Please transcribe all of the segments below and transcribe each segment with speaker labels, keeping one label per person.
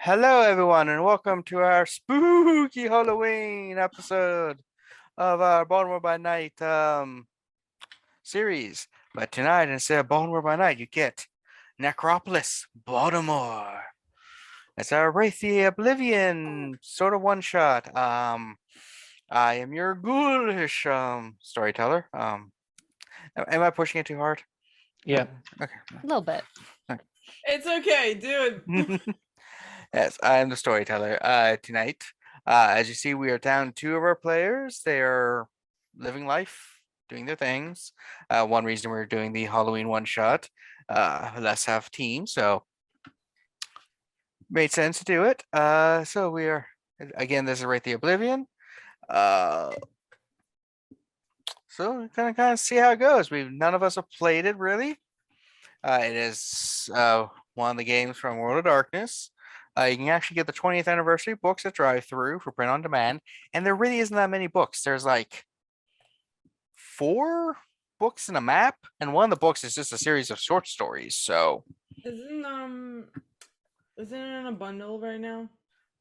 Speaker 1: Hello, everyone, and welcome to our spooky Halloween episode of our Baltimore by Night series. But tonight, instead of Baltimore by Night, you get Necropolis, Baltimore. It's our Wraith the Oblivion sort of one shot. I am your ghoulish storyteller. Am I pushing it too hard?
Speaker 2: Yeah.
Speaker 1: Okay.
Speaker 3: A little bit.
Speaker 4: It's okay, dude.
Speaker 1: Yes, I am the storyteller. Tonight, as you see, we are down two of our players. They are living life, doing their things. One reason we're doing the Halloween one shot. Let's have team, so made sense to do it. So we are again. This is Wraith the Oblivion. So we're gonna kind of see how it goes. None of us have played it really. It is one of the games from World of Darkness. You can actually get the 20th anniversary books at drive-through for print on demand, and there really isn't that many books. There's like 4 books and a map, and one of the books is just a series of short stories. So
Speaker 4: Isn't it in a bundle right now?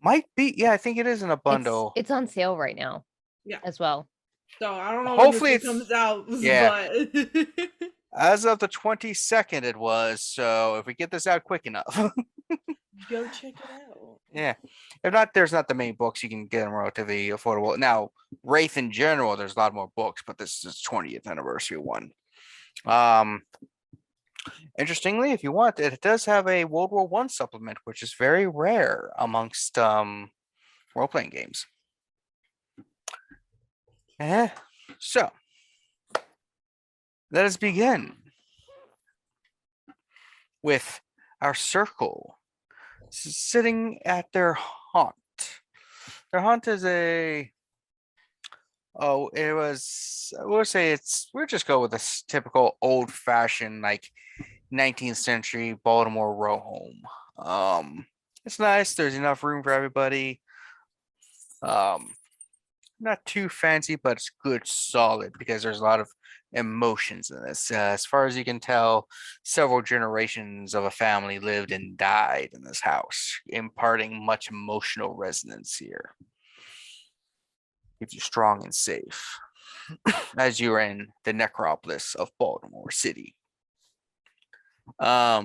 Speaker 1: might be, yeah, I think it is in a bundle.
Speaker 3: It's on sale right now.
Speaker 4: Yeah.
Speaker 3: As well.
Speaker 4: So I don't know
Speaker 1: Hopefully
Speaker 4: when this
Speaker 1: it's-
Speaker 4: comes out,
Speaker 1: yeah.
Speaker 4: but
Speaker 1: As of the 22nd, it was. So if we get this out quick enough.
Speaker 4: go check it out.
Speaker 1: Yeah. If not, there's not the many books. You can get them relatively affordable. Now, Wraith in general, there's a lot more books, but this is 20th anniversary one. Interestingly, if you want, it does have a World War One supplement, which is very rare amongst role-playing games. So let us begin with our circle sitting at their haunt. Their haunt is it was, we'll say we'll just go with this typical old-fashioned, like 19th century Baltimore row home. It's nice. There's enough room for everybody. Not too fancy, but it's good, solid, because there's a lot of emotions in this. As far as you can tell, several generations of a family lived and died in this house, imparting much emotional resonance here. Keeps you strong and safe as you're in the necropolis of Baltimore City. As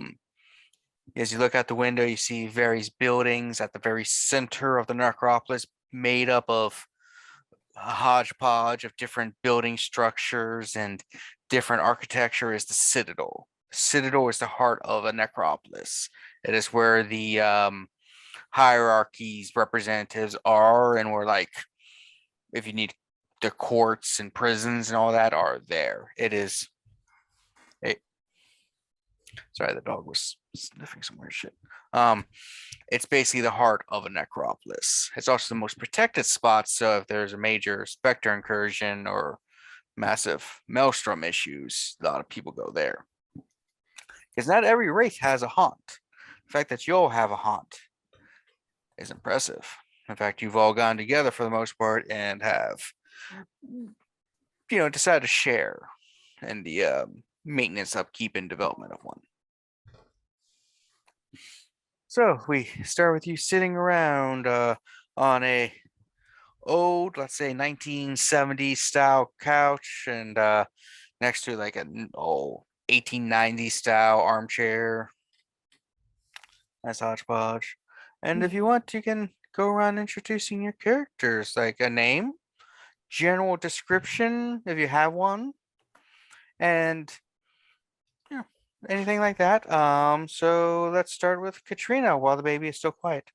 Speaker 1: you look out the window, you see various buildings at the very center of the necropolis, made up of a hodgepodge of different building structures and different architecture. Is the citadel. Citadel is the heart of a necropolis. It is where the hierarchies representatives are, and where, like, if you need the courts and prisons and all that are there. It is sorry, the dog was sniffing some weird shit. It's basically the heart of a necropolis. It's also the most protected spot, so if there's a major specter incursion or massive maelstrom issues, a lot of people go there. Because not every wraith has a haunt. The fact that you all have a haunt is impressive. In fact, you've all gone together for the most part and have, decided to share in the maintenance, upkeep, and development of one. So we start with you sitting around on a old, let's say 1970s style couch, and next to like an old 1890s style armchair. That's hodgepodge. And if you want, you can go around introducing your characters, like a name, general description if you have one, and anything like that. So let's start with Katrina while the baby is still quiet.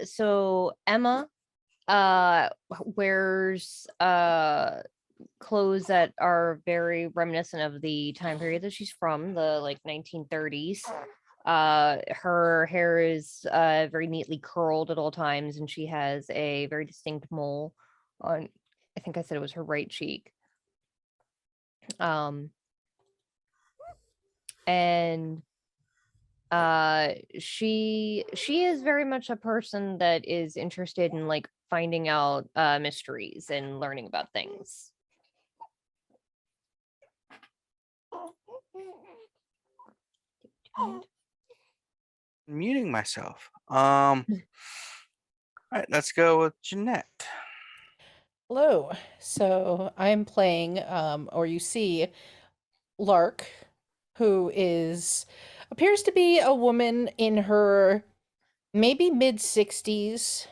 Speaker 3: So Emma wears clothes that are very reminiscent of the time period that she's from, the like 1930s. Her hair is very neatly curled at all times, and she has a very distinct mole on, I think I said it was her right cheek. And she is very much a person that is interested in like finding out mysteries and learning about things.
Speaker 1: Muting myself. All right, let's go with Jeanette.
Speaker 2: Hello. So I'm playing, or you see, Lark, who appears to be a woman in her maybe mid 60s.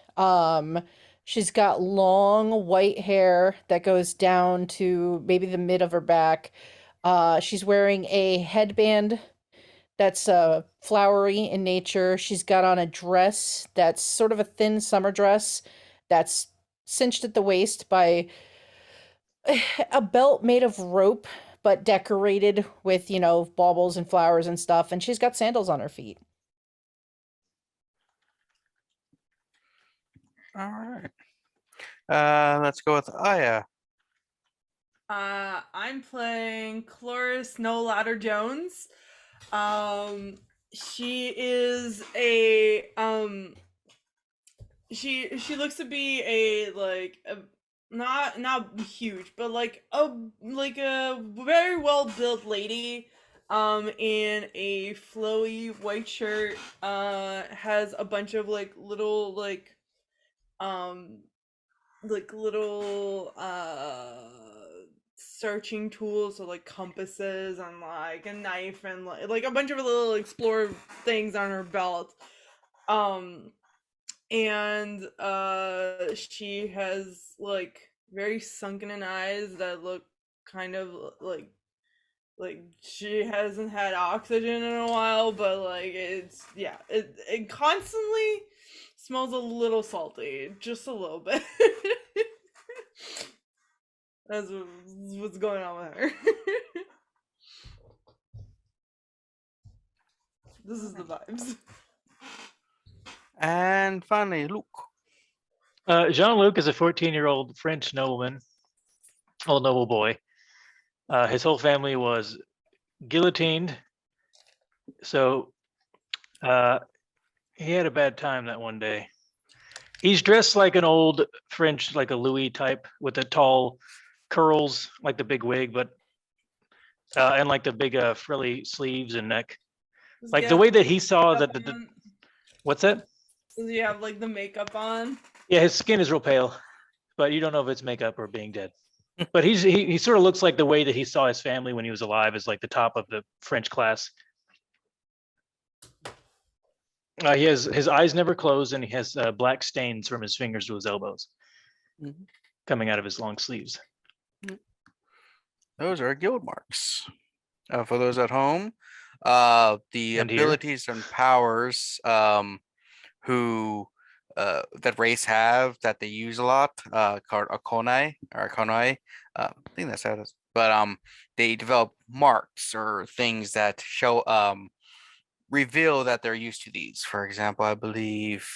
Speaker 2: She's got long white hair that goes down to maybe the mid of her back. She's wearing a headband that's flowery in nature. She's got on a dress that's sort of a thin summer dress that's cinched at the waist by a belt made of rope but decorated with, baubles and flowers and stuff, and she's got sandals on her feet.
Speaker 1: All right. Let's go with Aya.
Speaker 4: I'm playing Chloris No Ladder Jones. She is a she looks to be not huge, but like a very well built lady. In a flowy white shirt. Has a bunch of little little searching tools, so like compasses and like a knife and like a bunch of little explore things on her belt. And she has like very sunken eyes that look kind of like she hasn't had oxygen in a while, but like it constantly smells a little salty, just a little bit. That's what's going on with her. This is the vibes.
Speaker 1: And finally, Luke.
Speaker 5: Jean-Luc is a 14-year-old French nobleman, old noble boy. His whole family was guillotined, so he had a bad time that one day. He's dressed like an old French, like a Louis type, with the tall curls, like the big wig, but and like the big frilly sleeves and neck. Like the way that he saw that what's that?
Speaker 4: Does he have like the makeup on?
Speaker 5: Yeah, his skin is real pale, but you don't know if it's makeup or being dead. But he sort of looks like the way that he saw his family when he was alive, as like the top of the French class. He has his eyes never closed, and he has black stains from his fingers to his elbows, coming out of his long sleeves.
Speaker 1: Those are guild marks. For those at home, the
Speaker 5: And here.
Speaker 1: abilities and powers who that race have that they use a lot, called Akonai or Akonai. I think that's how it is. But they develop marks or things that show reveal that they're used to these. For example, I believe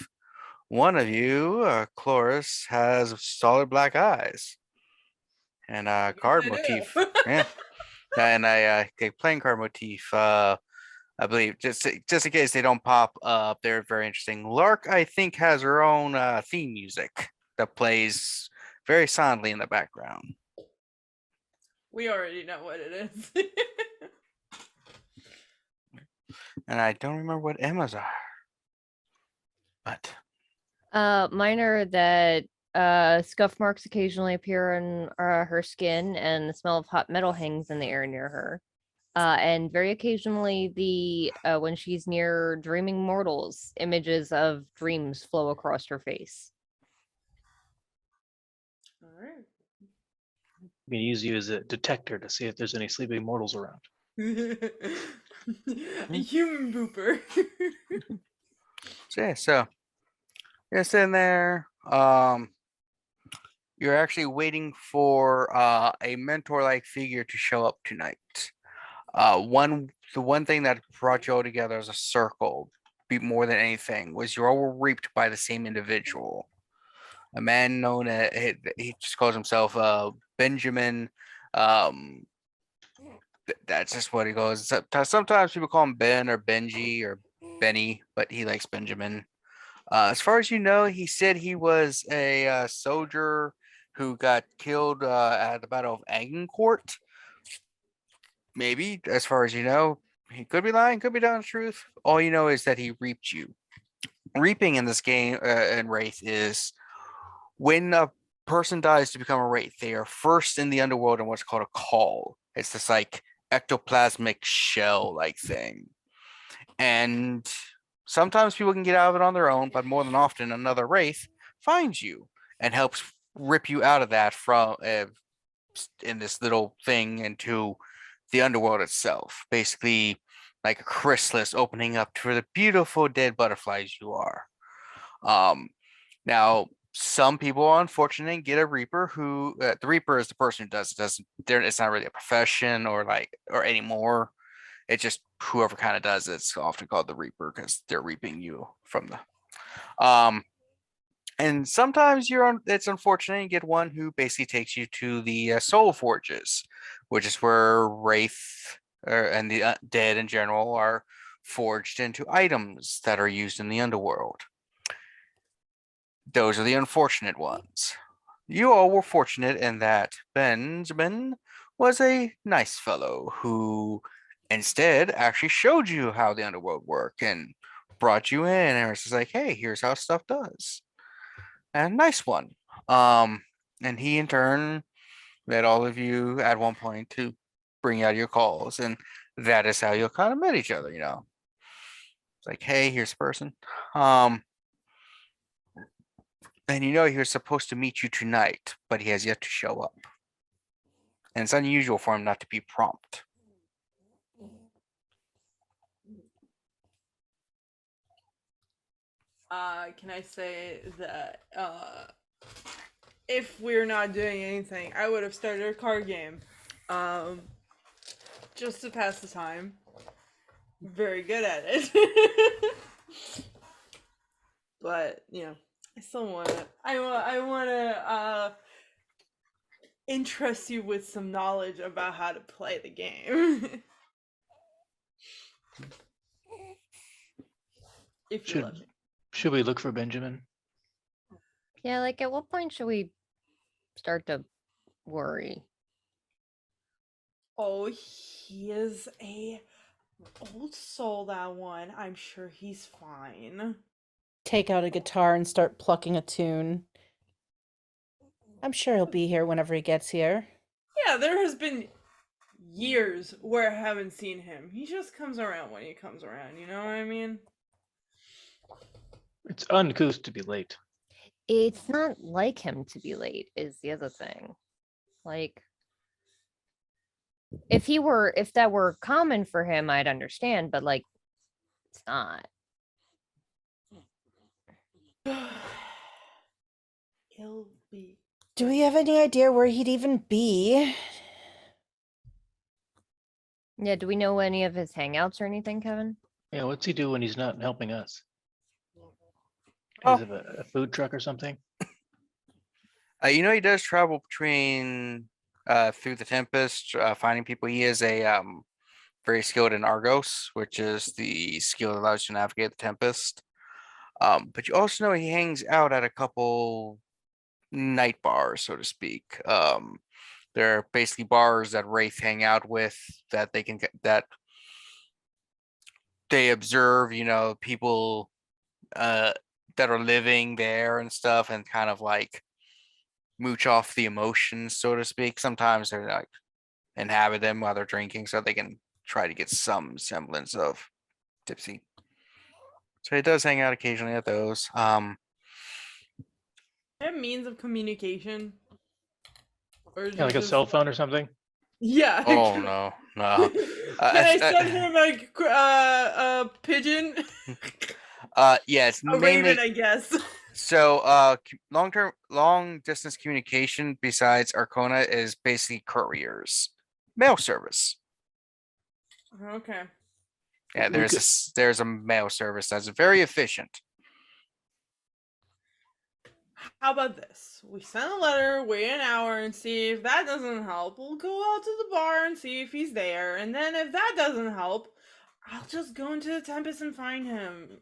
Speaker 1: one of you, Chloris, has solid black eyes and card
Speaker 4: I do.
Speaker 1: motif. Yeah. And a playing card motif. I believe just in case they don't pop up, they're very interesting. Lark, I think, has her own theme music that plays very soundly in the background.
Speaker 4: We already know what it is.
Speaker 1: And I don't remember what Emma's are, but
Speaker 3: Mine are that scuff marks occasionally appear on her skin, and the smell of hot metal hangs in the air near her. And very occasionally, when she's near dreaming mortals, images of dreams flow across her face.
Speaker 4: All right.
Speaker 5: We can use you as a detector to see if there's any sleeping mortals around.
Speaker 4: A human booper.
Speaker 1: so you're sitting there. You're actually waiting for a mentor-like figure to show up tonight. The one thing that brought you all together as a circle, more than anything, was you all were reaped by the same individual. A man known as, he just calls himself Benjamin. That's just what he goes. Sometimes people call him Ben or Benji or Benny, but he likes Benjamin. As far as you know, he said he was a soldier who got killed at the Battle of Agincourt. Maybe, as far as you know. he could be lying, could be telling the truth. All you know is that he reaped you. Reaping in this game in Wraith is when a person dies to become a Wraith, they are first in the underworld in what's called a call. It's this like ectoplasmic shell like thing. And sometimes people can get out of it on their own, but more than often, another Wraith finds you and helps rip you out of that from in this little thing into the underworld itself. Basically, like a chrysalis opening up for the beautiful dead butterflies you are. Now, some people are unfortunate and get a Reaper who the Reaper is the person who does it. It's not really a profession or anymore. It's just whoever kind of does it's often called the Reaper because they're reaping you from the and sometimes it's unfortunate you get one who basically takes you to the soul forges, which is where Wraith and the dead in general are forged into items that are used in the underworld. Those are the unfortunate ones. You all were fortunate in that Benjamin was a nice fellow who instead actually showed you how the underworld worked and brought you in and was just like, hey, here's how stuff does. And nice one. And he in turn led all of you at one point to bring out your calls, and that is how you kind of met each other, It's like, hey, here's a person. And he was supposed to meet you tonight, but he has yet to show up. And it's unusual for him not to be prompt.
Speaker 4: Can I say that if we're not doing anything, I would have started a card game, just to pass the time. Very good at it, but I still want to. I want to interest you with some knowledge about how to play the game. If you let me.
Speaker 5: Should we look for Benjamin?
Speaker 3: Yeah, like at what point should we start to worry?
Speaker 4: Oh, he is a old soul, that one. I'm sure he's fine.
Speaker 2: Take out a guitar and start plucking a tune. I'm sure he'll be here whenever he gets here.
Speaker 4: Yeah, there has been years where I haven't seen him. He just comes around when he comes around, you know what I mean?
Speaker 5: It's uncouth to be late.
Speaker 3: It's not like him to be late, is the other thing. Like, if that were common for him, I'd understand, but like, it's not.
Speaker 4: He'll be.
Speaker 2: Do we have any idea where he'd even be?
Speaker 3: Yeah, do we know any of his hangouts or anything, Kevin?
Speaker 5: Yeah, what's he do when he's not helping us?
Speaker 1: Oh.
Speaker 5: Is it a food truck or something?
Speaker 1: He does travel between through the Tempest, finding people. He is a very skilled in Argos, which is the skill that allows you to navigate the Tempest. But you also know he hangs out at a couple night bars, so to speak. They're basically bars that Wraith hang out with that they observe, people that are living there and stuff, and kind of like mooch off the emotions, so to speak. Sometimes they're like inhabit them while they're drinking so they can try to get some semblance of tipsy. So he does hang out occasionally at those.
Speaker 4: Have means of communication? Or is
Speaker 5: Yeah, like
Speaker 4: it
Speaker 5: a
Speaker 4: just-
Speaker 5: cell phone or something?
Speaker 4: Yeah.
Speaker 1: Oh no.
Speaker 4: Can I send him a pigeon?
Speaker 1: Yeah, it's
Speaker 4: A
Speaker 1: mainly
Speaker 4: raven, I guess.
Speaker 1: so long distance communication besides Arcona is basically couriers. Mail service.
Speaker 4: Okay.
Speaker 1: Yeah, there's a mail service that's very efficient.
Speaker 4: How about this? We send a letter, wait an hour, and see if that doesn't help. We'll go out to the bar and see if he's there. And then if that doesn't help, I'll just go into the Tempest and find him.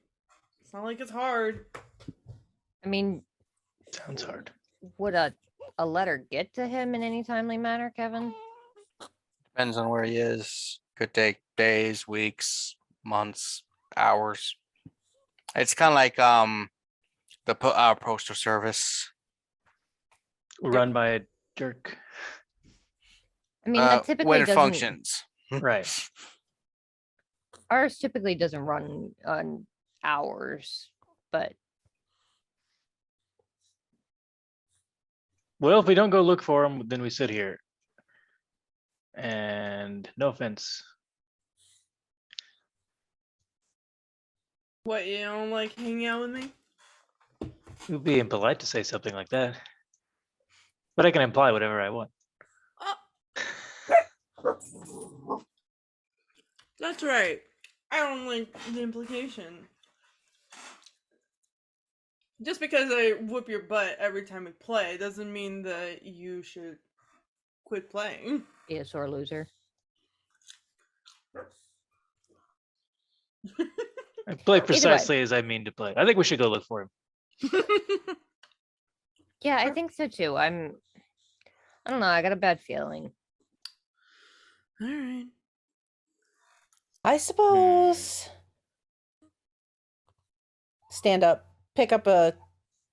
Speaker 4: It's not like it's hard.
Speaker 3: I mean,
Speaker 5: Sounds hard.
Speaker 3: would a letter get to him in any timely manner, Kevin?
Speaker 1: Depends on where he is. Could take days, weeks, months, hours. It's kind of like the postal service.
Speaker 5: Run by a jerk.
Speaker 3: I mean, that typically
Speaker 1: when it
Speaker 3: doesn't.
Speaker 1: functions.
Speaker 5: Right.
Speaker 3: Ours typically doesn't run on hours, but
Speaker 5: Well, if we don't go look for him, then we sit here. And no offense.
Speaker 4: What, you don't like hanging out with me?
Speaker 5: It would be impolite to say something like that. But I can imply whatever I want.
Speaker 4: That's right. I don't like the implication. Just because I whoop your butt every time we play doesn't mean that you should quit playing.
Speaker 3: be a sore loser.
Speaker 5: I play precisely as I mean to play. I think we should go look for him.
Speaker 3: Yeah, I think so too. I don't know. I got a bad feeling.
Speaker 4: All right.
Speaker 2: I suppose. Stand up, pick up a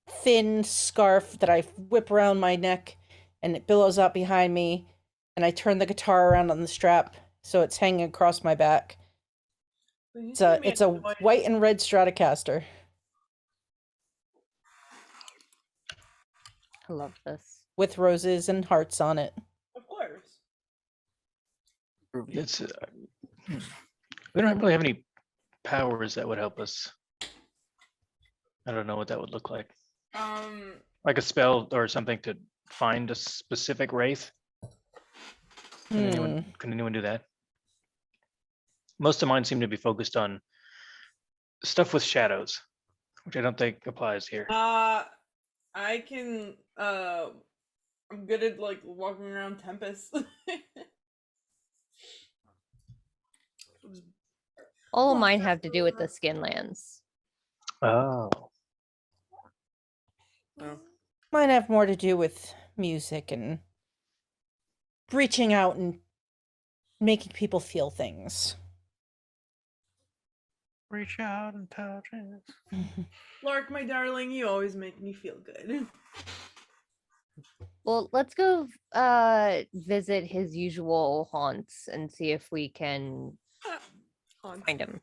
Speaker 2: thin scarf that I whip around my neck, and it billows out behind me, and I turn the guitar around on the strap so it's hanging across my back. It's a white and red Stratocaster.
Speaker 3: I love this.
Speaker 2: With roses and hearts on it.
Speaker 4: Of course.
Speaker 5: It's we don't really have any powers that would help us. I don't know what that would look like. Like a spell or something to find a specific wraith. Can anyone do that? Most of mine seem to be focused on stuff with shadows, which I don't think applies here.
Speaker 4: I can I'm good at like walking around Tempest.
Speaker 3: All of mine have to do with the Skinlands.
Speaker 5: Oh.
Speaker 2: Mine have more to do with music and reaching out and making people feel things.
Speaker 1: Reach out and touch it.
Speaker 4: Lark, my darling, you always make me feel good.
Speaker 3: Well, let's go visit his usual haunts and see if we can find him.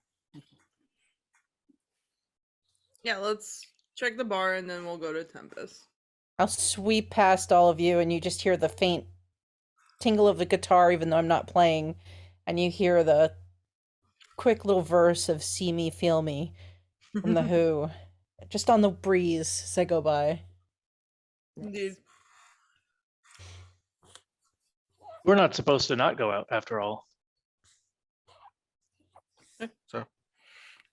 Speaker 4: Yeah, let's check the bar and then we'll go to Tempest.
Speaker 2: I'll sweep past all of you and you just hear the faint tingle of the guitar even though I'm not playing, and you hear the quick little verse of See Me, Feel Me from The Who just on the breeze as I go by.
Speaker 4: Indeed.
Speaker 5: We're not supposed to not go out after all.
Speaker 1: So you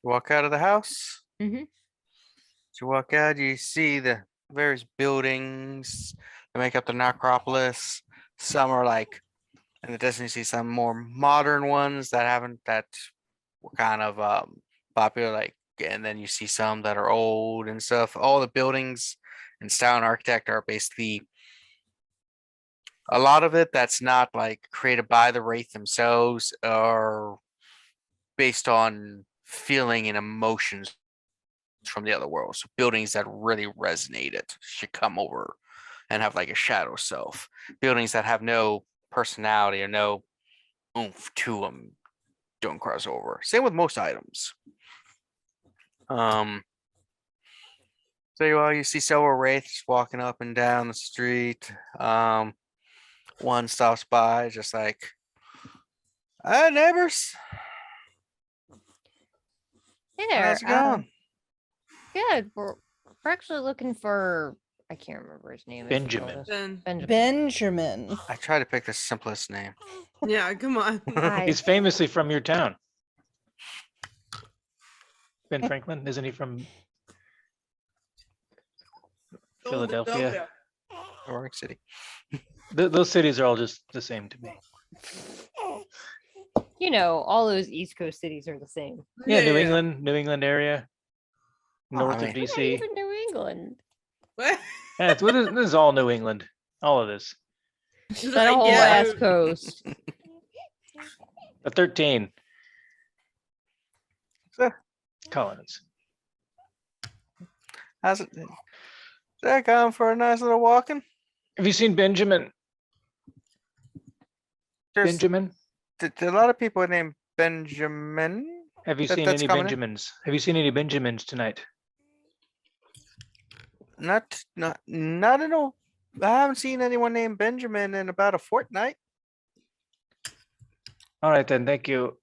Speaker 1: walk out of the house.
Speaker 3: Mm-hmm.
Speaker 1: As you walk out, you see the various buildings that make up the Necropolis. Some are like, in the distance, you see some more modern ones that were kind of popular, like, and then you see some that are old and stuff. All the buildings and style and architect are basically a lot of it that's not like created by the Wraith themselves, are based on feeling and emotions from the other world. So buildings that really resonated should come over and have like a shadow self. Buildings that have no personality or no oomph to them don't cross over. Same with most items. So you see several wraiths walking up and down the street. One stops by, just like, "Hi, neighbors.
Speaker 3: Hey there.
Speaker 1: How's it going?"
Speaker 3: Good. We're actually looking for, I can't remember his name. if you told
Speaker 5: Benjamin.
Speaker 3: us.
Speaker 4: Ben.
Speaker 3: Benjamin.
Speaker 1: I try to pick the simplest name.
Speaker 4: Yeah, come on.
Speaker 3: Hi.
Speaker 5: He's famously from your town. Ben Franklin, isn't he from Philadelphia?
Speaker 1: New York City.
Speaker 5: Those cities are all just the same to me.
Speaker 3: You know, all those East Coast cities are the same.
Speaker 5: Yeah, New England area,
Speaker 1: Oh,
Speaker 5: north
Speaker 1: I mean-
Speaker 5: of
Speaker 3: Not
Speaker 5: DC.
Speaker 3: even New England.
Speaker 4: What?
Speaker 5: Yeah, this is all New England. All of this.
Speaker 3: That whole
Speaker 4: Yeah.
Speaker 3: West Coast.
Speaker 5: The 13. colonies.
Speaker 1: How's it? Is that going for a nice little walking?
Speaker 5: Have you seen Benjamin?
Speaker 1: There's
Speaker 5: Benjamin?
Speaker 1: a lot of people named Benjamin.
Speaker 5: Have you
Speaker 1: That-
Speaker 5: seen
Speaker 1: that's
Speaker 5: any
Speaker 1: coming in.
Speaker 5: Benjamins? Have you seen any Benjamins tonight?
Speaker 1: Not in a. I haven't seen anyone named Benjamin in about a fortnight.
Speaker 5: All right then, thank you.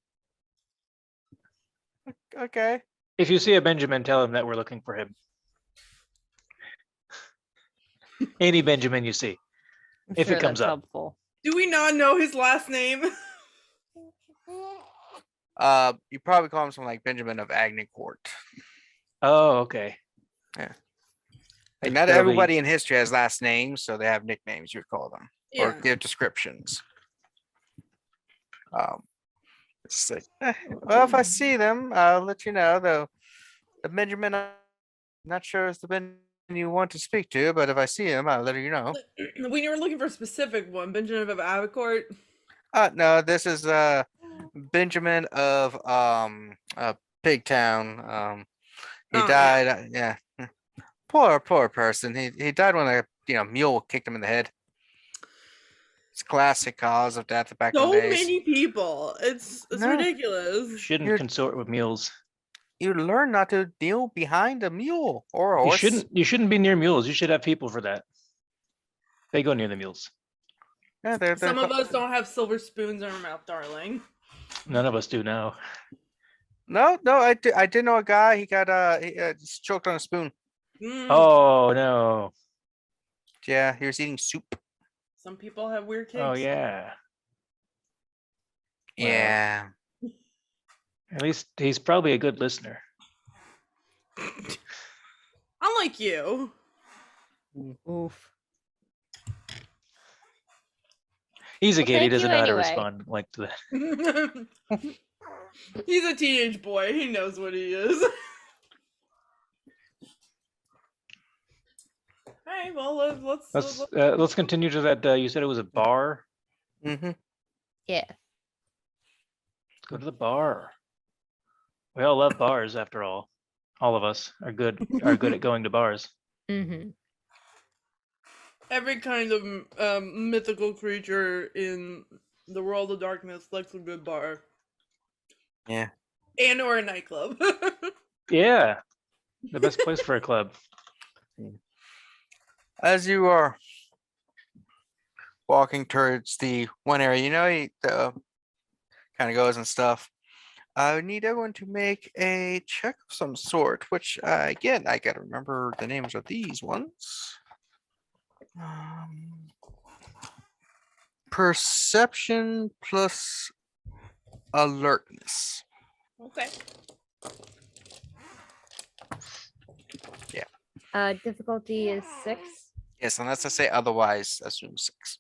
Speaker 1: Okay.
Speaker 5: If you see a Benjamin, tell him that we're looking for him. Any Benjamin you see.
Speaker 3: I'm
Speaker 5: If it
Speaker 3: sure
Speaker 5: comes
Speaker 3: that's
Speaker 5: up.
Speaker 3: helpful.
Speaker 4: Do we not know his last name?
Speaker 1: You probably call him something like Benjamin of Agnicourt.
Speaker 5: Oh, okay.
Speaker 1: Like
Speaker 5: It's
Speaker 1: not
Speaker 5: probably-
Speaker 1: everybody in history has last names, so they have nicknames. You would call them or
Speaker 4: Yeah.
Speaker 1: give descriptions. It's like, well, if I see them, I'll let you know. Though the Benjamin, I'm not sure is the Benjamin you want to speak to, but if I see him, I'll let you know.
Speaker 4: We were looking for a specific one, Benjamin of Avicourt.
Speaker 1: No, this is Benjamin of Pigtown. He
Speaker 4: Oh, yeah.
Speaker 1: died. Yeah, poor person. He died when a mule kicked him in the head. It's classic cause of death back in
Speaker 4: So
Speaker 1: the days.
Speaker 4: many people. It's
Speaker 1: No.
Speaker 4: ridiculous.
Speaker 5: Shouldn't
Speaker 1: You're-
Speaker 5: consort with mules.
Speaker 1: You learn not to kneel behind a mule or a
Speaker 5: You
Speaker 1: horse.
Speaker 5: shouldn't be near mules. You should have people for that. They go near the mules.
Speaker 1: Yeah, they're
Speaker 4: Some of
Speaker 1: ca-
Speaker 4: us don't have silver spoons in our mouth, darling.
Speaker 5: None of us do now.
Speaker 1: No, I did know a guy. He got just choked on a spoon.
Speaker 4: Mm,
Speaker 5: Oh no.
Speaker 1: Yeah, he was eating soup.
Speaker 4: Some people have weird kinks.
Speaker 5: Oh yeah. Well.
Speaker 1: Yeah.
Speaker 5: At least he's probably a good listener.
Speaker 4: Unlike you.
Speaker 3: Oof.
Speaker 5: He's a
Speaker 3: Well,
Speaker 5: kid. He
Speaker 3: thank
Speaker 5: doesn't
Speaker 3: you
Speaker 5: know how to
Speaker 3: anyway.
Speaker 5: respond like to that.
Speaker 4: He's a teenage boy. He knows what he is. Alright, well
Speaker 5: Let's continue to that. You said it was a bar.
Speaker 1: Mm-hmm.
Speaker 3: Yeah.
Speaker 5: Let's go to the bar. We all love bars, after all. All of us are good at going to bars.
Speaker 3: Mm-hmm.
Speaker 4: every kind of mythical creature in the world of darkness likes a good bar.
Speaker 1: Yeah.
Speaker 4: And or a nightclub.
Speaker 5: Yeah, the best place for a club.
Speaker 1: As you are walking towards the one area, he kind of goes and stuff. I would need everyone to make a check of some sort, which again, I gotta remember the names of these ones. Perception plus alertness.
Speaker 4: Okay.
Speaker 3: Difficulty is 6.
Speaker 1: Yes, unless I say otherwise, assume 6.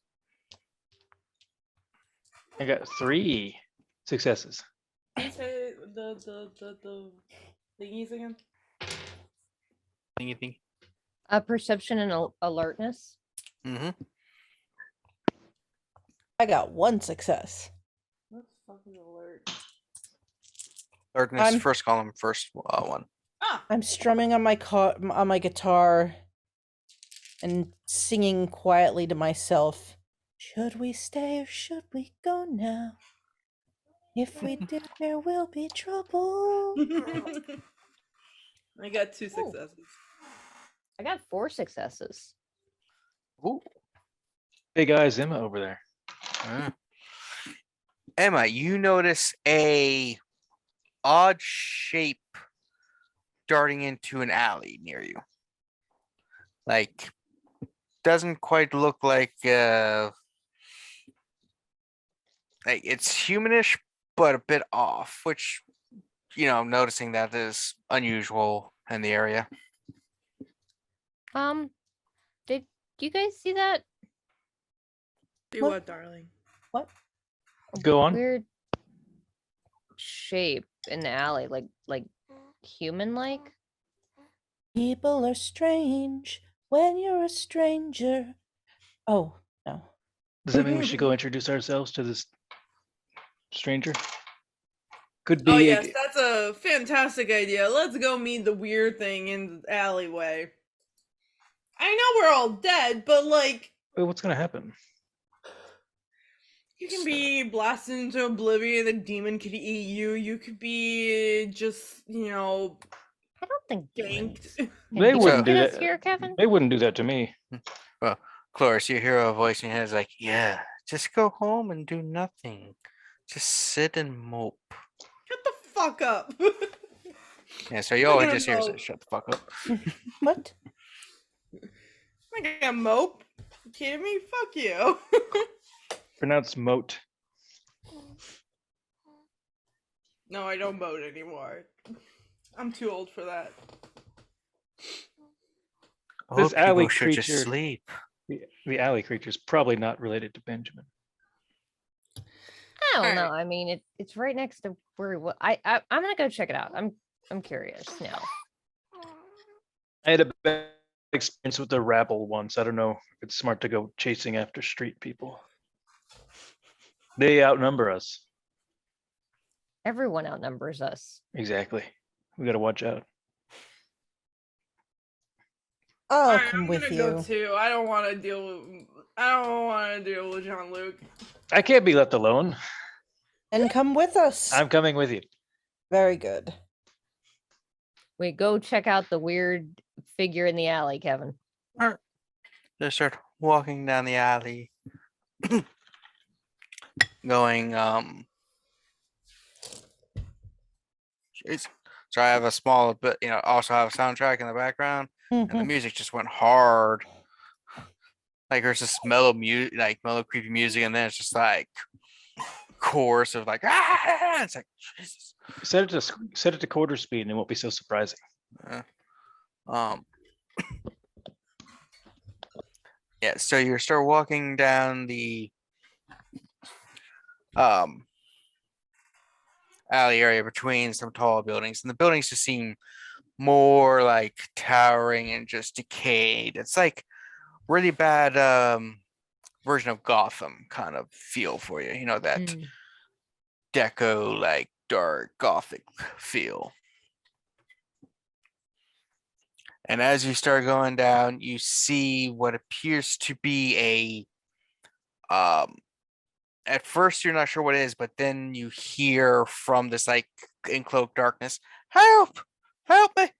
Speaker 5: I got 3 successes.
Speaker 4: Can you say the thingies again?
Speaker 1: Anything?
Speaker 3: Perception and alertness.
Speaker 1: Mm-hmm.
Speaker 2: I got 1 success.
Speaker 4: What's fucking alert?
Speaker 1: Alertness,
Speaker 2: I'm-
Speaker 1: first column, first one.
Speaker 4: Ah!
Speaker 2: I'm strumming on my guitar and singing quietly to myself. Should we stay or should we go now? If we do, there will be trouble.
Speaker 4: I got 2 successes.
Speaker 3: I got 4 successes.
Speaker 1: Ooh.
Speaker 5: Big eyes Emma over there.
Speaker 1: Emma, you notice a odd shape darting into an alley near you. Like, doesn't quite look like it's humanish, but a bit off, which, noticing that is unusual in the area.
Speaker 3: Did you guys see that
Speaker 4: See
Speaker 2: What?
Speaker 4: what, darling?
Speaker 2: What?
Speaker 5: Go on.
Speaker 3: weird shape in the alley, like human-like?
Speaker 2: People are strange when you're a stranger. Oh, no.
Speaker 5: Does that mean we should go introduce ourselves to this stranger? Could be.
Speaker 4: Oh yes, that's a fantastic idea. Let's go meet the weird thing in the alleyway. I know we're all dead, but like
Speaker 5: Wait, what's gonna happen?
Speaker 4: you can be blasted into oblivion, a demon could eat you, you could be just,
Speaker 3: I don't think
Speaker 4: ganked.
Speaker 3: demons
Speaker 5: They
Speaker 3: can
Speaker 5: wouldn't do
Speaker 3: get us
Speaker 5: that.
Speaker 3: here, Kevin.
Speaker 5: They wouldn't do that to me.
Speaker 1: Well, Chloris, you hear a voice in your head is like, yeah, just go home and do nothing. Just sit and mope.
Speaker 4: Shut the fuck up.
Speaker 1: Yeah, so you always
Speaker 4: gonna
Speaker 1: just hear
Speaker 4: mope.
Speaker 1: shut the fuck up.
Speaker 2: What?
Speaker 4: I'm not gonna mope. You kidding me? Fuck you.
Speaker 5: Pronounced moat.
Speaker 4: No, I don't moat anymore. I'm too old for that.
Speaker 1: I
Speaker 5: This
Speaker 1: hope people
Speaker 5: alley
Speaker 1: should just
Speaker 5: creature-
Speaker 1: sleep.
Speaker 5: The alley creature is probably not related to Benjamin.
Speaker 3: I don't
Speaker 4: Alright.
Speaker 3: know. I mean, it's right next to where I'm gonna go check it out. I'm curious now.
Speaker 5: I had a bad experience with the rabble once. I don't know if it's smart to go chasing after street people. They outnumber us.
Speaker 3: Everyone outnumbers us.
Speaker 5: Exactly. We gotta watch out.
Speaker 2: I'll
Speaker 4: Alright,
Speaker 2: come
Speaker 4: I'm
Speaker 2: with
Speaker 4: gonna
Speaker 2: you.
Speaker 4: go too. I don't want to deal with Jean-Luc.
Speaker 5: I can't be left alone.
Speaker 2: And come with us.
Speaker 5: I'm coming with you.
Speaker 2: Very good.
Speaker 3: We go check out the weird figure in the alley, Kevin.
Speaker 1: They start walking down the alley, going. Jeez. So I have a small bit, also have a soundtrack in the background, and the
Speaker 2: Mhm.
Speaker 1: music just went hard. Like there's this mellow creepy music, and then it's just like chorus of like ah! It's like Jesus.
Speaker 5: Set it to quarter speed, and it won't be so surprising.
Speaker 1: Um. Yeah, so you start walking down the alley area between some tall buildings, and the buildings just seem more like towering and just decayed. It's like really bad version of Gotham kind of feel for you. You know, that
Speaker 3: Mm.
Speaker 1: deco, like dark gothic feel. And as you start going down, you see what appears to be a at first you're not sure what it is, but then you hear from this like encloaked darkness, help, help me.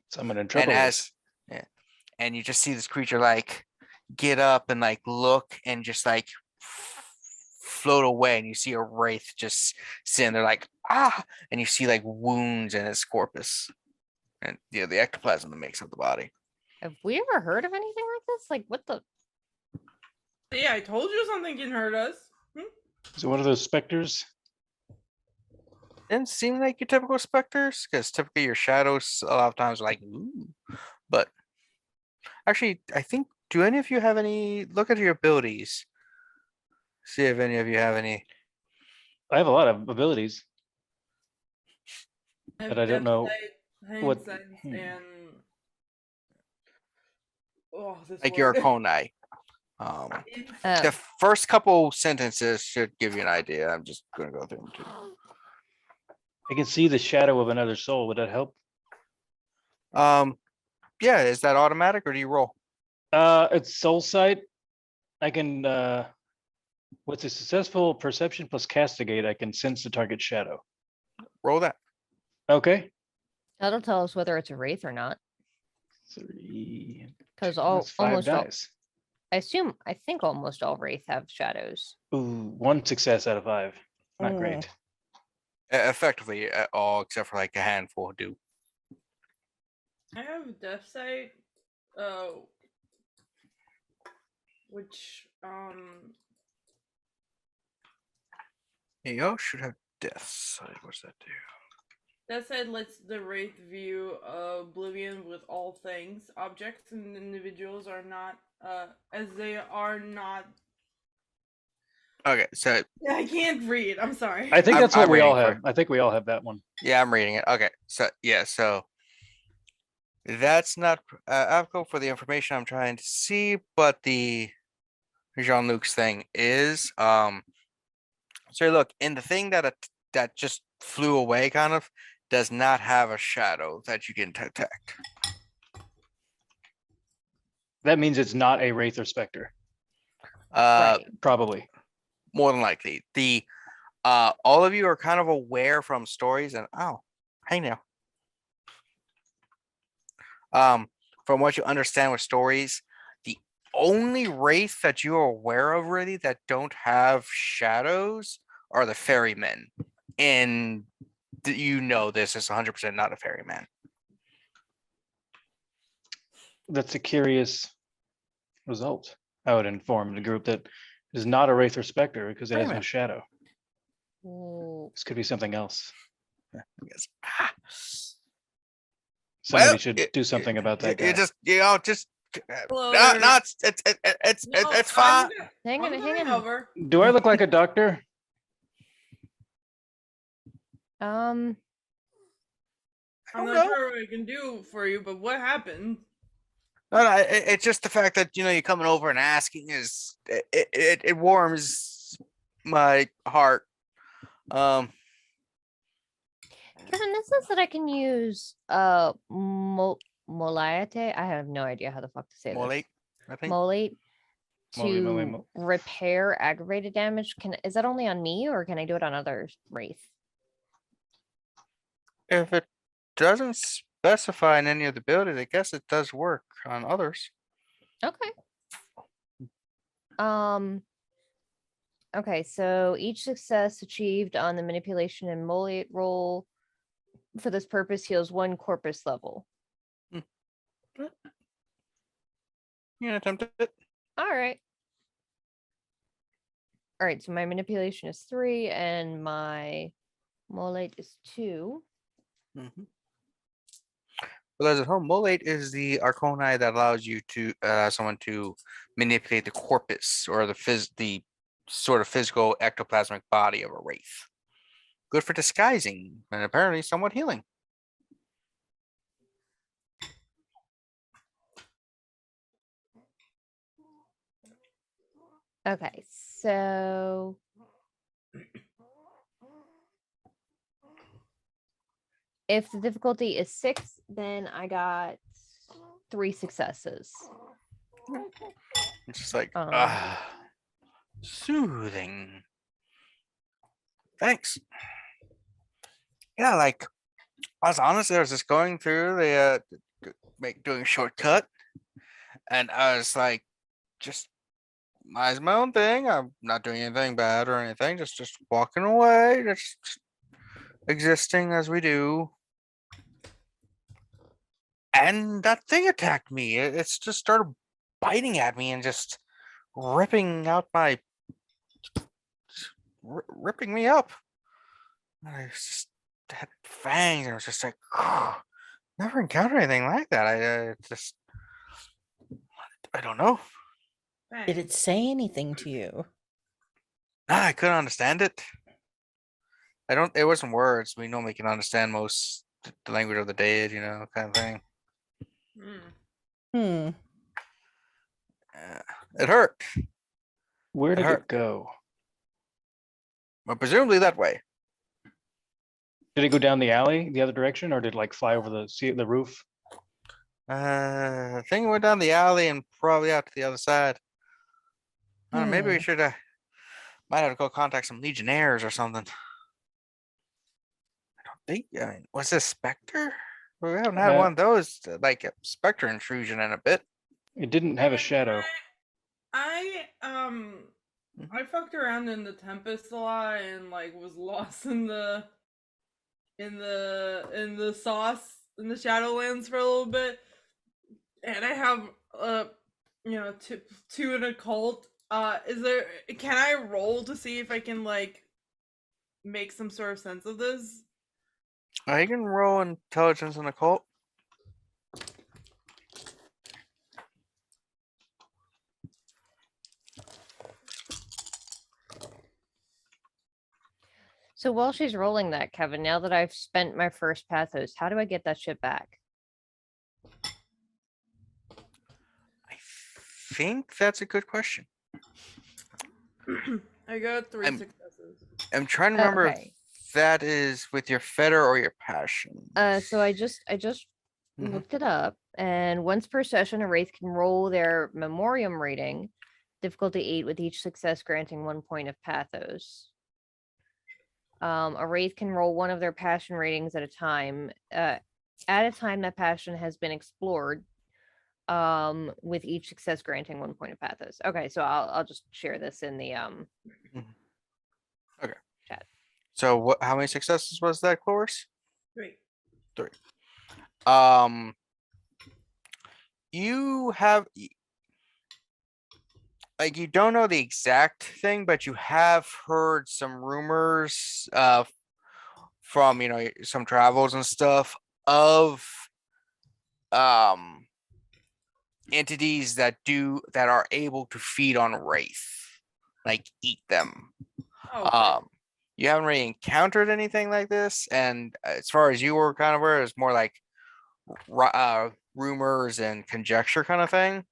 Speaker 5: Someone in
Speaker 1: And
Speaker 5: trouble.
Speaker 1: and you just see this creature like get up and like look and just like float away, and you see a wraith just sitting there like and you see like wounds in its corpus, and the ectoplasm that makes up the body.
Speaker 3: Have we ever heard of anything like this? Like, what the?
Speaker 4: Yeah, I told you something can hurt us.
Speaker 5: So what are those specters?
Speaker 1: Didn't seem like your typical specters, because typically your shadows a lot of times are like ooh. But actually, I think, do any of you have any? Look at your abilities. See if any of you have any.
Speaker 5: I have a lot of abilities.
Speaker 4: have
Speaker 5: But I don't know
Speaker 4: Death
Speaker 5: what-
Speaker 4: Sense, and this
Speaker 1: Like your
Speaker 4: word.
Speaker 1: Konai.
Speaker 3: Oh,
Speaker 1: The first couple sentences should give you an idea. I'm just gonna go through them too.
Speaker 5: I can see the shadow of another soul. Would that help?
Speaker 1: Yeah, is that automatic or do you roll?
Speaker 5: It's soul sight. I can with a successful perception plus castigate, I can sense the target shadow.
Speaker 1: Roll that.
Speaker 5: Okay.
Speaker 3: that'll tell us whether it's a wraith or not.
Speaker 5: 3.
Speaker 3: Because
Speaker 5: That's 5
Speaker 3: almost all,
Speaker 5: dice.
Speaker 3: I think almost all wraith have shadows.
Speaker 5: Ooh, 1 success out of 5. Not
Speaker 2: Mm.
Speaker 5: great.
Speaker 1: Effectively, all except for like a handful do.
Speaker 4: I have Death Sight, which
Speaker 1: There you go. Should have death sight. What's that do?
Speaker 4: Death Sight lets the Wraith view oblivion with all things, objects, and individuals are not as they are not.
Speaker 1: Okay, so
Speaker 4: I can't read. I'm sorry.
Speaker 5: I think
Speaker 1: I'm-
Speaker 5: that's what
Speaker 1: I'm
Speaker 5: we all
Speaker 1: reading for
Speaker 5: have. I think we all have that one.
Speaker 1: yeah, I'm reading it. Okay, so yeah, so that's not applicable for the information I'm trying to see, but the Jean-Luc's thing is So look, in the thing that just flew away, kind of does not have a shadow that you can detect.
Speaker 5: That means it's not a Wraith or Spectre.
Speaker 1: Uh,
Speaker 3: Right.
Speaker 5: Probably.
Speaker 1: more than likely, all of you are kind of aware from stories, and hey now. From what you understand with stories, the only wraith that you are aware of really that don't have shadows are the ferrymen. And you know this is 100% not a ferryman.
Speaker 5: That's a curious result. I would inform the group that is not a Wraith or Spectre because it has no
Speaker 1: Ferryman.
Speaker 5: shadow.
Speaker 3: Ooh.
Speaker 5: This could be something else.
Speaker 1: I guess.
Speaker 5: Somebody
Speaker 1: Well,
Speaker 5: should do something about that guy.
Speaker 1: Just
Speaker 4: Hello
Speaker 1: no,
Speaker 4: there.
Speaker 1: no, it's fine.
Speaker 3: Hang on,
Speaker 4: I'm
Speaker 3: hang
Speaker 4: coming
Speaker 3: on.
Speaker 4: over.
Speaker 5: Do I look like a doctor?
Speaker 4: I'm
Speaker 1: don't
Speaker 4: not
Speaker 1: know.
Speaker 4: sure what I can do for you, but what happened?
Speaker 1: No, it's just the fact that you coming over and asking is it warms my heart.
Speaker 3: Kevin, this says that I can use molate. I have no idea how the fuck to say
Speaker 1: Molate,
Speaker 3: this.
Speaker 1: I think.
Speaker 3: Molate
Speaker 5: Molly, molly,
Speaker 3: to
Speaker 5: mo-
Speaker 3: repair aggravated damage. Is that only on me or can I do it on other wraith?
Speaker 1: If it doesn't specify in any of the abilities, I guess it does work on others.
Speaker 3: Okay. Okay, so each success achieved on the manipulation and molate roll for this purpose heals 1 corpus level.
Speaker 1: You attempt it.
Speaker 3: All right. All right, so my manipulation is 3 and my molate is 2.
Speaker 1: Mm-hmm. For those at home, molate is the arcana that allows you to someone to manipulate the corpus or the sort of physical ectoplasmic body of a wraith. Good for disguising and apparently somewhat healing.
Speaker 3: Okay, so if the difficulty is 6, then I got 3 successes.
Speaker 1: It's just like
Speaker 3: Um,
Speaker 1: soothing. Thanks. Yeah, like I was honest, I was just going through the doing a shortcut, and I was like, just mind's my own thing. I'm not doing anything bad or anything. Just walking away, just existing as we do. And that thing attacked me. It's just started biting at me and just ripping out my ripping me up. I just had fangs, and it was just like never encountered anything like that. I don't know.
Speaker 2: Did it say anything to you?
Speaker 1: I couldn't understand it. It wasn't words. We normally can understand most the language of the dead, kind of thing.
Speaker 2: Hmm.
Speaker 1: It hurt.
Speaker 5: Where did
Speaker 1: hurt.
Speaker 5: it go?
Speaker 1: But presumably that way.
Speaker 5: Did it go down the alley the other direction, or did it like fly over the roof?
Speaker 1: I think it went down the alley and probably out to the other side. I don't know, maybe we should might have to go contact some legionnaires or something. I mean, was this Spectre? We haven't had one of those like a Spectre intrusion in a bit.
Speaker 5: It didn't have a shadow.
Speaker 4: I fucked around in the Tempest a lot and like was lost in the sauce in the Shadowlands for a little bit. And I have two in a cult. Can I roll to see if I can like make some sort of sense of this?
Speaker 1: You can roll intelligence in a cult.
Speaker 3: so while she's rolling that, Kevin, now that I've spent my first pathos, how do I get that shit back?
Speaker 1: I think that's a good question.
Speaker 4: I got 3
Speaker 1: I'm-
Speaker 4: successes.
Speaker 1: I'm trying to remember
Speaker 3: Okay.
Speaker 1: if that is with your fetter or your passion.
Speaker 3: So I just
Speaker 1: Mhm.
Speaker 3: looked it up, and once per session, a wraith can roll their memoriam rating, difficulty 8, with each success granting 1 point of pathos. A wraith can roll one of their passion ratings at a time. At a time that passion has been explored, with each success granting 1 point of pathos. Okay, so I'll just share this in the
Speaker 1: Okay.
Speaker 3: chat.
Speaker 1: So what? How many successes was that, Chloris?
Speaker 4: Great.
Speaker 1: 3. You have like you don't know the exact thing, but you have heard some rumors from some travels and stuff of um entities that are able to feed on wraith, like eat them.
Speaker 4: Okay.
Speaker 1: You haven't really encountered anything like this, and as far as you were kind of aware, it's more like rumors and conjecture kind of thing.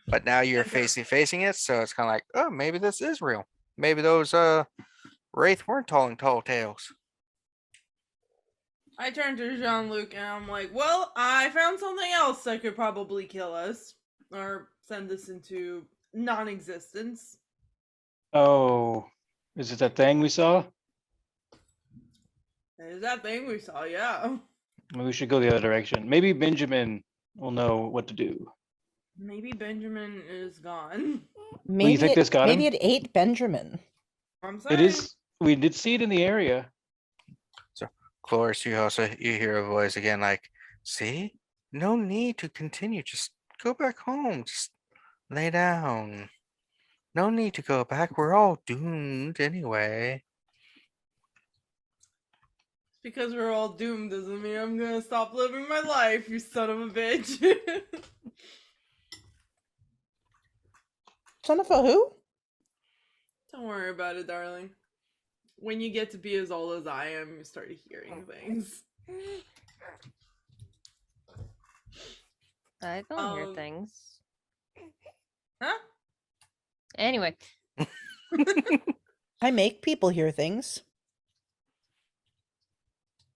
Speaker 1: But now you're
Speaker 4: Okay.
Speaker 1: facing it, so it's kind of like, oh, maybe this is real. Maybe those wraith weren't telling tall tales.
Speaker 4: I turn to Jean-Luc and I'm like, well, I found something else that could probably kill us or send us into non-existence.
Speaker 5: Oh, is it that thing we saw?
Speaker 4: Is that thing we saw? Yeah.
Speaker 5: Maybe we should go the other direction. Maybe Benjamin will know what to do.
Speaker 4: Maybe Benjamin is gone.
Speaker 2: Maybe
Speaker 5: think this got him?
Speaker 2: maybe it ate Benjamin.
Speaker 4: I'm saying.
Speaker 5: It is. We did see it in the area.
Speaker 1: Chloris, you hear a voice again, like, see, no need to continue. Just go back home. Just lay down. No need to go back. We're all doomed anyway.
Speaker 4: Because we're all doomed doesn't mean I'm gonna stop living my life, you son of a bitch.
Speaker 2: Son of a who?
Speaker 4: Don't worry about it, darling. When you get to be as old as I am, you start hearing things.
Speaker 3: I don't hear things.
Speaker 4: Huh?
Speaker 3: Anyway,
Speaker 2: I make people hear things.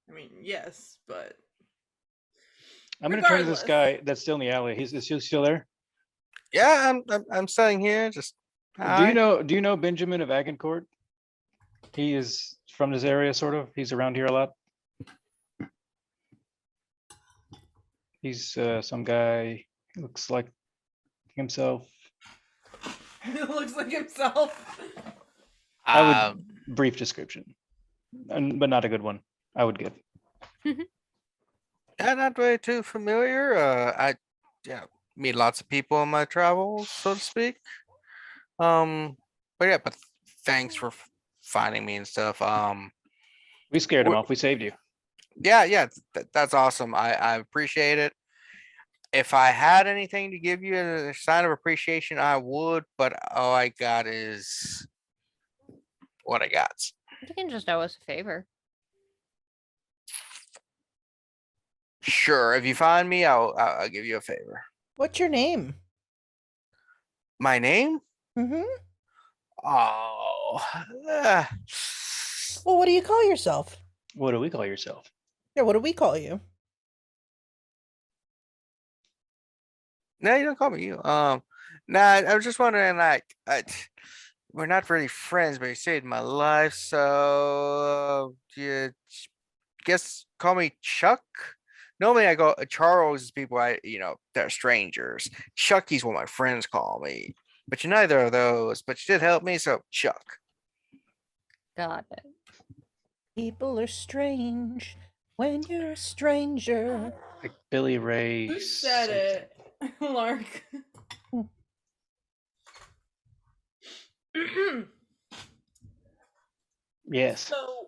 Speaker 4: I mean, yes, but
Speaker 5: I'm gonna turn to this
Speaker 4: regardless.
Speaker 5: guy that's still in the alley. Is he still there?
Speaker 1: Yeah, I'm staying here. Just
Speaker 5: Do you know Benjamin of Agincourt? He is from this area, sort of. He's around here a lot. He's some guy. Looks like himself.
Speaker 4: He looks like himself.
Speaker 5: I would brief description, but not a good one. I would give.
Speaker 1: Yeah, not really too familiar. I meet lots of people in my travels, so to speak. But yeah, but thanks for finding me and stuff.
Speaker 5: We scared him
Speaker 1: Wh-
Speaker 5: off. We saved you.
Speaker 1: Yeah, that's awesome. I appreciate it. If I had anything to give you a sign of appreciation, I would, but all I got is what I got.
Speaker 3: you can just owe us a favor.
Speaker 1: Sure, if you find me, I'll give you a favor.
Speaker 2: What's your name?
Speaker 1: My name?
Speaker 2: Mm-hmm.
Speaker 1: Oh,
Speaker 2: Well, what do you call yourself?
Speaker 5: What do we call yourself?
Speaker 2: Yeah, what do we call you?
Speaker 1: no, you don't call me you. Nah, I was just wondering, like, we're not really friends, but you saved my life, so you guess call me Chuck. Normally, I go Charles is people they're strangers. Chucky's what my friends call me, but you're neither of those. But you did help me, so Chuck.
Speaker 3: Got it.
Speaker 2: People are strange when you're a stranger.
Speaker 5: Like Billy Ray.
Speaker 4: Who said it? Lark.
Speaker 5: Yes.
Speaker 4: So,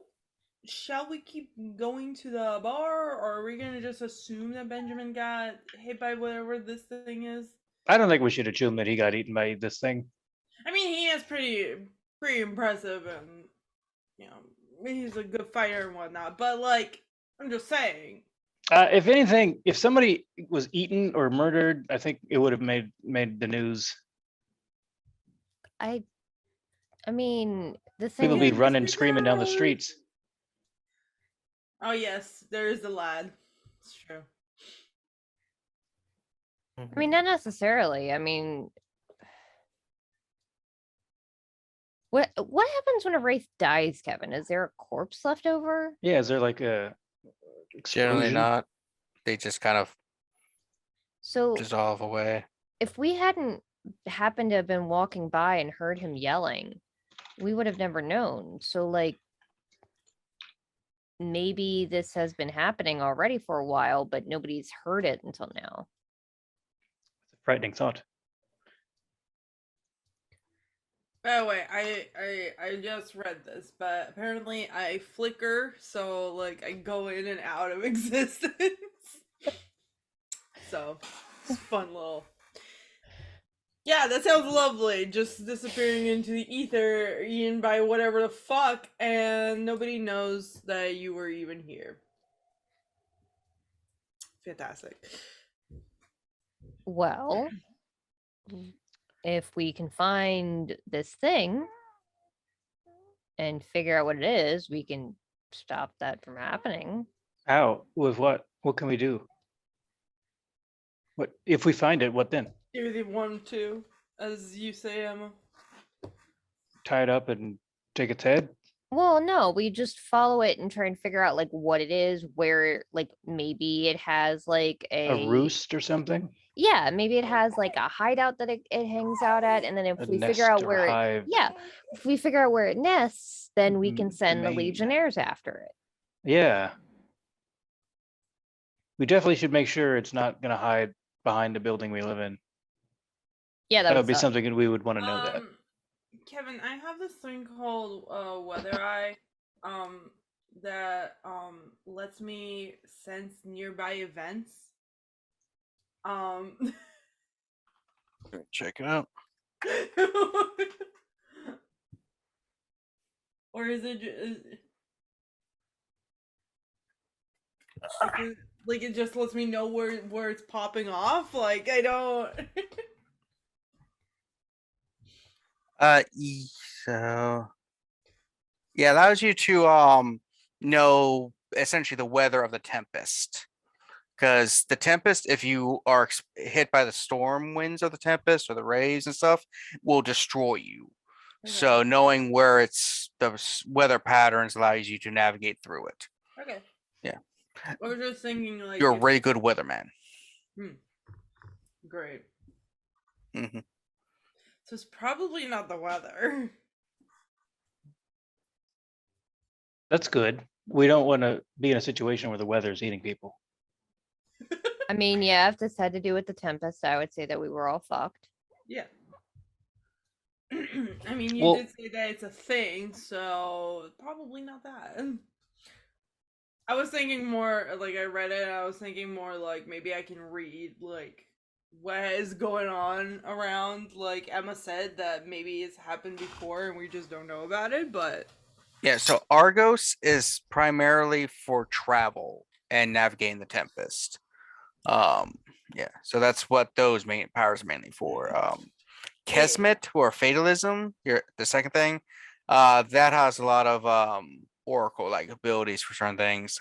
Speaker 4: shall we keep going to the bar, or are we gonna just assume that Benjamin got hit by whatever this thing is?
Speaker 5: I don't think we should assume that he got eaten by this thing.
Speaker 4: I mean, he is pretty impressive, and he's a good fighter and whatnot. But like, I'm just saying.
Speaker 5: If anything, if somebody was eaten or murdered, I think it would have made the news.
Speaker 3: I I mean, the thing
Speaker 5: People be
Speaker 3: is,
Speaker 5: running, screaming down the streets.
Speaker 4: Oh yes, there is the lad. It's true.
Speaker 3: I mean, not necessarily. I mean, what happens when a wraith dies, Kevin? Is there a corpse left over?
Speaker 5: Yeah, is there like a
Speaker 1: Generally
Speaker 5: explosion?
Speaker 1: not. They just kind of
Speaker 3: So
Speaker 1: dissolve away.
Speaker 3: if we hadn't happened to have been walking by and heard him yelling, we would have never known. So like maybe this has been happening already for a while, but nobody's heard it until now.
Speaker 5: It's a frightening thought.
Speaker 4: By the way, I just read this, but apparently I flicker, so like I go in and out of existence. So it's fun little. Yeah, that sounds lovely. Just disappearing into the ether, eaten by whatever the fuck, and nobody knows that you were even here. Fantastic.
Speaker 3: Well, if we can find this thing and figure out what it is, we can stop that from happening.
Speaker 5: How? With what? What can we do? What if we find it? What then?
Speaker 4: Either one, two, as you say, Emma.
Speaker 5: Tie it up and take its head?
Speaker 3: Well, no, we just follow it and try and figure out like what it is, where like maybe it has like
Speaker 5: A roost or something?
Speaker 3: Yeah, maybe it has like a hideout that it hangs out at, and then if
Speaker 5: A
Speaker 3: we
Speaker 5: nest
Speaker 3: figure out
Speaker 5: or
Speaker 3: where
Speaker 5: hive?
Speaker 3: if we figure out where it nests, then we can send the
Speaker 5: domain.
Speaker 3: legionnaires after it.
Speaker 5: Yeah. We definitely should make sure it's not going to hide behind the building we live in.
Speaker 3: Yeah,
Speaker 5: That would
Speaker 3: was
Speaker 5: be
Speaker 3: up.
Speaker 5: something that we would want to know that.
Speaker 4: Kevin, I have this thing called Weather Eye, that lets me sense nearby events.
Speaker 1: Check it out.
Speaker 4: Or is it like it just lets me know where it's popping off? Like I don't.
Speaker 1: So yeah, allows you to know essentially the weather of the tempest. Because the tempest, if you are hit by the storm winds of the tempest or the rays and stuff, will destroy you. So knowing where it's the weather patterns allows you to navigate through it.
Speaker 4: Okay.
Speaker 1: Yeah.
Speaker 4: I was just thinking like
Speaker 1: You're a really good weatherman.
Speaker 4: Great.
Speaker 1: Mm-hmm.
Speaker 4: So it's probably not the weather.
Speaker 5: That's good. We don't want to be in a situation where the weather's eating people.
Speaker 3: I mean, yeah, if this had to do with the tempest, I would say that we were all fucked.
Speaker 4: Yeah. I mean, you
Speaker 5: Well-
Speaker 4: did say that it's a thing, so probably not that. I was thinking more like I read it. I was thinking more like maybe I can read like what is going on around. Like Emma said that maybe it's happened before and we just don't know about it. But
Speaker 1: Yeah, so Argos is primarily for travel and navigating the tempest. Yeah, so that's what those main powers are mainly for. Kismet or fatalism, the second thing, that has a lot of oracle like abilities for certain things.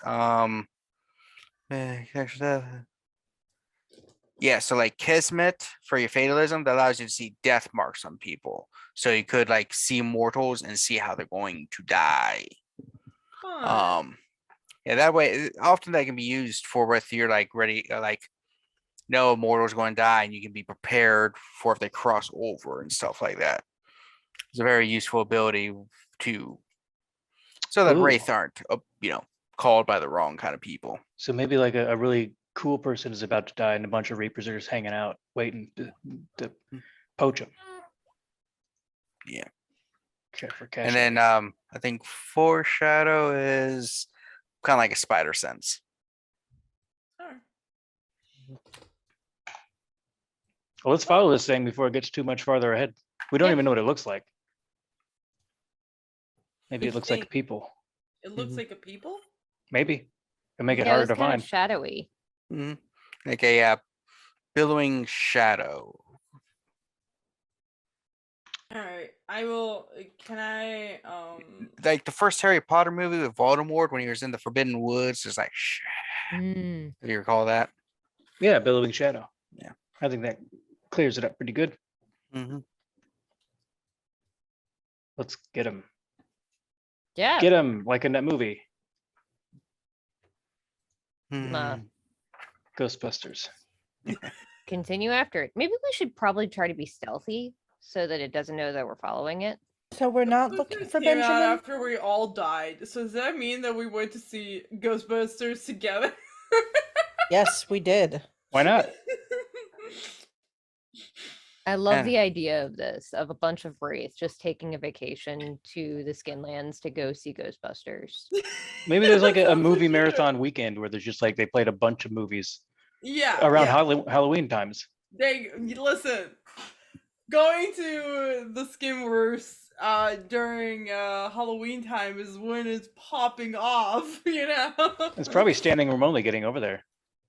Speaker 1: Yeah, so like Kismet for your fatalism, that allows you to see death marks on people. So you could like see mortals and see how they're going to die.
Speaker 4: fun.
Speaker 1: Yeah, that way often that can be used for if you're like ready, like no mortal's going to die, and you can be prepared for if they cross over and stuff like that. It's a very useful ability to, so that
Speaker 5: Ooh.
Speaker 1: wraith aren't, called by the wrong kind of people.
Speaker 5: So maybe like a really cool person is about to die and a bunch of Reapers are just hanging out, waiting to poach them.
Speaker 1: Yeah.
Speaker 5: For cash.
Speaker 1: And then I think foreshadow is kind of like a spider sense.
Speaker 4: Alright.
Speaker 5: Well, let's follow this thing before it gets too much farther ahead. We don't
Speaker 3: Yep.
Speaker 5: even know what it looks like. Maybe it
Speaker 4: You
Speaker 5: looks like
Speaker 4: think-
Speaker 5: people.
Speaker 4: It looks
Speaker 5: Mhm.
Speaker 4: like a people.
Speaker 5: Maybe. It'll make it
Speaker 3: Yeah,
Speaker 5: harder
Speaker 3: was
Speaker 5: to
Speaker 3: kind
Speaker 5: find.
Speaker 3: of shadowy.
Speaker 1: Mhm. Like a billowing shadow.
Speaker 4: All right. I will. Can I?
Speaker 1: Like the first Harry Potter movie with Voldemort when he was in the Forbidden Woods. It's like,
Speaker 3: Mm.
Speaker 1: do you recall that?
Speaker 5: Yeah, billowing shadow.
Speaker 1: Yeah.
Speaker 5: I think that clears it up pretty good.
Speaker 1: Mm-hmm.
Speaker 5: Let's get him.
Speaker 3: Yeah.
Speaker 5: Get him like in that movie,
Speaker 3: Uh,
Speaker 5: Ghostbusters.
Speaker 3: Continue after it. Maybe we should probably try to be stealthy so that it doesn't know that we're following it.
Speaker 2: So we're not
Speaker 4: Ghostbusters
Speaker 2: looking for
Speaker 4: came out
Speaker 2: Benjamin?
Speaker 4: after we all died. So does that mean that we went to see Ghostbusters together?
Speaker 2: Yes, we did.
Speaker 5: Why not?
Speaker 3: I love
Speaker 1: Yeah.
Speaker 3: the idea of this, of a bunch of wraiths just taking a vacation to the Skinlands to go see Ghostbusters.
Speaker 5: Maybe there's like
Speaker 4: That
Speaker 5: a
Speaker 4: sounds
Speaker 5: movie
Speaker 4: legit.
Speaker 5: marathon weekend where there's just like they played a bunch of movies
Speaker 4: Yeah.
Speaker 5: around
Speaker 4: yeah.
Speaker 5: Halloween times.
Speaker 4: Listen, going to the Skimverse during Halloween time is when it's popping off, you know?
Speaker 5: It's probably standing room only getting over there.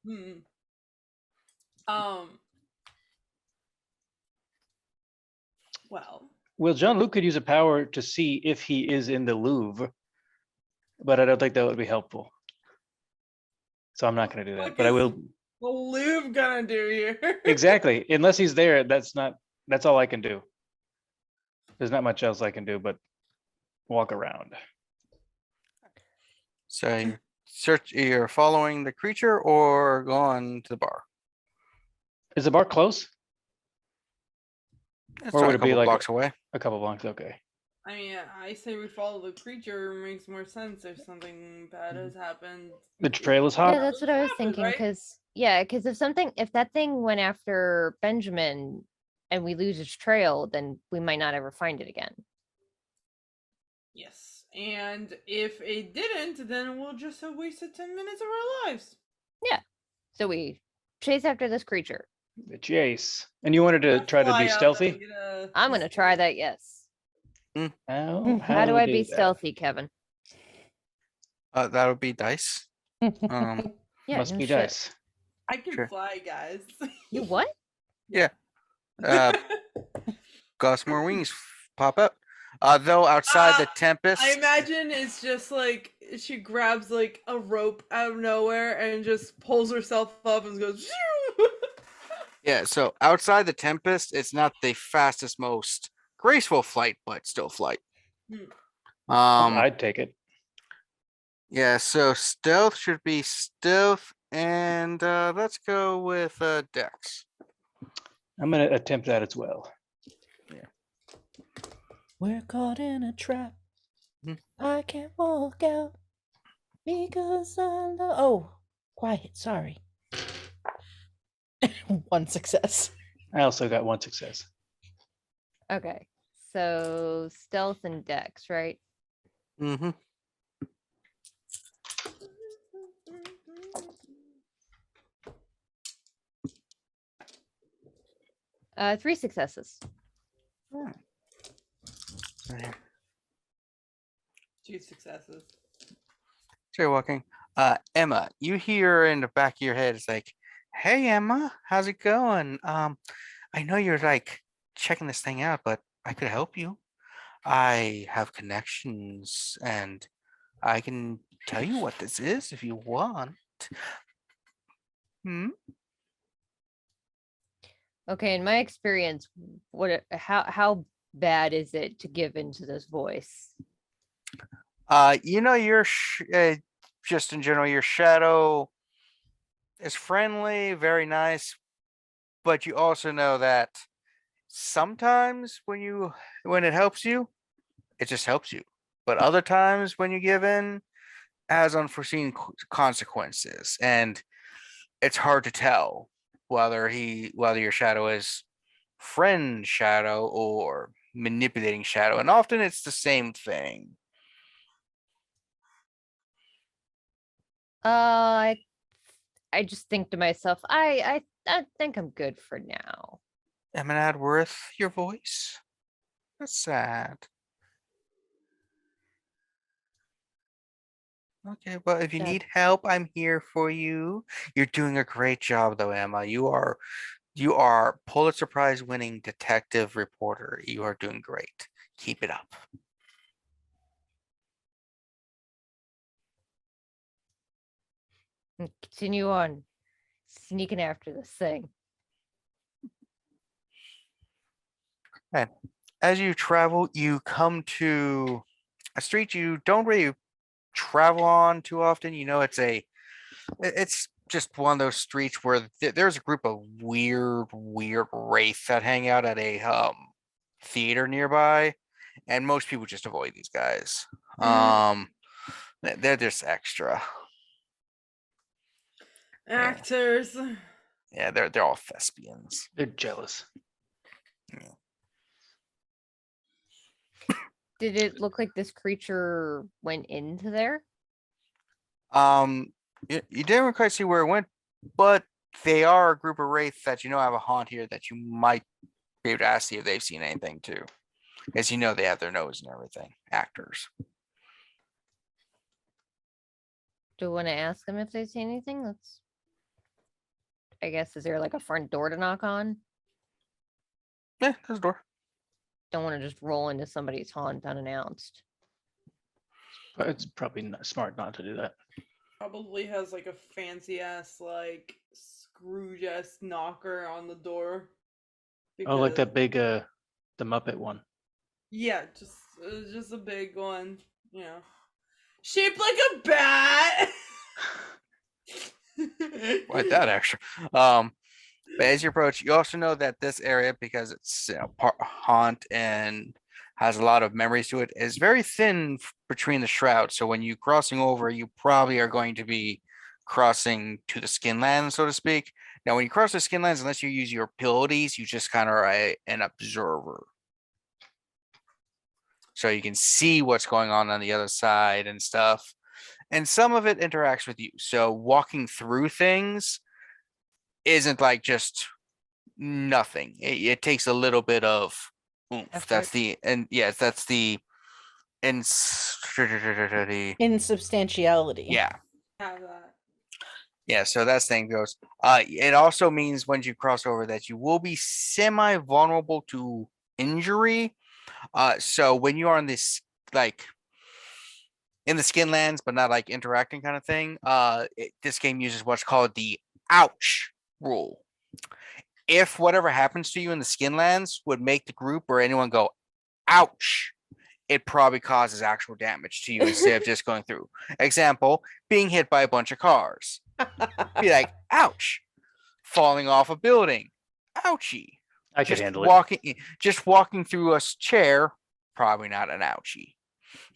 Speaker 4: Hmm. Well.
Speaker 5: Well, Jean-Luc could use a power to see if he is in the Louvre, but I don't think that would be helpful. So I'm not going to do that,
Speaker 4: What
Speaker 5: but I
Speaker 4: is-
Speaker 5: will.
Speaker 4: The Louvre gonna do here?
Speaker 5: Exactly. Unless he's there, that's all I can do. There's not much else I can do but walk around.
Speaker 1: So you're following the creature or going to the bar?
Speaker 5: Is the bar close?
Speaker 1: It's
Speaker 5: Or
Speaker 1: only
Speaker 5: would
Speaker 1: a
Speaker 5: it be
Speaker 1: couple
Speaker 5: like
Speaker 1: blocks away.
Speaker 5: A couple blocks, okay.
Speaker 4: I mean, I say we follow the creature. Makes more sense if something bad has happened.
Speaker 5: The trail is
Speaker 3: Yeah,
Speaker 5: hot.
Speaker 3: that's what I was
Speaker 4: Happened,
Speaker 3: thinking.
Speaker 4: right?
Speaker 3: Because if that thing went after Benjamin and we lose its trail, then we might not ever find it again.
Speaker 4: Yes, and if it didn't, then we'll just have wasted 10 minutes of our lives.
Speaker 3: So we chase after this creature.
Speaker 5: The chase. And you wanted to
Speaker 4: We'll
Speaker 5: try to
Speaker 4: fly
Speaker 5: be
Speaker 4: out
Speaker 5: stealthy?
Speaker 4: and get a-
Speaker 3: I'm gonna try that. Yes.
Speaker 5: How
Speaker 3: How do I
Speaker 5: do
Speaker 3: be
Speaker 5: that?
Speaker 3: stealthy, Kevin?
Speaker 1: That would be dice.
Speaker 3: Yeah.
Speaker 5: Must
Speaker 3: no
Speaker 5: be
Speaker 3: shit.
Speaker 5: dice.
Speaker 4: I can
Speaker 1: Sure.
Speaker 4: fly, guys.
Speaker 3: You what?
Speaker 1: Uh, got some more wings pop up. Though outside the Tempest,
Speaker 4: I imagine it's just like she grabs like a rope out of nowhere and just pulls herself up and goes.
Speaker 1: yeah. So outside the Tempest, it's not the fastest, most graceful flight, but still flight.
Speaker 5: I'd take it.
Speaker 1: Yeah. So stealth should be stealth, and let's go with Dex.
Speaker 5: I'm gonna attempt that as well.
Speaker 2: We're caught in a trap.
Speaker 1: Hmm.
Speaker 2: I can't walk out because I love. Oh, quiet. Sorry. One success.
Speaker 5: I also got one success.
Speaker 3: Okay. So stealth and dex, right?
Speaker 1: Mm-hmm.
Speaker 3: 3 successes.
Speaker 4: Two successes.
Speaker 1: So you're walking. Emma, you hear in the back of your head, it's like, "Hey, Emma, how's it going? I know you're like checking this thing out, but I could help you. I have connections, and I can tell you what this is if you want." Hmm.
Speaker 3: Okay, in my experience, how bad is it to give into this voice?
Speaker 1: You know, just in general, your shadow is friendly, very nice, but you also know that sometimes when it helps you, it just helps you. But other times when you give in, it has unforeseen consequences, and it's hard to tell whether your shadow is friend shadow or manipulating shadow, and often it's the same thing.
Speaker 3: I just think to myself, I think I'm good for now.
Speaker 1: Emanad worth your voice? That's sad. Okay, well, if you
Speaker 3: That-
Speaker 1: need help, I'm here for you. You're doing a great job, though, Emma. You are Pulitzer Prize winning detective reporter. You are doing great. Keep it up.
Speaker 3: And continue on sneaking after this thing.
Speaker 1: As you travel, you come to a street you don't really travel on too often. You know, it's just one of those streets where there's a group of weird wraiths that hang out at a theater nearby, and most people just avoid these guys. They're just extra.
Speaker 4: Actors.
Speaker 1: Yeah, they're all thespians.
Speaker 5: They're jealous.
Speaker 3: Did it look like this creature went into there?
Speaker 1: You didn't quite see where it went, but they are a group of wraiths that you know have a haunt here that you might be able to ask see if they've seen anything too. As you know, they have their nose and everything. Actors.
Speaker 3: Do you want to ask them if they've seen anything? That's, I guess, is there like a front door to knock on?
Speaker 1: Yeah, there's a door.
Speaker 3: Don't want to just roll into somebody's haunt unannounced.
Speaker 5: But it's probably not smart not to do that.
Speaker 4: Probably has like a fancy ass like Scrooge ass knocker on the door.
Speaker 5: Oh, like
Speaker 4: because-
Speaker 5: that big the Muppet one.
Speaker 4: Yeah, just a big one, you know, shaped like a bat.
Speaker 1: Like that extra. But as you approach, you also know that this area, because it's haunt and has a lot of memories to it, is very thin between the shrouds. So when you crossing over, you probably are going to be crossing to the skinlands, so to speak. Now, when you cross the skinlands, unless you use your abilities, you just kind of are an observer. So you can see what's going on the other side and stuff. And some of it interacts with you. So walking through things isn't like just nothing. It takes a little bit of oomph. That's
Speaker 3: Effort.
Speaker 1: the
Speaker 2: Insubstantiality.
Speaker 1: yeah.
Speaker 4: Have that.
Speaker 1: Yeah, so that's thing goes. It also means when you cross over that you will be semi-vulnerable to injury. So when you are in this like in the skinlands, but not like interacting kind of thing, this game uses what's called the ouch rule. If whatever happens to you in the skinlands would make the group or anyone go ouch, it probably causes actual damage to you instead of just going through. Example, being hit by a bunch of cars. Be like, ouch. Falling off a building. Ouchie.
Speaker 5: I could
Speaker 1: Just
Speaker 5: handle
Speaker 1: walking through a chair, probably not an ouchie.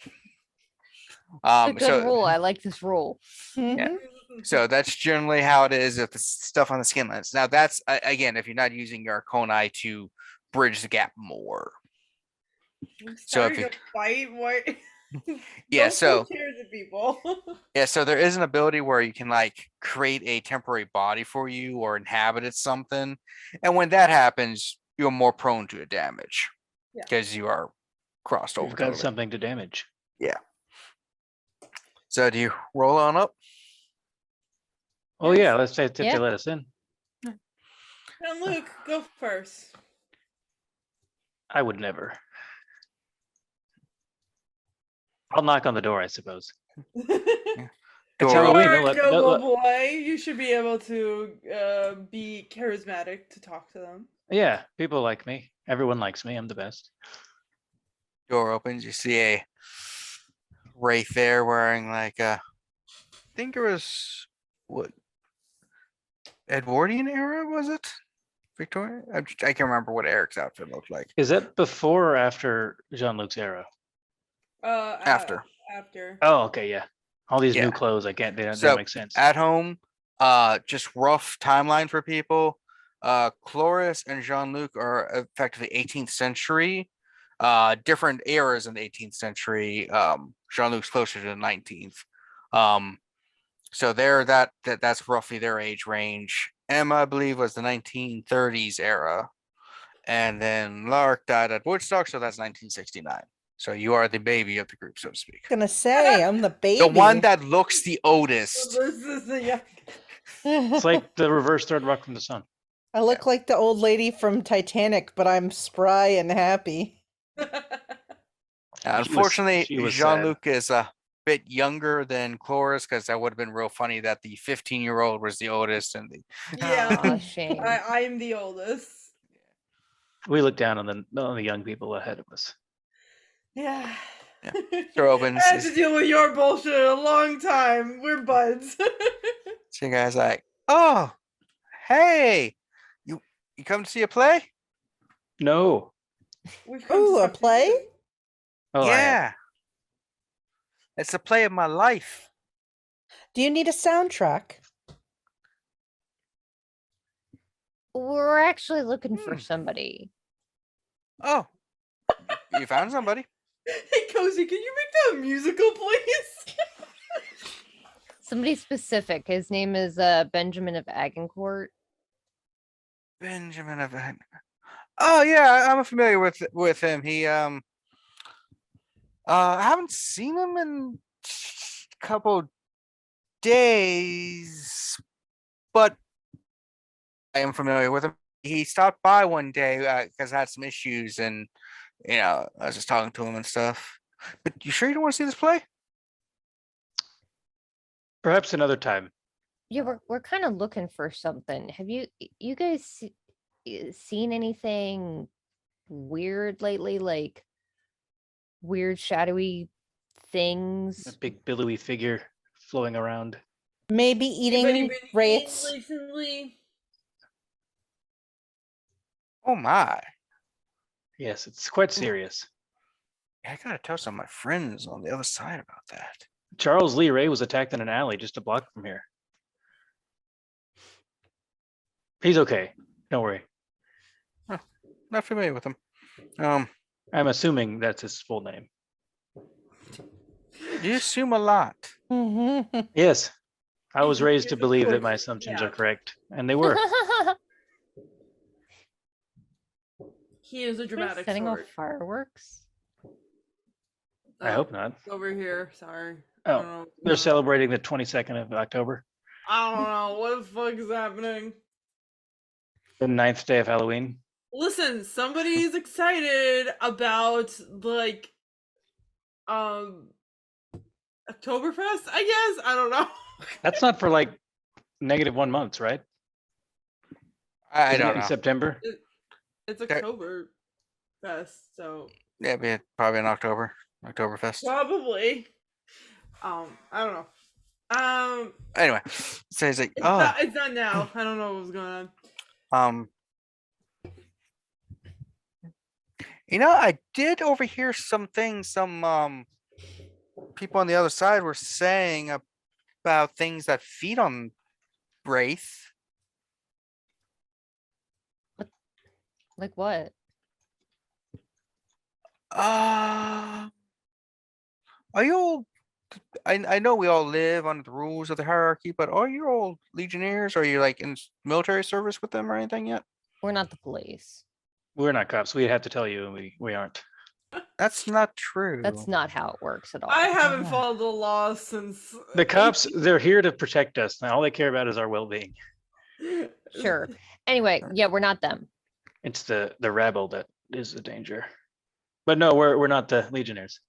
Speaker 3: It's a good
Speaker 1: So
Speaker 3: rule. I like this rule.
Speaker 2: Mhm.
Speaker 1: so that's generally how it is with the stuff on the skinlands. Now that's again, if you're not using your Arconi to bridge the gap more. So if
Speaker 4: Starting a fight, what?
Speaker 1: Yeah,
Speaker 4: Don't
Speaker 1: so-
Speaker 4: throw chairs at people.
Speaker 1: Yeah, so there is an ability where you can like create a temporary body for you or inhabit it something. And when that happens, you're more prone to damage.
Speaker 4: Yeah.
Speaker 1: Because you are crossed over.
Speaker 5: You've got
Speaker 1: totally.
Speaker 5: something to damage.
Speaker 1: So do you roll on up?
Speaker 5: Oh yeah, let's say if
Speaker 3: Yeah.
Speaker 5: they let us in.
Speaker 4: And Luke, go first.
Speaker 5: I would never. I'll knock on the door, I suppose. It's
Speaker 1: Door
Speaker 5: Halloween.
Speaker 1: open.
Speaker 5: They'll
Speaker 4: Alright,
Speaker 5: let-
Speaker 4: Joe
Speaker 5: they'll let-
Speaker 4: boy, you should be able to be charismatic to talk to them.
Speaker 5: Yeah, people like me. Everyone likes me. I'm the best.
Speaker 1: Door opens. You see a wraith there wearing like a, I think it was what Edwardian era was it? Victorian? I can't remember what Eric's outfit looked like.
Speaker 5: Is that before or after Jean-Luc's era?
Speaker 1: After.
Speaker 4: After.
Speaker 5: Oh, okay, yeah. All these
Speaker 1: Yeah.
Speaker 5: new clothes, I can't. They don't
Speaker 1: So,
Speaker 5: make sense.
Speaker 1: At home, just rough timeline for people. Chloris and Jean-Luc are effectively 18th century. Different eras in the 18th century. Jean-Luc's closer to the 19th. So that's roughly their age range. Emma, I believe, was the 1930s era. And then Lark died at Woodstock, so that's 1969. So you are the baby of the group, so to speak.
Speaker 2: Gonna say I'm the baby.
Speaker 1: The one that looks the oldest.
Speaker 4: This is the
Speaker 5: It's like the reverse Third Rock from the Sun.
Speaker 2: I look like the old lady from Titanic, but I'm spry and happy.
Speaker 1: Unfortunately,
Speaker 5: she was sad.
Speaker 1: Jean-Luc is a bit younger than Chloris, because that would have been real funny that the 15-year-old was the oldest and the
Speaker 4: Yeah,
Speaker 3: Aw, shame.
Speaker 4: I'm the oldest.
Speaker 5: We look down on the young people ahead of us.
Speaker 4: Yeah.
Speaker 1: Yeah. Robin's
Speaker 4: I had to deal with your bullshit a long time. We're buds.
Speaker 1: so you guys like, oh, hey, you come to see a play?
Speaker 5: No.
Speaker 4: We've come to
Speaker 2: Ooh, a
Speaker 4: talk to
Speaker 2: play?
Speaker 4: you.
Speaker 5: Oh,
Speaker 1: Yeah. It's the play of my life.
Speaker 2: Do you need a soundtrack?
Speaker 3: We're actually looking for
Speaker 1: Hmm.
Speaker 3: somebody.
Speaker 1: Oh, you found somebody.
Speaker 4: Hey, Cozy, can you make that a musical, please?
Speaker 3: Somebody specific. His name is Benjamin of Agincourt.
Speaker 1: Benjamin of. Oh yeah, I'm familiar with him. He I haven't seen him in a couple days, but I am familiar with him. He stopped by one day because I had some issues, and I was just talking to him and stuff. But you sure you don't want to see this play?
Speaker 5: Perhaps another time.
Speaker 3: Yeah, we're kind of looking for something. Have you guys seen anything weird lately? Like weird shadowy
Speaker 5: A
Speaker 3: things?
Speaker 5: big billowy figure flowing around.
Speaker 2: Maybe
Speaker 4: Anybody
Speaker 2: eating
Speaker 4: been
Speaker 2: wraiths?
Speaker 4: eating recently?
Speaker 1: Oh my!
Speaker 5: Yes, it's quite serious.
Speaker 1: I gotta tell some of my friends on the other side about that.
Speaker 5: Charles Lee Ray was attacked in an alley just a block from here. He's okay. Don't worry.
Speaker 1: Not familiar with him.
Speaker 5: I'm assuming that's his full name.
Speaker 1: You assume a lot.
Speaker 2: Mhm.
Speaker 5: Yes. I was raised to
Speaker 4: Of
Speaker 5: believe that
Speaker 4: course,
Speaker 5: my assumptions
Speaker 4: yeah.
Speaker 5: are correct, and they were.
Speaker 4: He is a
Speaker 3: Somebody
Speaker 4: dramatic
Speaker 3: setting off
Speaker 4: sort.
Speaker 3: fireworks.
Speaker 5: I hope not.
Speaker 4: Over here, sorry.
Speaker 5: Oh,
Speaker 4: I don't know what's
Speaker 5: They're
Speaker 4: going on.
Speaker 5: celebrating the 22nd of October,
Speaker 4: I don't know what the fuck is happening.
Speaker 5: the 9th day of Halloween.
Speaker 4: Listen, somebody's excited about like Oktoberfest, I guess. I don't know.
Speaker 5: That's not for like -1 month, right?
Speaker 1: I
Speaker 5: Isn't it
Speaker 1: don't
Speaker 5: in
Speaker 1: know.
Speaker 5: September?
Speaker 4: It's
Speaker 1: Okay.
Speaker 4: Oktoberfest, so
Speaker 1: Yeah, be probably in October. Oktoberfest.
Speaker 4: probably. I don't know.
Speaker 1: Anyway, so he's like,
Speaker 4: It's
Speaker 1: oh,
Speaker 4: not, it's not now. I don't know what's going on.
Speaker 1: I did overhear some things some people on the other side were saying about things that feed on Wraith.
Speaker 3: Like what?
Speaker 1: Are you all? I know we all live under the rules of the hierarchy, but are you all legionnaires? Are you like in military service with them or anything yet?
Speaker 3: We're not the police.
Speaker 5: We're not cops. We'd have to tell you, and we aren't.
Speaker 1: That's not true.
Speaker 3: That's not how it works at all.
Speaker 4: I haven't
Speaker 1: Yeah.
Speaker 4: followed the law since
Speaker 5: The cops, they're here to protect us. Now all they care about is our well-being.
Speaker 3: Sure. Anyway, yeah, we're not them.
Speaker 5: It's the rabble that is the danger. But no, we're not the legionnaires.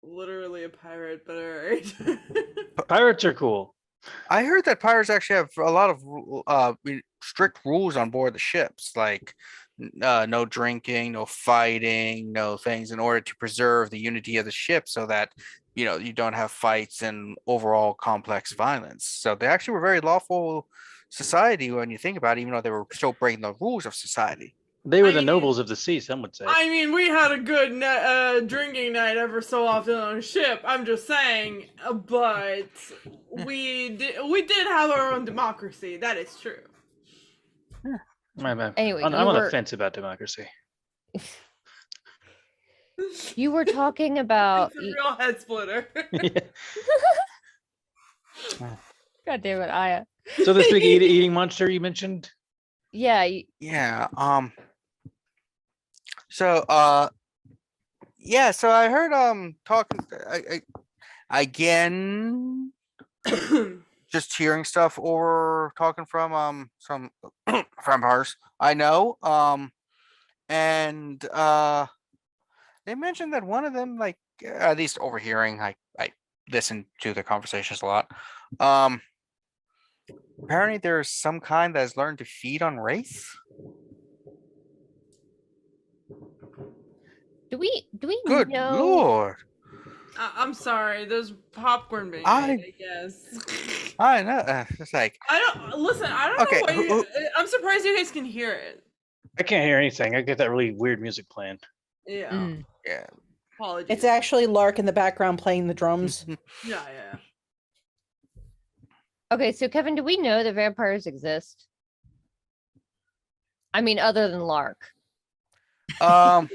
Speaker 4: Literally a pirate, but alright.
Speaker 5: Pirates are cool.
Speaker 1: I heard that pirates actually have a lot of strict rules on board the ships, like no drinking, no fighting, no things, in order to preserve the unity of the ship, so that you don't have fights and overall complex violence. So they actually were very lawful society when you think about it, even though they were still breaking the rules of society.
Speaker 5: They were
Speaker 4: I
Speaker 5: the
Speaker 4: mean-
Speaker 5: nobles of the sea, some would say.
Speaker 4: I mean, we had a good drinking night ever so often on a ship. I'm just saying, but we did have our own democracy. That is true.
Speaker 3: Anyway,
Speaker 5: I'm
Speaker 3: you
Speaker 5: on the
Speaker 3: were-
Speaker 5: fence about democracy.
Speaker 3: You were talking about.
Speaker 4: It's a real head splitter.
Speaker 3: God damn it, Aya.
Speaker 5: So this big eating monster you mentioned?
Speaker 3: Yeah,
Speaker 1: Yeah. So yeah. So I heard talking again. Just hearing stuff or talking from some vampires I know. And They mentioned that one of them, like at least overhearing, I listen to the conversations a lot. Apparently there's some kind that has learned to feed on wraith.
Speaker 3: Do we
Speaker 1: Good
Speaker 3: know?
Speaker 1: lord!
Speaker 4: I'm sorry. There's popcorn being
Speaker 1: I-
Speaker 4: made, I guess.
Speaker 1: I know. It's like
Speaker 4: I don't listen. I don't
Speaker 1: Okay,
Speaker 4: know why.
Speaker 1: who-
Speaker 4: I'm surprised you guys can hear it.
Speaker 5: I can't hear anything. I get that really weird music playing.
Speaker 4: Yeah.
Speaker 3: Mm.
Speaker 1: yeah.
Speaker 4: Apologies.
Speaker 2: It's actually Lark in the background playing the drums.
Speaker 4: Yeah.
Speaker 3: Okay, so Kevin, do we know that vampires exist? I mean, other than Lark.
Speaker 2: I was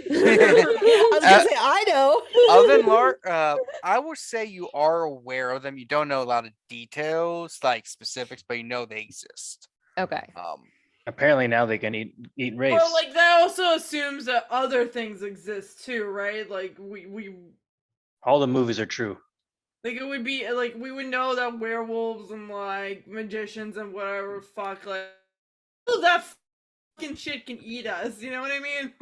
Speaker 2: gonna say I know.
Speaker 1: Other than Lark, I would say you are aware of them. You don't know a lot of details, like specifics, but you know they exist.
Speaker 3: Okay.
Speaker 5: Apparently now they can eat wraiths.
Speaker 4: Well, like that also assumes that other things exist too, right? Like we
Speaker 5: All the movies are true.
Speaker 4: like it would be like we would know that werewolves and like magicians and whatever fuck like all that fucking shit can eat us. You know what I mean?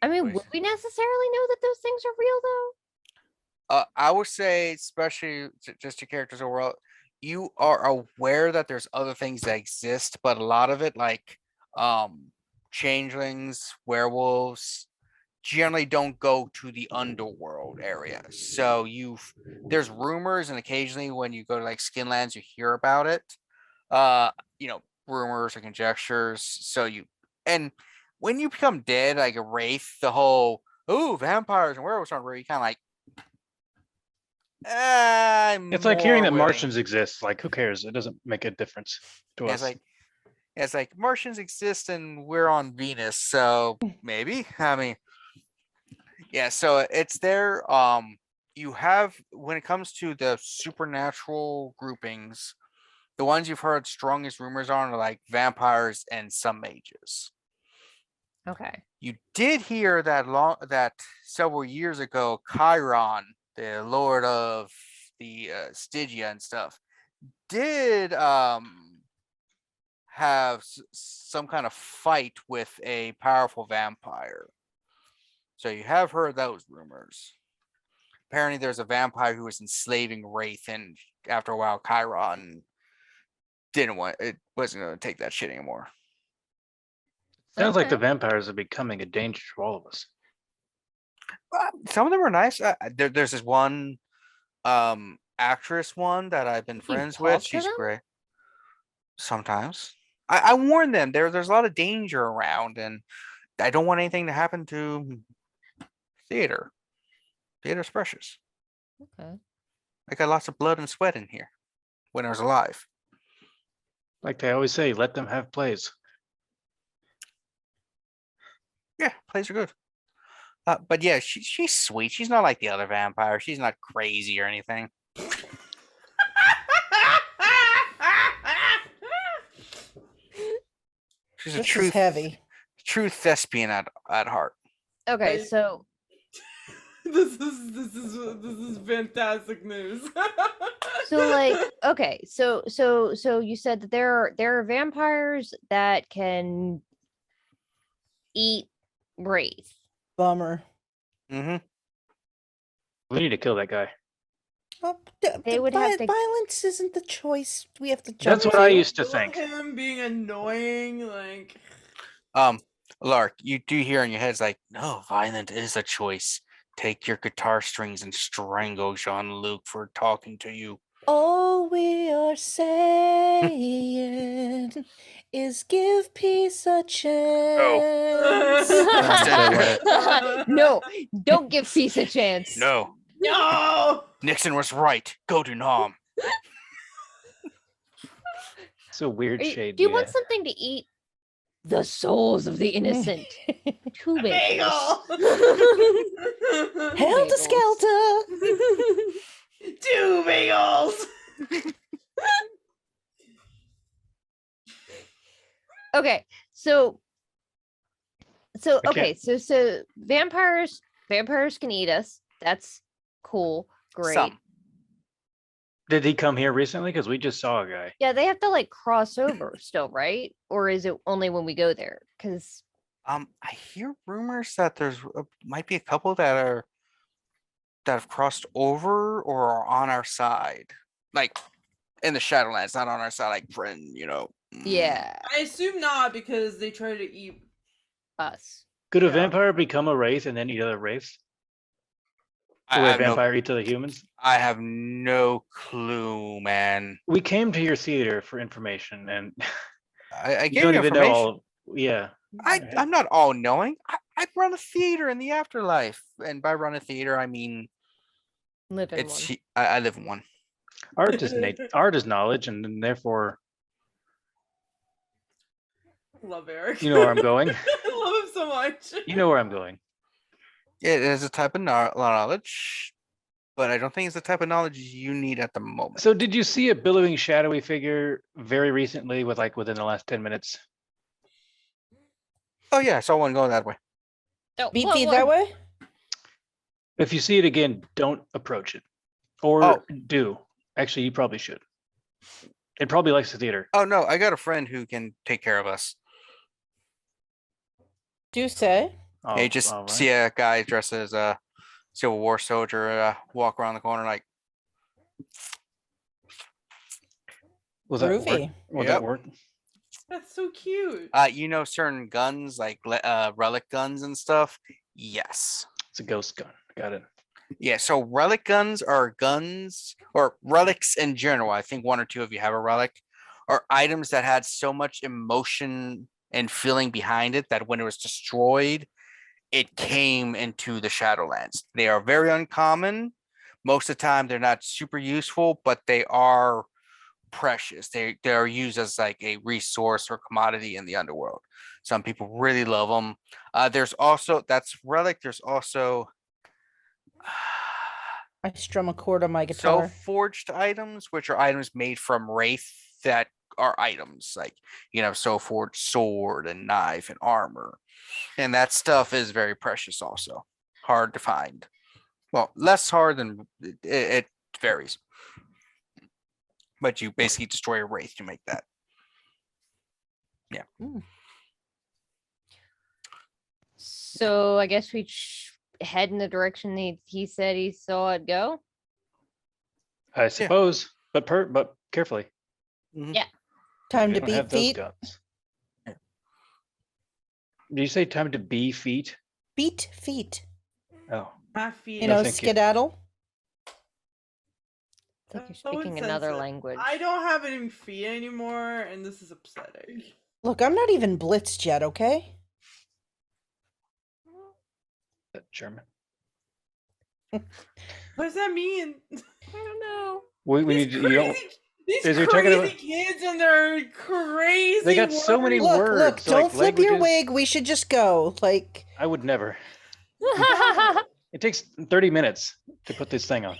Speaker 3: I mean,
Speaker 1: Wait.
Speaker 3: would we necessarily know that those things are real though?
Speaker 1: I would say, especially just to characters overall, you are aware that there's other things that exist, but a lot of it, like changelings, werewolves, generally don't go to the underworld area. So there's rumors, and occasionally when you go to like Skinlands, you hear about it. Rumors or conjectures. And when you become dead, like a wraith, the whole vampires and werewolves aren't real. You kind of like.
Speaker 5: It's like hearing that
Speaker 1: more willing.
Speaker 5: Martians exist. Like, who cares? It doesn't make a difference to
Speaker 1: Yeah,
Speaker 5: us.
Speaker 1: it's like Martians exist and we're on Venus, so maybe. I mean, yeah. So it's there. You have when it comes to the supernatural groupings, the ones you've heard strongest rumors on are like vampires and some mages.
Speaker 3: Okay.
Speaker 1: You did hear that several years ago, Chiron, the lord of the Stygia and stuff, did have some kind of fight with a powerful vampire. So you have heard those rumors. Apparently, there's a vampire who was enslaving Wraith, and after a while, Chiron wasn't going to take that shit anymore.
Speaker 5: Sounds like the
Speaker 3: Okay.
Speaker 5: vampires are becoming a danger to all of us.
Speaker 1: Some of them are nice. There's this one actress one that I've been
Speaker 3: You
Speaker 1: friends with.
Speaker 3: talk to
Speaker 1: She's
Speaker 3: them?
Speaker 1: great. Sometimes I warn them there's a lot of danger around, and I don't want anything to happen to theater. Theater's precious.
Speaker 3: Okay.
Speaker 1: I got lots of blood and sweat in here when I was alive.
Speaker 5: Like they always say, let them have plays.
Speaker 1: Yeah, plays are good. But yeah, she's sweet. She's not like the other vampire. She's not crazy or anything. She's a
Speaker 2: This
Speaker 1: true
Speaker 2: is heavy.
Speaker 1: true thespian at heart.
Speaker 3: Okay,
Speaker 4: I-
Speaker 3: so
Speaker 4: this is fantastic news.
Speaker 3: okay, so you said that there are vampires that can eat wraith.
Speaker 2: Bummer.
Speaker 1: Mm-hmm.
Speaker 5: We need to kill that guy.
Speaker 2: Well,
Speaker 3: They would have to-
Speaker 2: violence isn't the choice. We have to jump.
Speaker 5: That's what I
Speaker 2: to.
Speaker 5: used to
Speaker 4: Look
Speaker 5: think.
Speaker 4: at him being annoying, like
Speaker 1: Lark, you do hear in your head, it's like, no, violent is a choice. Take your guitar strings and strangle Jean-Luc for talking to you.
Speaker 2: All we are saying is give peace a chance.
Speaker 3: No, don't give peace a chance.
Speaker 1: No,
Speaker 4: no.
Speaker 1: Nixon was right. Go to Nam.
Speaker 5: It's a weird
Speaker 3: Are you-
Speaker 5: shade.
Speaker 3: do you want something to eat? The souls of the innocent. Two bagels.
Speaker 2: Helter skelter.
Speaker 4: Two bagels.
Speaker 3: Okay, so
Speaker 5: I
Speaker 3: okay, so vampires can eat us. That's cool. Great.
Speaker 1: Some.
Speaker 5: Did he come here recently? Because we just saw a guy.
Speaker 3: Yeah, they have to like cross over still, right? Or is it only when we go there? Because
Speaker 1: I hear rumors that there's might be a couple that have crossed over or are on our side, like in the Shadowlands, not on our side, like friend,
Speaker 3: Yeah,
Speaker 4: I assume not because they try to eat.
Speaker 3: us.
Speaker 5: Could a
Speaker 4: Yeah.
Speaker 5: vampire become a wraith and then eat other wraiths? The
Speaker 1: I
Speaker 5: way a
Speaker 1: have no,
Speaker 5: vampire eats other humans?
Speaker 1: I have no clue, man.
Speaker 5: We came to your theater for information, and
Speaker 1: I
Speaker 5: you
Speaker 1: gave
Speaker 5: don't
Speaker 1: you
Speaker 5: even know
Speaker 1: information.
Speaker 5: all. Yeah,
Speaker 1: I'm not all knowing. I run a theater in the afterlife, and by run a theater, I mean
Speaker 3: Live in
Speaker 1: it's
Speaker 3: one.
Speaker 1: I live in one.
Speaker 5: art is art is knowledge, and then therefore
Speaker 4: Love Eric.
Speaker 5: you know where I'm going.
Speaker 4: I love him so much.
Speaker 5: You know where I'm going.
Speaker 1: It is a type of knowledge, but I don't think it's the type of knowledge you need at the moment.
Speaker 5: So, did you see a billowing, shadowy figure very recently, within the last 10 minutes?
Speaker 1: Oh yeah, I saw one going that way.
Speaker 3: Oh,
Speaker 2: Beat
Speaker 3: what-
Speaker 2: feet
Speaker 3: what-
Speaker 2: that way?
Speaker 5: If you see it again, don't approach it, or
Speaker 1: Oh.
Speaker 5: do. Actually, you probably should. It probably likes the theater.
Speaker 1: Oh no, I got a friend who can take care of us.
Speaker 2: Do say.
Speaker 5: Oh,
Speaker 1: Yeah, you just
Speaker 5: all right.
Speaker 1: see a guy dressed as a Civil War soldier walk around the corner like,
Speaker 5: Will that work?
Speaker 2: Groovy.
Speaker 5: Will
Speaker 1: Yep.
Speaker 5: that work?
Speaker 4: That's so cute.
Speaker 1: certain guns like relic guns and stuff. Yes.
Speaker 5: It's a ghost gun. Got it.
Speaker 1: Yeah, so relic guns are guns or relics in general. I think one or two of you have a relic, are items that had so much emotion and feeling behind it that when it was destroyed, it came into the Shadowlands. They are very uncommon. Most of the time, they're not super useful, but they are precious. They are used as like a resource or commodity in the underworld. Some people really love them. There's also that's relic. There's also
Speaker 2: I strum a chord on my
Speaker 1: so
Speaker 2: guitar.
Speaker 1: forged items, which are items made from wraith that are items like so forged sword and knife and armor, and that stuff is very precious. Also hard to find. Well, less hard than it varies, but you basically destroy a wraith to make that.
Speaker 3: So I guess we head in the direction he said he saw it go.
Speaker 5: I suppose, but carefully.
Speaker 3: Yeah.
Speaker 2: Time
Speaker 5: We
Speaker 2: to
Speaker 5: don't
Speaker 2: beat
Speaker 5: have those
Speaker 2: feet.
Speaker 5: guns. Did you say time to be feet?
Speaker 2: Beat feet.
Speaker 5: Oh,
Speaker 4: My feet.
Speaker 2: You know,
Speaker 5: thank you.
Speaker 2: skedaddle.
Speaker 3: It's like you're
Speaker 4: So
Speaker 3: speaking another
Speaker 4: insensitive.
Speaker 3: language.
Speaker 4: I don't have any feet anymore, and this is upsetting.
Speaker 2: Look, I'm not even blitzed yet, okay?
Speaker 5: German.
Speaker 4: What does that mean?
Speaker 3: I don't know.
Speaker 5: We
Speaker 4: These
Speaker 5: need to, you don't.
Speaker 4: crazy, these
Speaker 5: is you're
Speaker 4: crazy
Speaker 5: talking about-
Speaker 4: kids and their crazy.
Speaker 5: They got so many
Speaker 4: words.
Speaker 2: Look,
Speaker 5: words.
Speaker 2: don't
Speaker 5: like
Speaker 2: flip your
Speaker 5: languages.
Speaker 2: wig. We should just go. Like,
Speaker 5: I would never. It takes 30 minutes to put this thing on.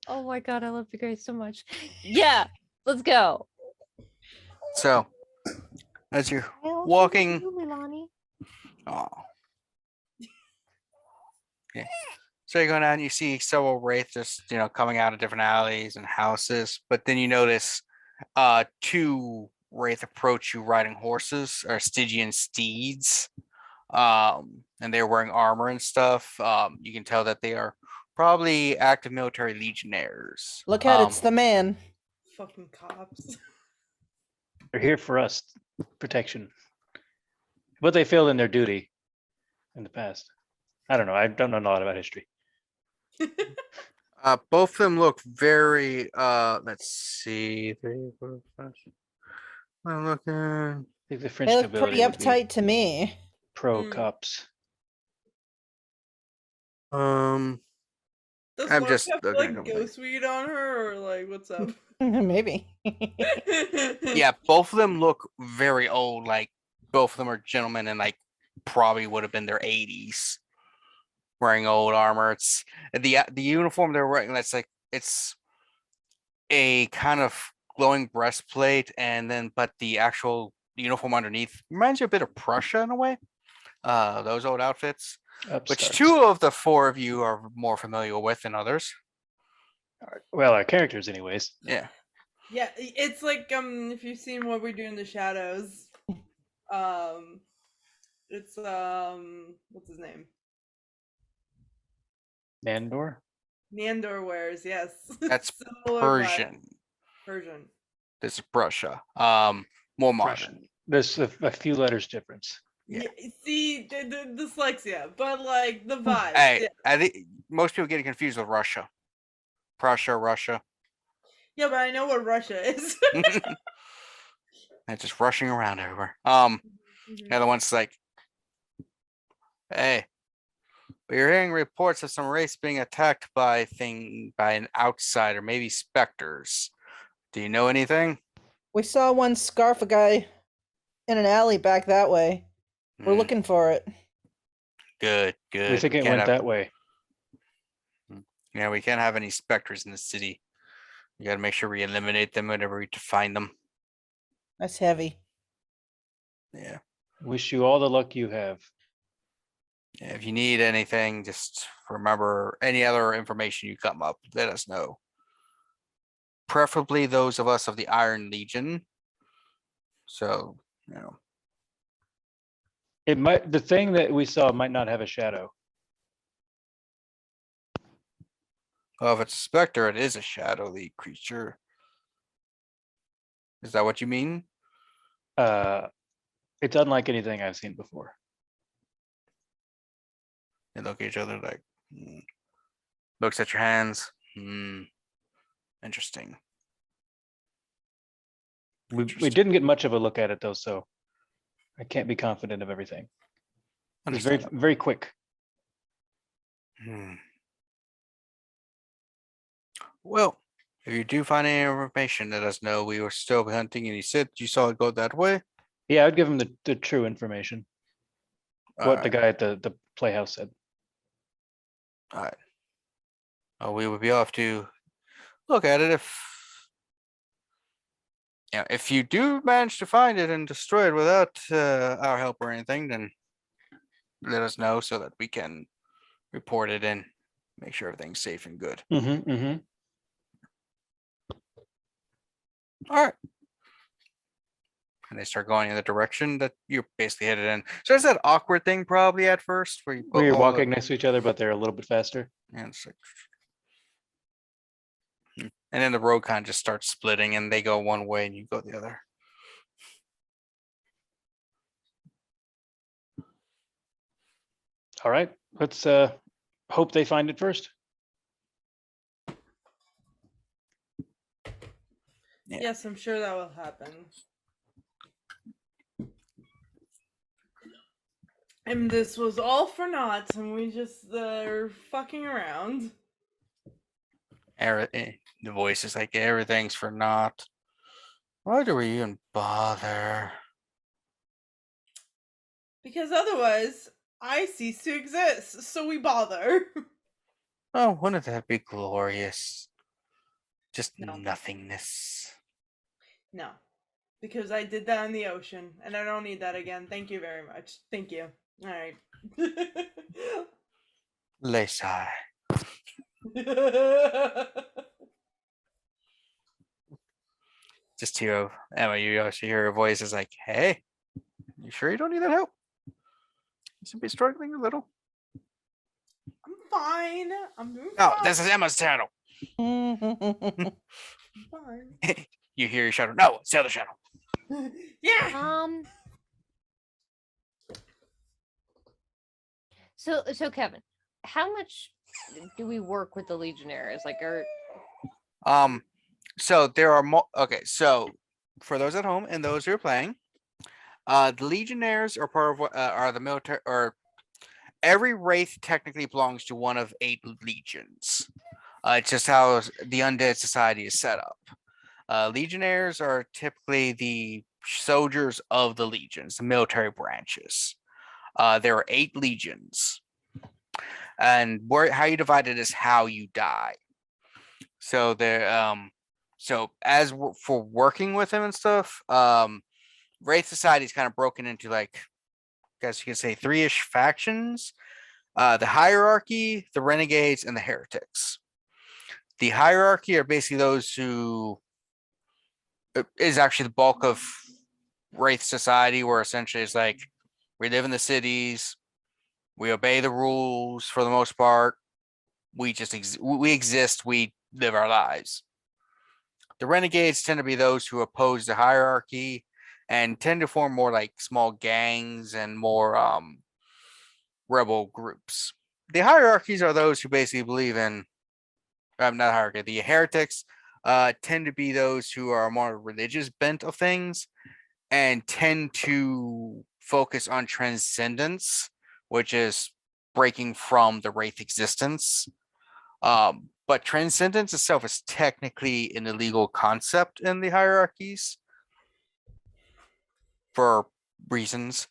Speaker 3: Oh my god, I love you guys so much. Yeah, let's go.
Speaker 1: So as you're
Speaker 3: I also
Speaker 1: walking,
Speaker 3: love you, Milani.
Speaker 1: oh, okay. So you're going out and you see several wraiths just coming out of different alleys and houses, but then you notice two wraith approach you riding horses or Stygian steeds, and they're wearing armor and stuff. You can tell that they are probably active military legionnaires.
Speaker 2: look at it's the man.
Speaker 4: Fucking cops.
Speaker 5: They're here for us, protection. But they failed in their duty in the past. I don't know. I don't know a lot about history.
Speaker 1: Both of them look very let's see, 3, 4, 5, 6. I'm looking.
Speaker 5: I think the French
Speaker 2: They look pretty
Speaker 5: nobility would be
Speaker 2: uptight to me.
Speaker 5: pro
Speaker 4: Mm.
Speaker 5: cops.
Speaker 4: Does
Speaker 1: I'm
Speaker 4: Lark
Speaker 1: just
Speaker 4: have
Speaker 1: looking at
Speaker 4: like
Speaker 1: them,
Speaker 4: ghost weed on her, or like what's up?
Speaker 2: Maybe.
Speaker 1: Yeah, both of them look very old. Like both of them are gentlemen and like probably would have been their 80s, wearing old armor. It's the uniform they're wearing. That's like it's a kind of glowing breastplate, and then but the actual uniform underneath reminds you a bit of Prussia in a way. Those old outfits, which
Speaker 5: Upstarts.
Speaker 1: 2 of the 4 of you are more familiar with than others.
Speaker 5: Well, our characters, anyways.
Speaker 1: Yeah.
Speaker 4: Yeah, it's like if you've seen What We Do in the Shadows, it's what's his name?
Speaker 5: Nandor?
Speaker 4: Nandor wears, yes.
Speaker 1: That's
Speaker 4: Similar vibe.
Speaker 1: Persian.
Speaker 4: Persian.
Speaker 1: This is Prussia. More modern.
Speaker 5: Russian. There's a few letters difference.
Speaker 1: Yeah.
Speaker 4: See, the dyslexia, but like the vibe.
Speaker 1: Hey,
Speaker 4: Yeah.
Speaker 1: I think most people get confused with Russia. Prussia, Russia.
Speaker 4: Yeah, but I know what Russia is.
Speaker 1: They're just rushing around everywhere.
Speaker 4: Mhm.
Speaker 1: The other one's like, hey, we're hearing reports of some race being attacked by an outsider, maybe specters. Do you know anything?
Speaker 2: We saw one scarf a guy in an alley back that way. We're
Speaker 1: Hmm,
Speaker 2: looking for it.
Speaker 1: good, good.
Speaker 5: We think it
Speaker 1: can't
Speaker 5: went
Speaker 1: have,
Speaker 5: that way.
Speaker 1: Yeah, we can't have any specters in the city. We gotta make sure we eliminate them whenever we find them.
Speaker 2: That's heavy.
Speaker 1: Yeah.
Speaker 5: Wish you all the luck you have.
Speaker 1: Yeah, if you need anything, just remember any other information you come up, let us know. Preferably those of us of the Iron Legion. So,
Speaker 5: It might, the thing that we saw might not have a shadow.
Speaker 1: well, if it's a specter, it is a shadowy creature. Is that what you mean?
Speaker 5: It's unlike anything I've seen before.
Speaker 1: They look at each other like, looks at your hands. Interesting.
Speaker 5: We
Speaker 1: Interesting.
Speaker 5: didn't get much of a look at it though, so I can't be confident of everything. It was very,
Speaker 1: Understandable.
Speaker 5: very quick.
Speaker 1: Well, if you do find any information, let us know. We were still hunting, and you said you saw it go that way.
Speaker 5: Yeah, I'd give him the true information. What the
Speaker 1: Alright,
Speaker 5: guy at the playhouse said.
Speaker 1: alright. We would be off to look at it if you do manage to find it and destroy it without our help or anything, then let us know so that we can report it and make sure everything's safe and good.
Speaker 5: Mm-hmm.
Speaker 1: All right. And they start going in the direction that you're basically headed in. So there's that awkward thing probably at first where you put
Speaker 5: We were
Speaker 1: all the-
Speaker 5: walking next to each other, but they're a little bit faster.
Speaker 1: and it's like, and then the road kind of just starts splitting and they go one way and you go the other.
Speaker 5: All right, let's hope they find it first.
Speaker 1: Yeah.
Speaker 4: Yes, I'm sure that will happen. And this was all for naught, and we just are fucking around.
Speaker 1: The voice is like, everything's for naught. Why do we even bother?
Speaker 4: Because otherwise, I cease to exist, so we bother.
Speaker 1: Oh, wouldn't that be glorious? Just
Speaker 4: No.
Speaker 1: nothingness.
Speaker 4: No. Because I did that in the ocean, and I don't need that again. Thank you very much. Thank you. Alright.
Speaker 1: Lay sigh. Just hear Emma, you actually hear her voice is like, hey, you sure you don't need that help? You should be struggling a little.
Speaker 4: I'm fine. I'm doing
Speaker 1: No,
Speaker 4: fine.
Speaker 1: this is Emma's channel.
Speaker 4: I'm fine.
Speaker 1: You hear your shadow. No, it's the other shadow.
Speaker 4: Yeah.
Speaker 3: So Kevin, how much do we work with the Legionnaires? Like,
Speaker 1: So there are okay, so for those at home and those who are playing, the Legionnaires are part of what are the military, or every wraith technically belongs to one of 8 legions. It's just how the undead society is set up. Legionnaires are typically the soldiers of the legions, the military branches. There are 8 legions, and how you divide it is how you die. So there, so as for working with him and stuff, Wraith Society is kind of broken into, like, I guess you could say 3-ish factions. The Hierarchy, the Renegades, and the Heretics. The Hierarchy are basically those who is actually the bulk of Wraith society, where essentially it's like we live in the cities, we obey the rules for the most part. We just we exist, we live our lives. The renegades tend to be those who oppose the hierarchy and tend to form more like small gangs and more rebel groups. The hierarchies are those who basically believe in not hierarchy. The heretics tend to be those who are more religious bent of things and tend to focus on transcendence, which is breaking from the wraith existence. But transcendence itself is technically an illegal concept in the hierarchies for reasons.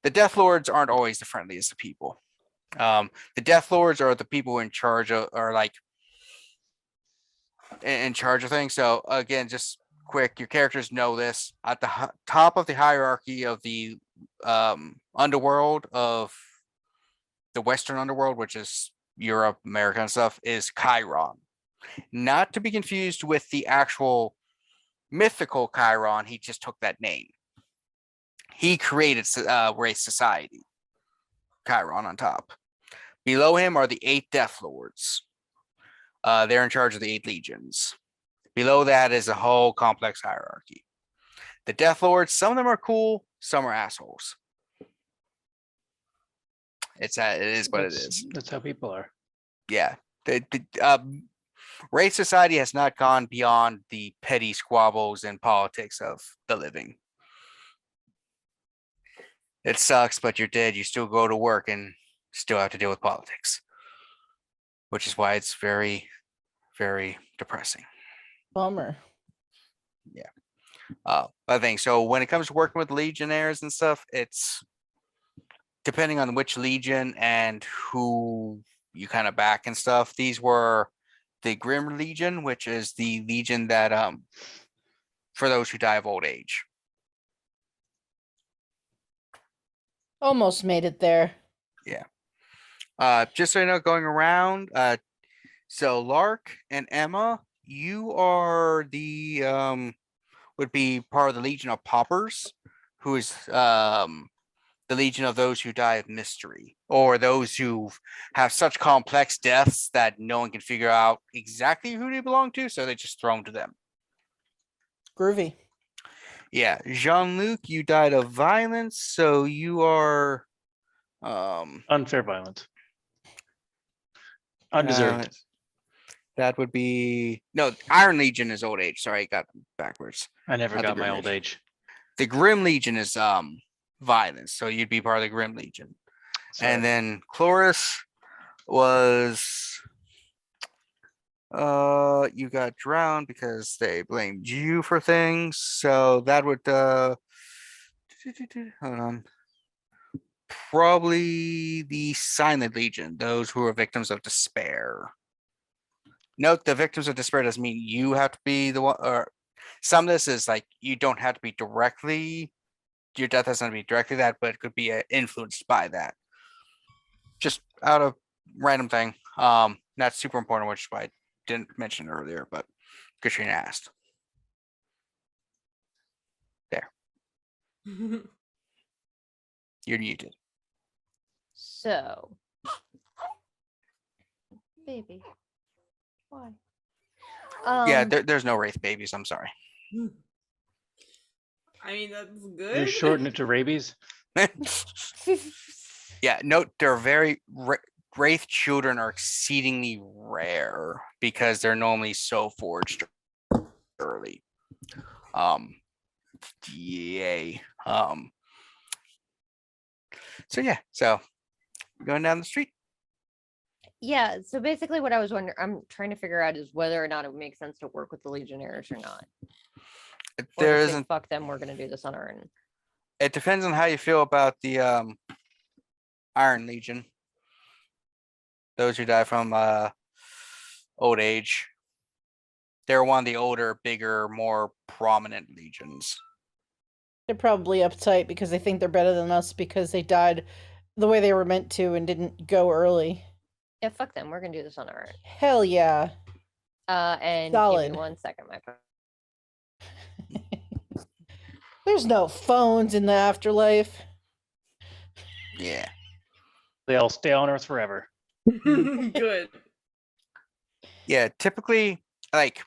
Speaker 1: The Death Lords aren't always the friendliest of people. The Death Lords are the people in charge of, or like in charge of things. So again, just quick, your characters know this. At the top of the hierarchy of the underworld of the Western underworld, which is Europe, America, and stuff, is Chiron. Not to be confused with the actual mythical Chiron. He just took that name. He created Wraith society. Chiron on top. Below him are the 8 Death Lords. They're in charge of the 8 legions. Below that is a whole complex hierarchy. The Death Lords, some of them are cool, some are assholes. It is what it is.
Speaker 5: That's how people are.
Speaker 1: Yeah. The Wraith society has not gone beyond the petty squabbles and politics of the living. It sucks, but you're dead. You still go to work and still have to deal with politics, which is why it's very, very depressing.
Speaker 2: Bummer.
Speaker 1: I think so. When it comes to working with legionnaires and stuff, it's depending on which legion and who you kind of back and stuff. These were the Grim Legion, which is the legion that for those who die of old age.
Speaker 2: Almost made it there.
Speaker 1: Just so you know, going around, so Lark and Emma, you are the would be part of the Legion of Paupers, who is the Legion of those who die of mystery, or those who have such complex deaths that no one can figure out exactly who they belong to, so they just throw them to them.
Speaker 2: Groovy.
Speaker 1: Yeah, Jean-Luc, you died of violence, so you are
Speaker 5: Unfair violence. Undeserved.
Speaker 1: That would be no, Iron Legion is old age. Sorry, I got backwards.
Speaker 5: I never
Speaker 1: not the
Speaker 5: got my
Speaker 1: Grim
Speaker 5: old
Speaker 1: Legion.
Speaker 5: age.
Speaker 1: The Grim Legion is violence, so you'd be part of the Grim Legion.
Speaker 5: Sorry.
Speaker 1: And then Chloris was you got drowned because they blamed you for things. So that would hold on. Probably the Silent Legion, those who are victims of despair. Note the victims of despair doesn't mean you have to be the one, or some of this is like you don't have to be directly, your death doesn't have to be directly that, but it could be influenced by that. Just out of random thing. Not super important, which is why I didn't mention earlier, but Katrina asked. There, you're muted.
Speaker 3: So, baby, why?
Speaker 1: Yeah, there's no Wraith babies. I'm sorry.
Speaker 4: I mean, that's
Speaker 5: You
Speaker 4: good.
Speaker 5: shorten it to rabies.
Speaker 1: Yeah, note they're very Wraith children are exceedingly rare because they're normally so forged early. Yay. So yeah, so going down the street.
Speaker 3: Yeah, so basically what I was wondering, I'm trying to figure out is whether or not it would make sense to work with the Legionnaires or not. Or
Speaker 1: There
Speaker 3: just say,
Speaker 1: isn't.
Speaker 3: fuck them, we're gonna do this on our own.
Speaker 1: It depends on how you feel about the Iron Legion. Those who die from old age. They're one of the older, bigger, more prominent legions.
Speaker 2: They're probably uptight because they think they're better than us because they died the way they were meant to and didn't go early.
Speaker 3: Yeah, fuck them, we're gonna do this on our own.
Speaker 2: Hell yeah.
Speaker 3: And give
Speaker 2: Solid.
Speaker 3: me 1 second, my phone.
Speaker 2: There's no phones in the afterlife.
Speaker 1: Yeah.
Speaker 5: They all stay on Earth forever.
Speaker 4: Good.
Speaker 1: Yeah, typically, like,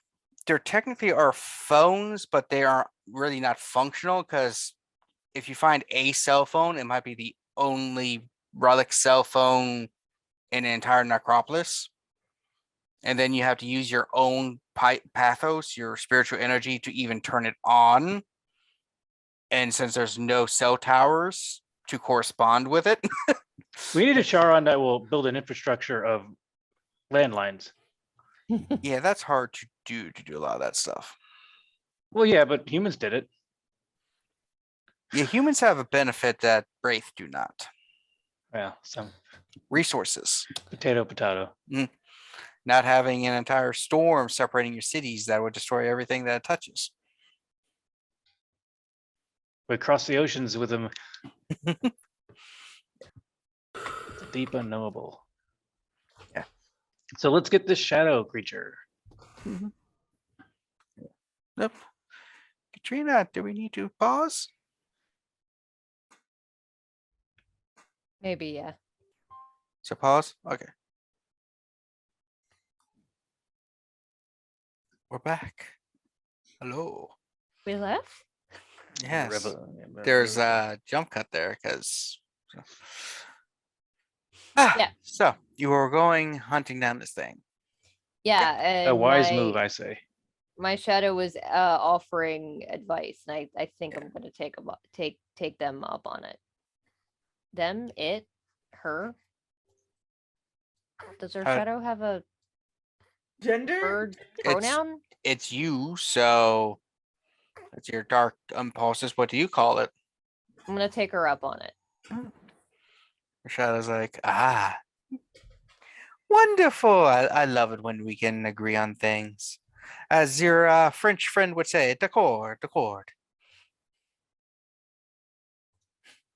Speaker 1: there technically are phones, but they are really not functional because if you find a cell phone, it might be the only relic cell phone in the entire Necropolis. And then you have to use your own pathos, your spiritual energy, to even turn it on. And since there's no cell towers to correspond with it,
Speaker 5: We need a Charon that will build an infrastructure of landlines.
Speaker 1: yeah, that's hard to do a lot of that stuff.
Speaker 5: Well, yeah, but humans did it.
Speaker 1: Yeah, humans have a benefit that Wraith do not.
Speaker 5: Yeah, some
Speaker 1: Resources.
Speaker 5: potato.
Speaker 1: Not having an entire storm separating your cities that would destroy everything that it touches.
Speaker 5: We cross the oceans with them. The deep unknowable.
Speaker 1: Yeah.
Speaker 5: So let's get this shadow creature.
Speaker 1: Nope. Katrina, do we need to pause?
Speaker 3: Maybe, yeah.
Speaker 1: So pause? Okay. We're back. Hello.
Speaker 3: We left?
Speaker 1: Yes. There's a jump cut there because.
Speaker 3: Yeah.
Speaker 1: So you were going hunting down this thing.
Speaker 3: Yeah, and
Speaker 5: a wise move, I say.
Speaker 3: my shadow was offering advice, and I think I'm gonna take them up on it. Them, it, her. Does her shadow have a
Speaker 4: Gender?
Speaker 3: bird pronoun?
Speaker 1: It's you, so it's your dark impulses. What do you call it?
Speaker 3: I'm gonna take her up on it.
Speaker 1: Shadow's like, wonderful. I love it when we can agree on things. As your French friend would say, d'accord.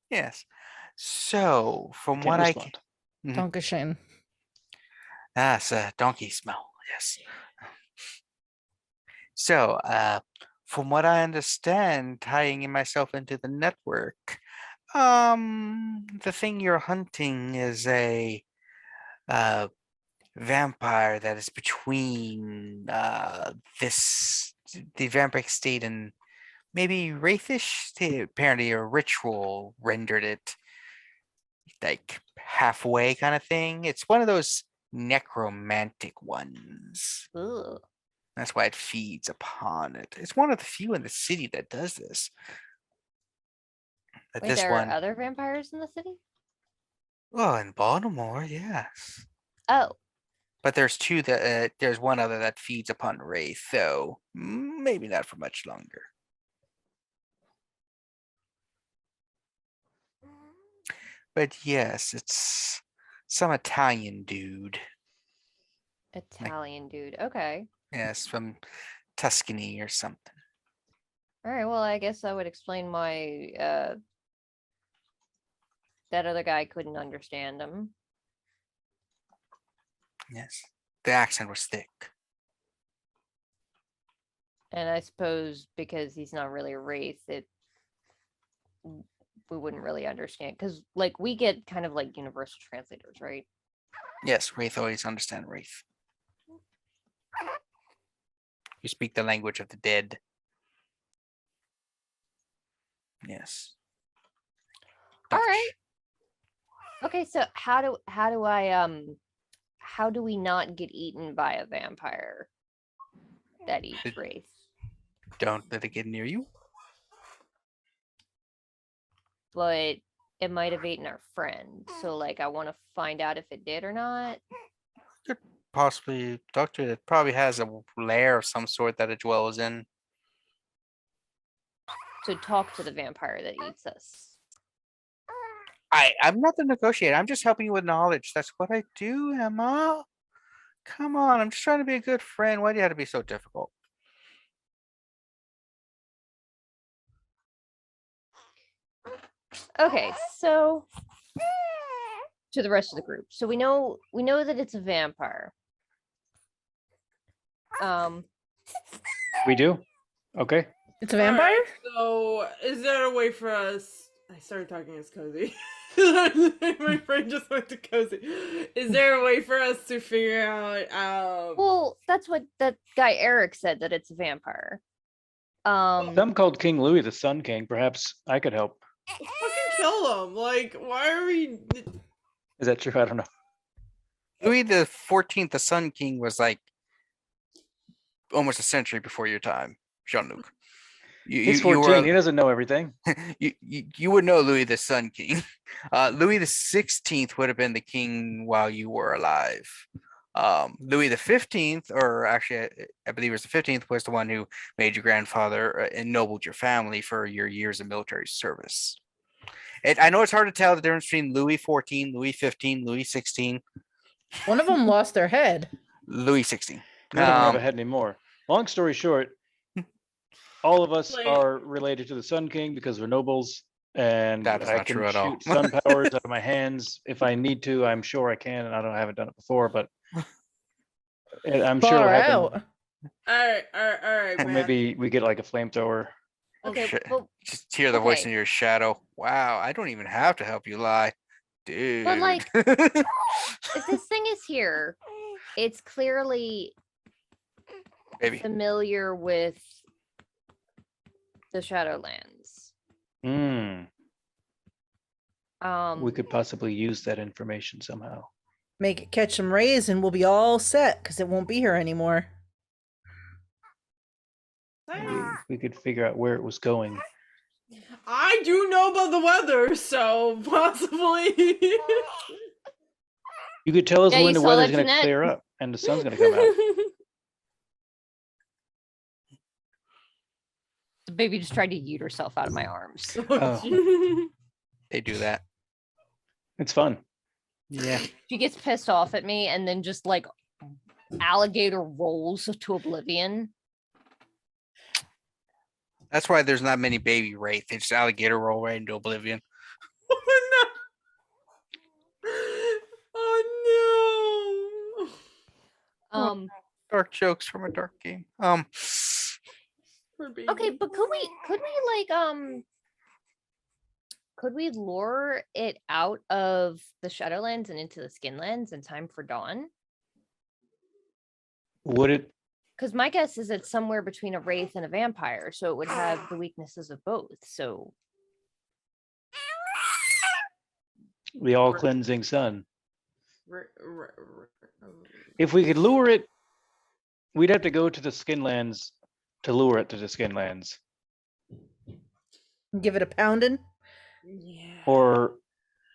Speaker 1: Yes. So, from what I can.
Speaker 2: Dankeschön.
Speaker 1: It's a donkey smell. Yes. So, from what I understand, tying myself into the network, the thing you're hunting is a vampire that is between the vampiric state and maybe wraithish. Apparently, a ritual rendered it like halfway kind of thing. It's one of those necromantic ones.
Speaker 3: Ugh.
Speaker 1: That's why it feeds upon it. It's one of the few in the city that does this. But
Speaker 3: Wait,
Speaker 1: this
Speaker 3: there
Speaker 1: one,
Speaker 3: are other vampires in the city?
Speaker 1: well, in Baltimore, yes.
Speaker 3: Oh,
Speaker 1: But there's two that there's one other that feeds upon Wraith, though maybe not for much longer. But yes, it's some Italian dude.
Speaker 3: Italian dude. Okay.
Speaker 1: Yes, from Tuscany or something.
Speaker 3: All right. Well, I guess that would explain why that other guy couldn't understand him.
Speaker 1: Yes, the accent was thick.
Speaker 3: And I suppose because he's not really a wraith, we wouldn't really understand, because like we get kind of like universal translators, right?
Speaker 1: Yes, Wraith always understand Wraith. You speak the language of the dead. Yes.
Speaker 3: All
Speaker 1: Dutch.
Speaker 3: right. Okay, so how do we not get eaten by a vampire that eats wraiths?
Speaker 1: Don't let it get near you.
Speaker 3: But it might have eaten our friend, so like I want to find out if it did or not.
Speaker 1: Possibly talk to it. It probably has a lair of some sort that it dwells in.
Speaker 3: So talk to the vampire that eats us.
Speaker 1: I'm not the negotiator. I'm just helping you with knowledge. That's what I do, Emma. Come on, I'm just trying to be a good friend. Why do you have to be so difficult?
Speaker 3: Okay, so to the rest of the group. So we know that it's a vampire.
Speaker 5: We do? Okay.
Speaker 2: It's a vampire?
Speaker 4: Alright, so, is there a way for us? I started talking as Cozy. My brain just went to Cozy. Is there a way for us to figure out?
Speaker 3: Well, that's what that guy Eric said, that it's a vampire.
Speaker 5: Some called King Louis the Sun King. Perhaps I could help.
Speaker 4: Fucking kill them! Like, why are we?
Speaker 5: Is that true? I don't know.
Speaker 1: Louis the 14th, the Sun King, was like almost a century before your time, Jean-Luc.
Speaker 5: He's 14. He doesn't know everything.
Speaker 1: You would know Louis the Sun King. Louis the 16th would have been the king while you were alive. Louis the 15th, or actually, I believe it was the 15th, was the one who made your grandfather ennobled your family for your years of military service. I know it's hard to tell the difference between Louis 14, Louis 15, Louis 16.
Speaker 2: One of them lost their head.
Speaker 1: Louis 16.
Speaker 5: None of them have a head anymore. Long story short, all of us are related to the Sun King because we're nobles, and
Speaker 1: That is
Speaker 5: I
Speaker 1: not
Speaker 5: can
Speaker 1: true at all.
Speaker 5: shoot sun powers out of my hands if I need to. I'm sure I can, and I haven't done it before, but I'm sure it'll
Speaker 2: Far
Speaker 5: happen.
Speaker 2: out.
Speaker 4: Alright,
Speaker 5: Or
Speaker 4: man.
Speaker 5: maybe we get like a flamethrower.
Speaker 3: Okay,
Speaker 1: shit.
Speaker 3: well,
Speaker 1: Just hear the voice
Speaker 3: Okay.
Speaker 1: in your shadow. Wow, I don't even have to help you lie, dude.
Speaker 3: like, if this thing is here, it's clearly
Speaker 1: Baby.
Speaker 3: familiar with the Shadowlands.
Speaker 5: Hmm. We
Speaker 3: Um,
Speaker 5: could possibly use that information somehow.
Speaker 2: Make it catch some rays and we'll be all set because it won't be here anymore.
Speaker 5: We could figure out where it was going.
Speaker 4: I do know about the weather, so possibly.
Speaker 5: You could tell us
Speaker 3: Yeah,
Speaker 5: when
Speaker 3: you
Speaker 5: the
Speaker 3: saw
Speaker 5: weather's
Speaker 3: that,
Speaker 5: going to
Speaker 3: Jeanette?
Speaker 5: clear up and the sun's going to come out.
Speaker 3: the baby just tried to yeet herself out of my arms.
Speaker 5: Oh.
Speaker 1: They do that.
Speaker 5: It's fun.
Speaker 1: Yeah.
Speaker 3: She gets pissed off at me and then just like alligator rolls to oblivion.
Speaker 1: That's why there's not many baby wraith. They just alligator roll right into oblivion.
Speaker 4: Oh no! Oh
Speaker 3: Um,
Speaker 1: Dark jokes from a dark game.
Speaker 4: no! Poor baby.
Speaker 3: okay, but could we could we lure it out of the Shadowlands and into the Skinlands in time for dawn?
Speaker 5: Would it?
Speaker 3: Because my guess is it's somewhere between a wraith and a vampire, so it would have the weaknesses of both. So
Speaker 5: The all cleansing sun.
Speaker 4: R- r- r-
Speaker 5: If we could lure it, we'd have to go to the Skinlands to lure it to the Skinlands.
Speaker 2: Give it a pounding.
Speaker 4: Yeah.
Speaker 5: Or,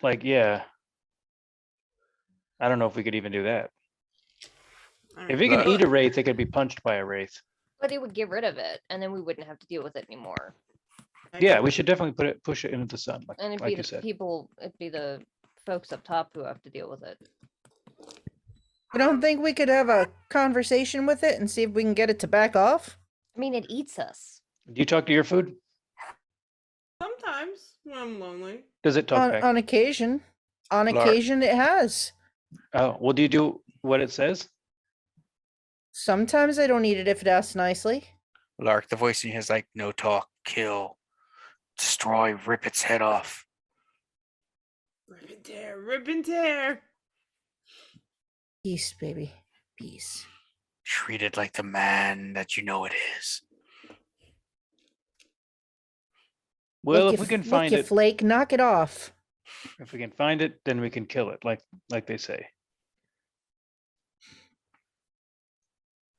Speaker 5: like, yeah. I don't know if we could even do that. If it can eat a wraith, it could be punched by a wraith.
Speaker 3: but it would get rid of it, and then we wouldn't have to deal with it anymore.
Speaker 5: Yeah, we should definitely push it into the sun,
Speaker 3: And it'd
Speaker 5: like
Speaker 3: be
Speaker 5: you
Speaker 3: the
Speaker 5: said.
Speaker 3: people, it'd be the folks up top who have to deal with it.
Speaker 2: You don't think we could have a conversation with it and see if we can get it to back off?
Speaker 3: I mean, it eats us.
Speaker 5: Do you talk to your food?
Speaker 4: Sometimes when I'm lonely.
Speaker 5: Does it talk
Speaker 2: On,
Speaker 5: back?
Speaker 2: on occasion. On
Speaker 1: Lark.
Speaker 2: occasion it has.
Speaker 5: Oh, well, do you do what it says?
Speaker 2: Sometimes I don't eat it if it asks nicely.
Speaker 1: Lark, the voice in you is like, no talk, kill, destroy, rip its head off.
Speaker 4: Rip and tear, rip and tear.
Speaker 2: Peace, baby. Peace.
Speaker 1: Treat it like the man that you know it is.
Speaker 5: Well,
Speaker 2: Look,
Speaker 5: if we can
Speaker 2: look,
Speaker 5: find
Speaker 2: you
Speaker 5: it,
Speaker 2: flake, knock it off.
Speaker 5: if we can find it, then we can kill it, like they say.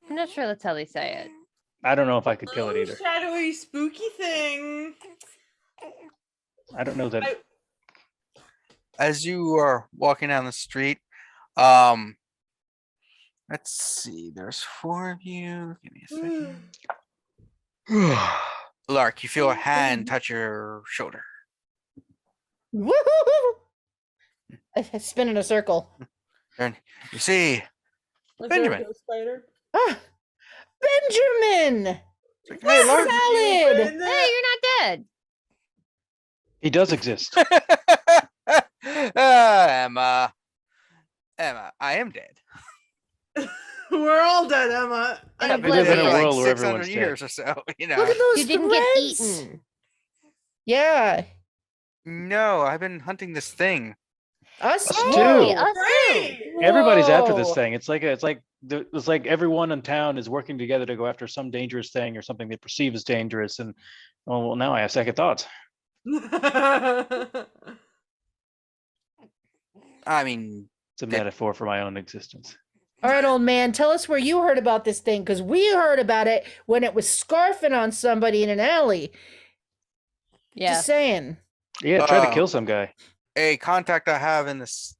Speaker 3: I'm not sure that's how they say it.
Speaker 5: I don't know if I could kill it
Speaker 4: Oh,
Speaker 5: either.
Speaker 4: shadowy, spooky thing.
Speaker 5: I don't know that.
Speaker 4: I-
Speaker 1: As you are walking down the street, let's see, there's 4 of you. Give me a second. Lark, you feel a hand touch your shoulder.
Speaker 2: Woohoo! I spin in a circle.
Speaker 1: And you see,
Speaker 4: Was
Speaker 1: Benjamin.
Speaker 4: there a ghost spider?
Speaker 2: Ah, Benjamin!
Speaker 1: it's like, hey, Lark.
Speaker 2: Salad!
Speaker 4: And then-
Speaker 3: Hey, you're not dead.
Speaker 5: He does exist.
Speaker 1: Emma, I am dead.
Speaker 4: We're all dead, Emma.
Speaker 3: In
Speaker 4: I
Speaker 3: a
Speaker 5: We live in
Speaker 3: blender.
Speaker 5: a
Speaker 1: for like
Speaker 5: world where
Speaker 1: 600
Speaker 5: everyone's dead.
Speaker 1: years or so,
Speaker 2: Look at those
Speaker 3: You didn't get
Speaker 2: threads.
Speaker 3: eaten.
Speaker 2: Yeah,
Speaker 1: No, I've been hunting this thing.
Speaker 2: us
Speaker 5: Us
Speaker 2: too.
Speaker 5: too.
Speaker 3: Us too.
Speaker 4: Great.
Speaker 5: Everybody's after this
Speaker 2: Whoa.
Speaker 5: thing. It's like everyone in town is working together to go after some dangerous thing or something they perceive as dangerous. And well, now I have second thoughts.
Speaker 1: I mean,
Speaker 5: It's a
Speaker 1: That-
Speaker 5: metaphor for my own existence.
Speaker 2: All right, old man, tell us where you heard about this thing, because we heard about it when it was scarfing on somebody in an alley.
Speaker 3: Yeah.
Speaker 2: Just saying.
Speaker 5: Yeah, try to kill some guy.
Speaker 1: a contact I have in this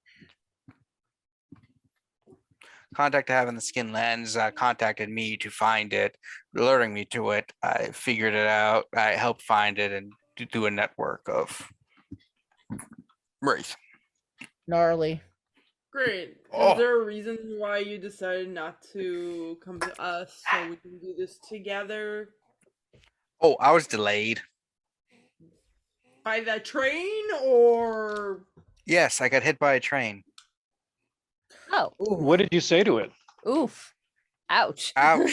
Speaker 1: Skin Lens contacted me to find it, alerting me to it. I figured it out. I helped find it and do a network of Wraith.
Speaker 2: Gnarly.
Speaker 4: Great.
Speaker 1: Oh.
Speaker 4: Is there a reason why you decided not to come to us so we can do this together?
Speaker 1: Oh, I was delayed.
Speaker 4: By that train or
Speaker 1: Yes, I got hit by a train.
Speaker 3: Oh.
Speaker 5: What did you say to it?
Speaker 3: Oof. Ouch.
Speaker 1: Ouch.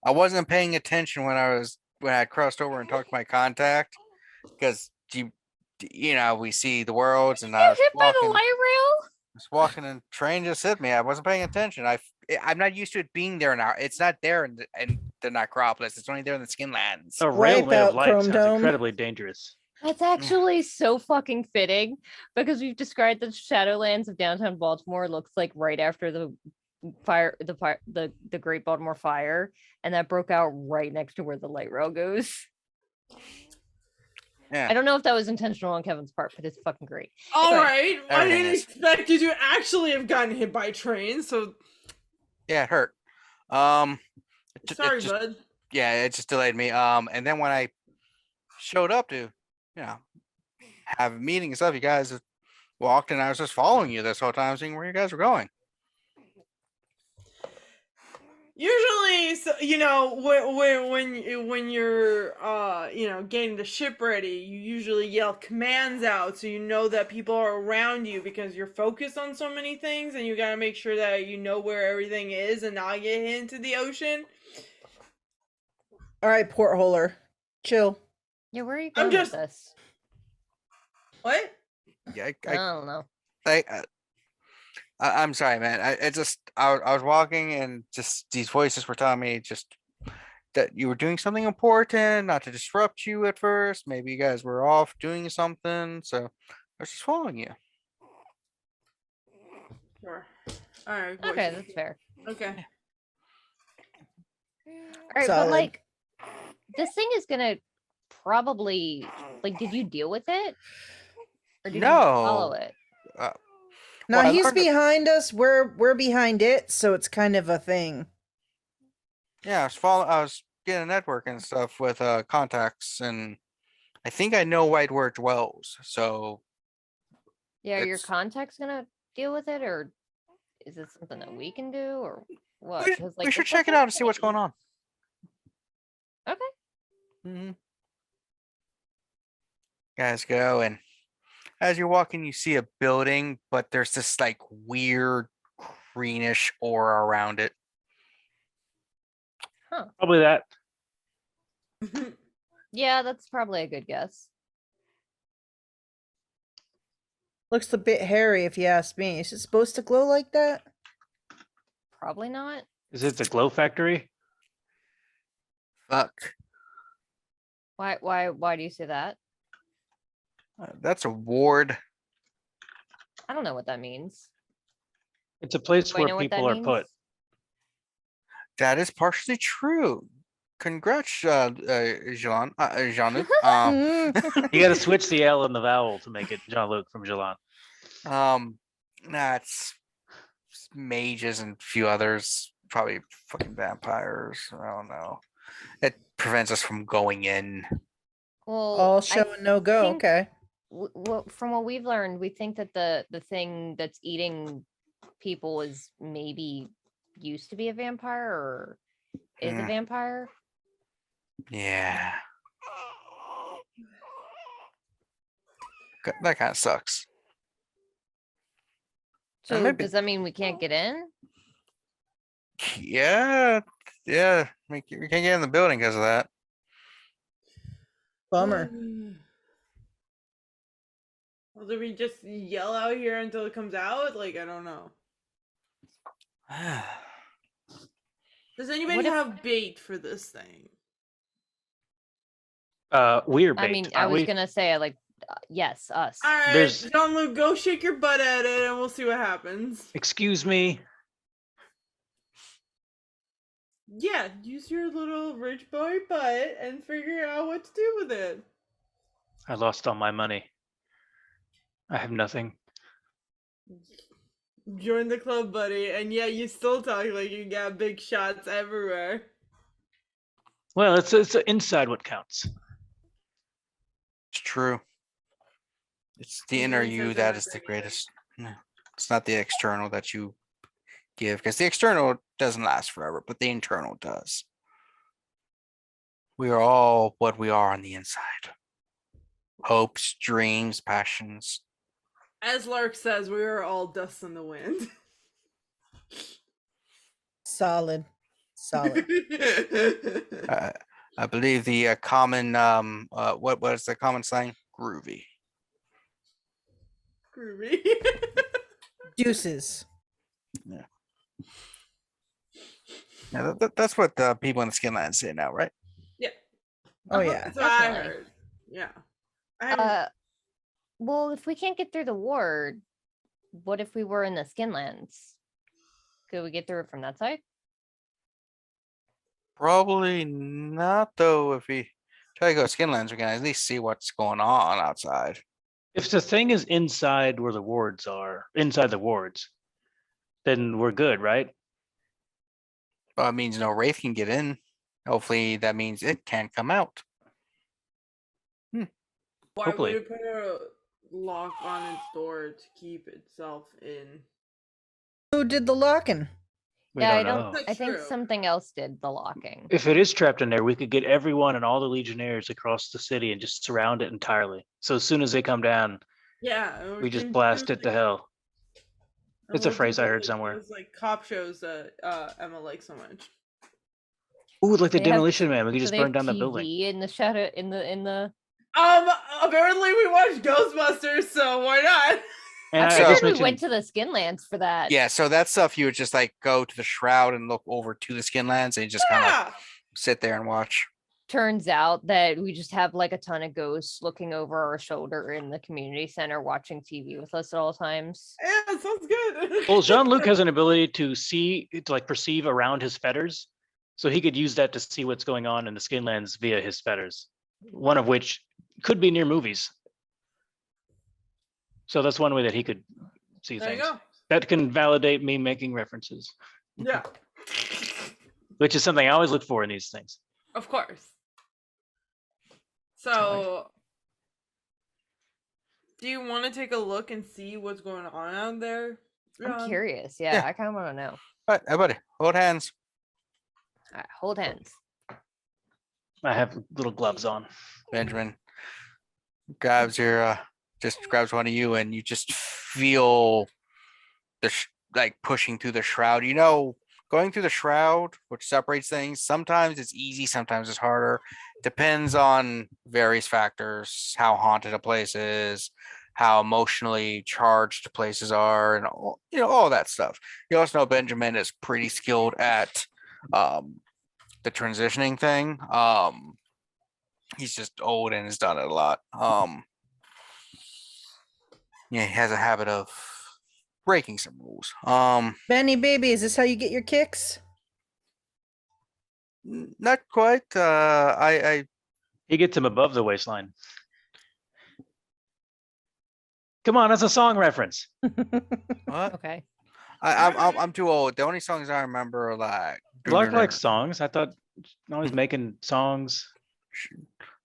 Speaker 1: I wasn't paying attention when I crossed over and talked to my contact because we see the worlds and I
Speaker 3: You
Speaker 1: was
Speaker 3: hit by the
Speaker 1: walking,
Speaker 3: light rail?
Speaker 1: and train just hit me. I wasn't paying attention. I'm not used to it being there now. It's not there in the Necropolis. It's only there in the Skin Lands.
Speaker 5: A rail
Speaker 2: Wipe
Speaker 5: made
Speaker 2: out
Speaker 5: of light
Speaker 2: Chrome
Speaker 5: sounds
Speaker 2: Dome.
Speaker 5: incredibly dangerous.
Speaker 3: That's actually so fucking fitting because we've described the Shadowlands of downtown Baltimore looks like right after the Great Baltimore Fire, and that broke out right next to where the light rail goes.
Speaker 1: Yeah.
Speaker 3: I don't know if that was intentional on Kevin's part, but it's fucking great.
Speaker 4: all
Speaker 3: Anyway,
Speaker 4: right. I
Speaker 1: everything
Speaker 4: didn't
Speaker 1: is.
Speaker 4: expect you to actually have gotten hit by a train, so
Speaker 1: Yeah, it hurt. It
Speaker 4: sorry,
Speaker 1: just,
Speaker 4: bud.
Speaker 1: yeah, it just delayed me. And then when I showed up to, have a meeting and stuff, you guys walked and I was just following you this whole time, seeing where you guys were going.
Speaker 4: Usually, so, when you're getting the ship ready, you usually yell commands out so you know that people are around you because you're focused on so many things and you gotta make sure that you know where everything is and not get hit into the ocean.
Speaker 2: All right, portholer. Chill.
Speaker 3: yeah, where are you
Speaker 4: I'm
Speaker 3: going
Speaker 4: just-
Speaker 3: with this?
Speaker 4: What?
Speaker 1: Yeah,
Speaker 3: I don't know.
Speaker 1: I'm sorry, man. I was walking and just these voices were telling me just that you were doing something important, not to disrupt you at first. Maybe you guys were off doing something, so I was just following you.
Speaker 4: Sure. All right.
Speaker 3: Okay,
Speaker 4: voices.
Speaker 3: that's fair.
Speaker 4: Okay.
Speaker 3: All right, but
Speaker 2: Solid.
Speaker 3: like, this thing is gonna probably did you deal with it, or did you follow
Speaker 1: No.
Speaker 3: it?
Speaker 2: Now
Speaker 1: Well, I
Speaker 2: he's
Speaker 1: learned it-
Speaker 2: behind us. We're behind it, so it's kind of a thing.
Speaker 1: Yeah, I was getting a network and stuff with contacts, and I think I know right where it dwells. So
Speaker 3: Yeah, are your
Speaker 1: It's-
Speaker 3: contact's gonna deal with it, or is it something that we can do, or what?
Speaker 1: we,
Speaker 3: 'Cause,
Speaker 1: we
Speaker 3: like,
Speaker 1: should
Speaker 3: it's
Speaker 1: check it
Speaker 3: like
Speaker 1: out and see what's going on.
Speaker 3: Okay.
Speaker 1: Mm-hmm. Guys, go and as you're walking, you see a building, but there's this like weird greenish aura around it.
Speaker 5: Probably that.
Speaker 3: Yeah, that's probably a good guess.
Speaker 2: Looks a bit hairy, if you ask me. Is it supposed to glow like that?
Speaker 3: Probably not.
Speaker 5: Is it the glow factory?
Speaker 1: Fuck.
Speaker 3: Why do you say that?
Speaker 1: That's a ward.
Speaker 3: I don't know what that means.
Speaker 5: It's a place
Speaker 3: Do I
Speaker 5: where
Speaker 3: know what that
Speaker 5: people are
Speaker 3: means?
Speaker 5: put.
Speaker 1: That is partially true. Congrats, Jean-Luc.
Speaker 2: Mm.
Speaker 5: You got to switch the L and the vowel to make it Jean-Luc from Jelan.
Speaker 1: That's mages and a few others, probably fucking vampires. I don't know. It prevents us from going in.
Speaker 3: Well,
Speaker 2: All
Speaker 3: I
Speaker 2: show and no go.
Speaker 3: think-
Speaker 2: Okay.
Speaker 3: from what we've learned, we think that the thing that's eating people is maybe used to be a vampire or is a
Speaker 1: Hmm.
Speaker 3: vampire.
Speaker 1: Yeah. That kind of sucks.
Speaker 3: So
Speaker 1: maybe-
Speaker 3: does that mean we can't get in?
Speaker 1: Yeah, yeah. We can't get in the building because of that.
Speaker 2: Bummer.
Speaker 4: Well, do we just yell out here until it comes out? Like, I don't know. Does anybody
Speaker 3: What if-
Speaker 4: have bait for this thing?
Speaker 5: We're
Speaker 3: I
Speaker 5: bait,
Speaker 3: mean, I
Speaker 5: aren't
Speaker 3: was
Speaker 5: we?
Speaker 3: gonna say like, yes, us.
Speaker 4: All right,
Speaker 5: There's-
Speaker 4: Jean-Luc, go shake your butt at it, and we'll see what happens.
Speaker 5: Excuse me.
Speaker 4: Yeah, use your little rich boy butt and figure out what to do with it.
Speaker 5: I lost all my money. I have nothing.
Speaker 4: Join the club, buddy. And yeah, you still talk like you got big shots everywhere.
Speaker 5: Well, it's inside what counts.
Speaker 1: It's true. It's the
Speaker 4: Who
Speaker 1: inner
Speaker 4: really
Speaker 1: you
Speaker 4: says
Speaker 1: that
Speaker 4: that
Speaker 1: is the
Speaker 4: anything?
Speaker 1: greatest. No, it's not the external that you give, because the external doesn't last forever, but the internal does. We are all what we are on the inside. Hopes, dreams, passions.
Speaker 4: As Lark says, we are all dust in the wind.
Speaker 2: Solid. Solid.
Speaker 1: I believe the common what was the common slang? Groovy.
Speaker 4: Groovy.
Speaker 2: Deuces.
Speaker 1: Yeah, that's what the people in the Skinlands say now, right?
Speaker 4: Yeah.
Speaker 2: Oh
Speaker 3: Uh-huh.
Speaker 2: yeah.
Speaker 4: That's what I
Speaker 3: Definitely.
Speaker 4: heard. Yeah. I haven't-
Speaker 3: Well, if we can't get through the ward, what if we were in the Skinlands? Could we get through it from that side?
Speaker 1: Probably not, though. If we try to go to Skinlands, we can at least see what's going on outside.
Speaker 5: If the thing is inside where the wards are, inside the wards, then we're good, right?
Speaker 1: Well, it means no Wraith can get in. Hopefully, that means it can come out.
Speaker 4: Why
Speaker 5: hopefully.
Speaker 4: would it put a lock on its door to keep itself in?
Speaker 2: Who did the locking?
Speaker 5: We
Speaker 3: Yeah,
Speaker 5: don't
Speaker 3: I don't.
Speaker 5: know.
Speaker 4: That's
Speaker 3: I think
Speaker 4: true.
Speaker 3: something else did the locking.
Speaker 5: If it is trapped in there, we could get everyone and all the legionnaires across the city and just surround it entirely. So as soon as they come down,
Speaker 4: Yeah. and
Speaker 5: we just
Speaker 4: can
Speaker 5: blast
Speaker 4: do
Speaker 5: it to
Speaker 4: like-
Speaker 5: hell.
Speaker 4: and
Speaker 5: It's a
Speaker 4: we'll do
Speaker 5: phrase I
Speaker 4: the,
Speaker 5: heard
Speaker 4: like,
Speaker 5: somewhere.
Speaker 4: those, like cop shows that Emma likes so much.
Speaker 5: Ooh, like the
Speaker 3: They have-
Speaker 5: demolition man. We could
Speaker 3: Do
Speaker 5: just
Speaker 3: they
Speaker 5: burn
Speaker 3: have
Speaker 5: down the
Speaker 3: TV
Speaker 5: building.
Speaker 3: in the shadow in the.
Speaker 4: Apparently we watched Ghostbusters, so why not?
Speaker 5: And
Speaker 3: I
Speaker 5: I
Speaker 3: figured
Speaker 5: just
Speaker 3: we
Speaker 5: mentioned,
Speaker 3: went to the Skinlands for that.
Speaker 1: Yeah, so that stuff you would just like go to the shroud and look over to the Skinlands and you just kind of
Speaker 4: Yeah.
Speaker 1: sit there and watch.
Speaker 3: Turns out that we just have like a ton of ghosts looking over our shoulder in the community center, watching TV with us at all times.
Speaker 4: Yeah, sounds good.
Speaker 5: well, Jean-Luc has an ability to see, to like perceive around his fetters. So he could use that to see what's going on in the Skinlands via his fetters. One of which could be near movies. So that's one way that he could see
Speaker 4: There you
Speaker 5: things.
Speaker 4: go.
Speaker 5: That can validate me making references,
Speaker 4: Yeah,
Speaker 5: which is something I always look for in these things.
Speaker 4: of course. So, do you want to take a look and see what's going on out there?
Speaker 3: I'm
Speaker 4: John?
Speaker 3: curious. Yeah,
Speaker 1: Yeah.
Speaker 3: I kind of want to know.
Speaker 1: All right, everybody, hold hands.
Speaker 3: All right, hold hands.
Speaker 5: I have little gloves on.
Speaker 1: Benjamin grabs your just grabs one of you and you just feel the like pushing through the shroud. You know, going through the shroud, which separates things, sometimes it's easy, sometimes it's harder. Depends on various factors, how haunted a place is, how emotionally charged places are, and all, you know, all that stuff. You also know Benjamin is pretty skilled at the transitioning thing. He's just old and has done it a lot. Yeah, he has a habit of breaking some rules.
Speaker 2: Benny baby, is this how you get your kicks?
Speaker 1: Not quite. I
Speaker 5: He gets him above the waistline. Come on, that's a song reference.
Speaker 1: what?
Speaker 3: Okay.
Speaker 1: I'm too old. The only songs I remember are like
Speaker 5: Lark likes songs. I thought always making songs.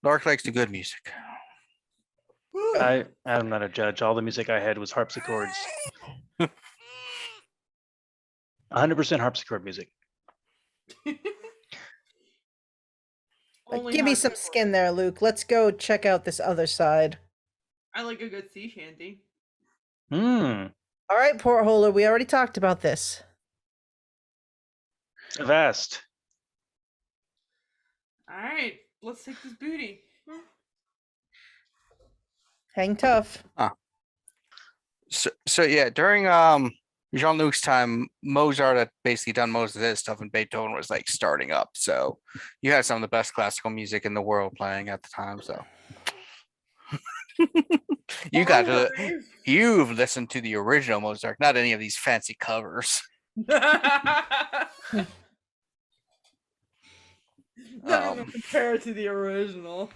Speaker 1: Lark likes the good music.
Speaker 5: I'm not a judge. All the music I had was harpsichords. 100% harpsichord music.
Speaker 4: Only
Speaker 2: Give me
Speaker 4: hard
Speaker 2: some
Speaker 4: to-
Speaker 2: skin there, Luke. Let's go check out this other side.
Speaker 4: I like a good sea shanty.
Speaker 5: Hmm.
Speaker 2: All right, portholder. We already talked about this.
Speaker 5: Vast.
Speaker 4: All right, let's take this booty.
Speaker 2: Hang tough.
Speaker 1: So yeah, during Jean-Luc's time, Mozart had basically done most of this stuff, and Beethoven was like starting up. So you had some of the best classical music in the world playing at the time. So you've listened to the original Mozart, not any of these fancy covers.
Speaker 4: Not even compared to the original.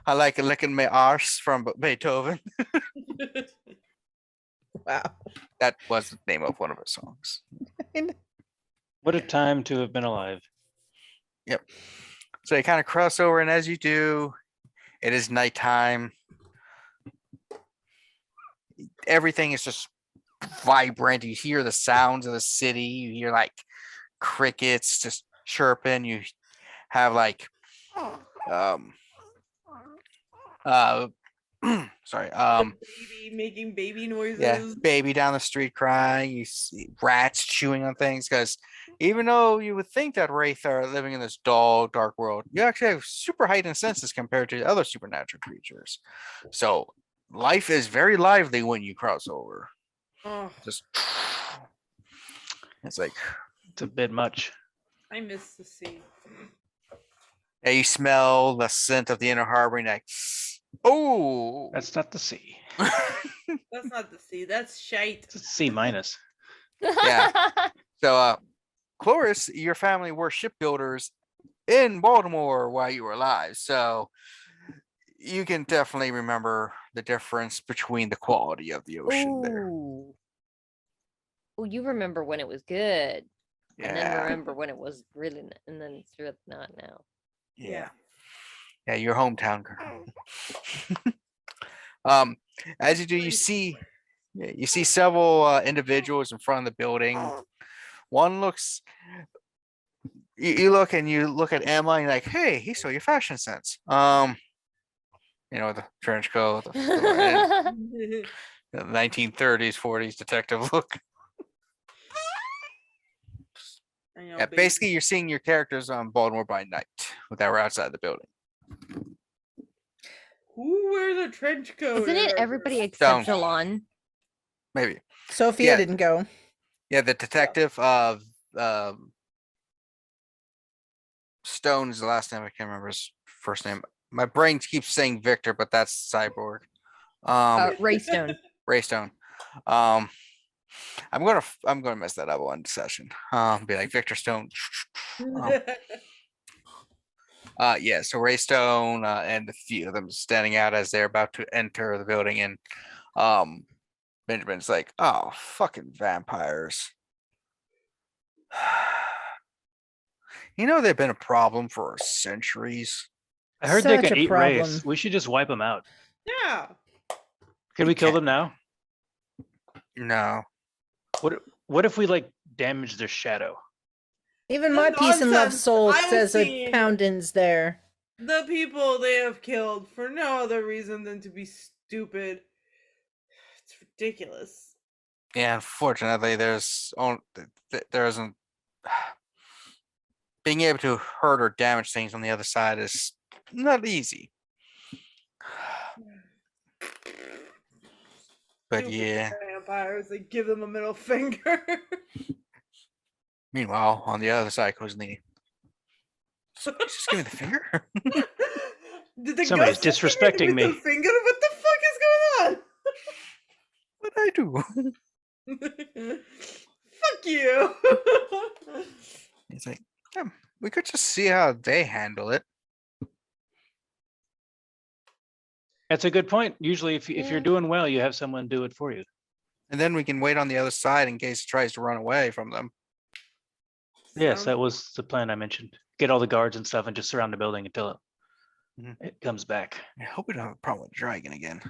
Speaker 1: I like licking my arse from Beethoven.
Speaker 2: Wow.
Speaker 1: That was the name of one of his songs.
Speaker 5: What a time to have been alive.
Speaker 1: Yep. So you kind of cross over, and as you do, it is nighttime. Everything is just vibrant. You hear the sounds of the city. You hear like crickets just chirping. You have like sorry,
Speaker 4: Baby making baby noises.
Speaker 1: yeah, baby down the street crying. You see rats chewing on things, because even though you would think that Wraith are living in this dull, dark world, you actually have super heightened senses compared to other supernatural creatures. So life is very lively when you cross over.
Speaker 4: Oh,
Speaker 1: Just it's like,
Speaker 5: It's a bit much.
Speaker 4: I miss the sea.
Speaker 1: yeah, you smell the scent of the inner harbor, and like, oh,
Speaker 5: That's not the C.
Speaker 4: That's not the sea. That's shite.
Speaker 5: It's a C minus.
Speaker 1: Yeah. So, Chloris, your family were shipbuilders in Baltimore while you were alive, so you can definitely remember the difference between the quality of the ocean there.
Speaker 3: Ooh. Oh, you remember when it was good, and then
Speaker 1: Yeah,
Speaker 3: remember when it was really, and then it's really not now.
Speaker 1: yeah, yeah. Your hometown girl. As you do, you see several individuals in front of the building. One looks. You look at Emma, and you're like, hey, he saw your fashion sense. The trench coat, the 1930s, 40s detective look.
Speaker 4: I know,
Speaker 1: Yeah,
Speaker 4: baby.
Speaker 1: basically, you're seeing your characters on Baltimore by night that were outside the building.
Speaker 4: Who wears a trench coat?
Speaker 3: Isn't
Speaker 4: in
Speaker 3: it
Speaker 4: our
Speaker 3: everybody
Speaker 4: group?
Speaker 3: except
Speaker 1: Don't.
Speaker 3: Jalon?
Speaker 1: Maybe.
Speaker 2: Sophia
Speaker 1: Yeah.
Speaker 2: didn't go.
Speaker 1: Yeah, the detective of Stone is the last name. I can't remember his first name. My brain keeps saying Victor, but that's Cyborg.
Speaker 3: Raystone.
Speaker 1: Ray Stone. I'm gonna mess that up one session. Be like Victor Stone. Yeah, so Ray Stone and a few of them standing out as they're about to enter the building, and Benjamin's like, oh, fucking vampires. They've been a problem for centuries.
Speaker 5: I heard they
Speaker 2: Such
Speaker 5: can
Speaker 2: a
Speaker 5: eat
Speaker 2: problem.
Speaker 5: wraiths. We should just wipe them out.
Speaker 4: Yeah.
Speaker 5: Can we kill them now?
Speaker 1: No.
Speaker 5: What if we like damage their shadow?
Speaker 2: Even
Speaker 4: That's
Speaker 2: my peace and love
Speaker 4: nonsense.
Speaker 2: soul
Speaker 4: I've
Speaker 2: says a
Speaker 4: seen-
Speaker 2: poundin's there.
Speaker 4: The people they have killed for no other reason than to be stupid. It's ridiculous.
Speaker 1: Yeah, unfortunately, there isn't being able to hurt or damage things on the other side is not easy. But
Speaker 4: Stupid
Speaker 1: yeah.
Speaker 4: vampires. They give them a middle finger.
Speaker 1: Meanwhile, on the other side goes Nene. Just give me the finger.
Speaker 4: Did the
Speaker 5: Somebody's
Speaker 4: ghost just
Speaker 5: disrespecting
Speaker 4: give you
Speaker 5: me.
Speaker 4: the finger? What the fuck is
Speaker 1: What I do?
Speaker 4: going on? Fuck you.
Speaker 1: It's like, we could just see how they handle it.
Speaker 5: That's a good point. Usually, if you're
Speaker 3: Yeah.
Speaker 5: doing well, you have someone do it for you.
Speaker 1: And then we can wait on the other side in case it tries to run away from them.
Speaker 5: Yes,
Speaker 4: Sounds-
Speaker 5: that was the plan I mentioned. Get all the guards and stuff and just surround the building until
Speaker 1: Mhm.
Speaker 5: it comes back.
Speaker 1: I hope we don't have a problem with dragon again.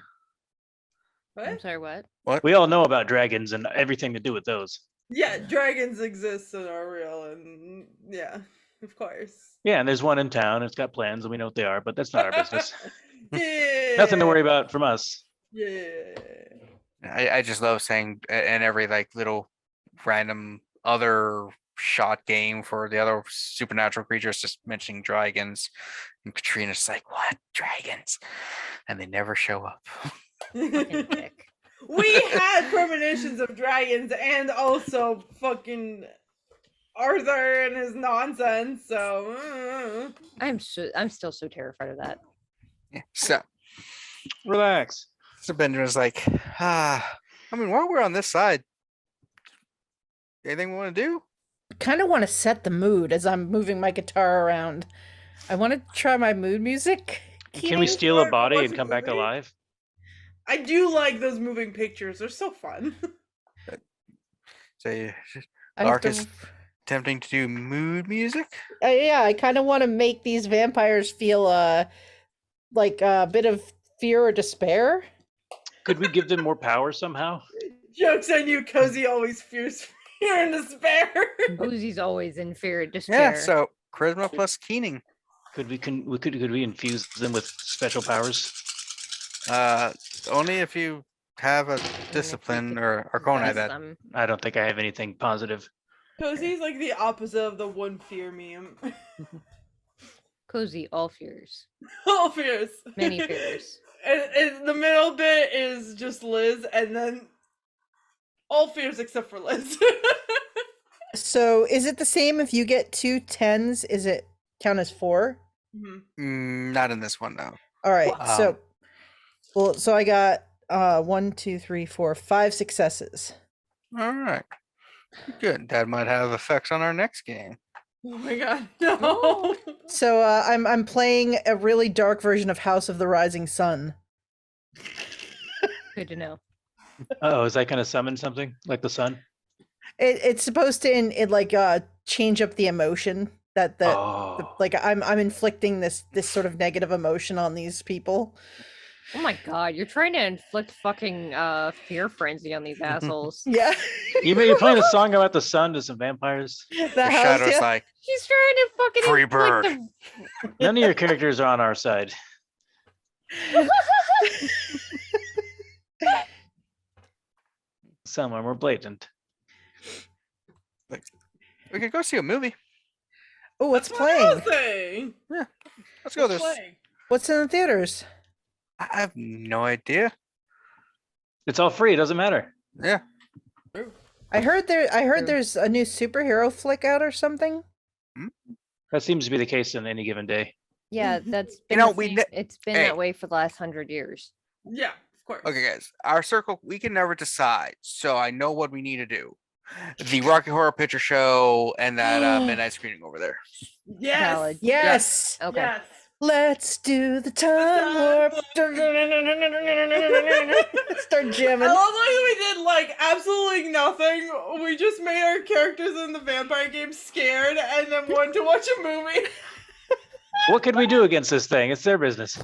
Speaker 3: I'm
Speaker 4: What?
Speaker 3: sorry, what?
Speaker 1: What?
Speaker 5: We all know about dragons and everything to do with those.
Speaker 4: Yeah, dragons exist and are real, and yeah, of course.
Speaker 5: Yeah, and there's one in town. It's got plans, and we know what they are, but that's not our business.
Speaker 4: Yeah.
Speaker 5: Nothing to worry about from us.
Speaker 4: Yeah.
Speaker 1: I just love saying in every like little random other shot game for the other supernatural creatures, just mentioning dragons. And Katrina's like, what? Dragons? And they never show up.
Speaker 3: Fucking dick.
Speaker 4: We had premonitions of dragons and also fucking Arthur and his nonsense, so
Speaker 3: I'm still so terrified of that.
Speaker 1: Yeah. So
Speaker 5: Relax.
Speaker 1: Benjamin's like, I mean, while we're on this side, anything we want to do?
Speaker 2: Kind of want to set the mood as I'm moving my guitar around. I want to try my mood music.
Speaker 5: Can we
Speaker 2: Keating.
Speaker 5: steal a
Speaker 4: Or
Speaker 5: body
Speaker 4: watch
Speaker 5: and
Speaker 4: a
Speaker 5: come back
Speaker 4: movie?
Speaker 5: alive?
Speaker 4: I do like those moving pictures. They're so fun.
Speaker 1: So
Speaker 2: I have
Speaker 1: Lark
Speaker 2: to-
Speaker 1: is attempting to do mood music.
Speaker 2: yeah, I kind of want to make these vampires feel like a bit of fear or despair.
Speaker 5: Could we give them more power somehow?
Speaker 4: Jokes on you, Cozy always fears fear and despair.
Speaker 3: Cozy's always in fear and despair.
Speaker 1: Yeah. So charisma plus keening.
Speaker 5: Could we infuse them with special powers?
Speaker 1: Only if you have a discipline or Arcana
Speaker 3: Possess
Speaker 1: that.
Speaker 3: them.
Speaker 5: I don't think I have anything positive.
Speaker 4: Cozy's like the opposite of the one fear meme.
Speaker 3: Cozy, all fears.
Speaker 4: All fears.
Speaker 3: Many fears.
Speaker 4: And the middle bit is just Liz, and then all fears except for Liz.
Speaker 2: So is it the same if you get 2 10s? Is it count as 4?
Speaker 4: Mhm.
Speaker 1: Not in this one, though.
Speaker 2: All right.
Speaker 1: Well,
Speaker 2: So I got 1, 2, 3, 4, 5 successes.
Speaker 1: All right. Good. That might have effects on our next game.
Speaker 4: Oh my god, no.
Speaker 2: So I'm playing a really dark version of House of the Rising Sun.
Speaker 3: Good to know.
Speaker 5: Oh, is that going to summon something like the sun?
Speaker 2: It's supposed to change up the emotion that
Speaker 5: Oh,
Speaker 2: like I'm inflicting this sort of negative emotion on these people.
Speaker 3: Oh my god, you're trying to inflict fucking fear frenzy on these assholes.
Speaker 2: Yeah.
Speaker 5: you're playing a song about the sun to some vampires.
Speaker 2: The
Speaker 1: The
Speaker 2: house,
Speaker 1: shadow's
Speaker 2: yeah.
Speaker 1: like,
Speaker 3: He's trying to fucking
Speaker 1: Free
Speaker 3: inflict
Speaker 1: bird.
Speaker 5: None of your characters are on our side. Some are more blatant.
Speaker 1: we could go see a movie.
Speaker 2: Oh, what's
Speaker 4: That's what I was
Speaker 2: playing?
Speaker 4: saying.
Speaker 1: Let's go.
Speaker 4: What's
Speaker 1: There's.
Speaker 4: playing?
Speaker 2: What's in the theaters?
Speaker 1: I have no idea.
Speaker 5: It's all free. It doesn't matter.
Speaker 1: Yeah.
Speaker 2: I heard
Speaker 3: True.
Speaker 2: there's a new superhero flick out or something.
Speaker 5: That seems to be the case on any given day.
Speaker 3: Yeah, that's been
Speaker 1: know,
Speaker 3: the same- it's been
Speaker 1: hey.
Speaker 3: that way for the last 100 years.
Speaker 4: Yeah, of course.
Speaker 1: Okay, guys. Our circle, we can never decide. So I know what we need to do. The Rocky Horror Picture Show and that midnight screening over there.
Speaker 4: Yes.
Speaker 3: Valid.
Speaker 2: Yes.
Speaker 3: Okay.
Speaker 4: Yes.
Speaker 2: Let's do the time warp. Start jamming.
Speaker 4: I love like we did like absolutely nothing. We just made our characters in the vampire game scared and then wanted to watch a movie.
Speaker 5: What could we do against this thing? It's their business.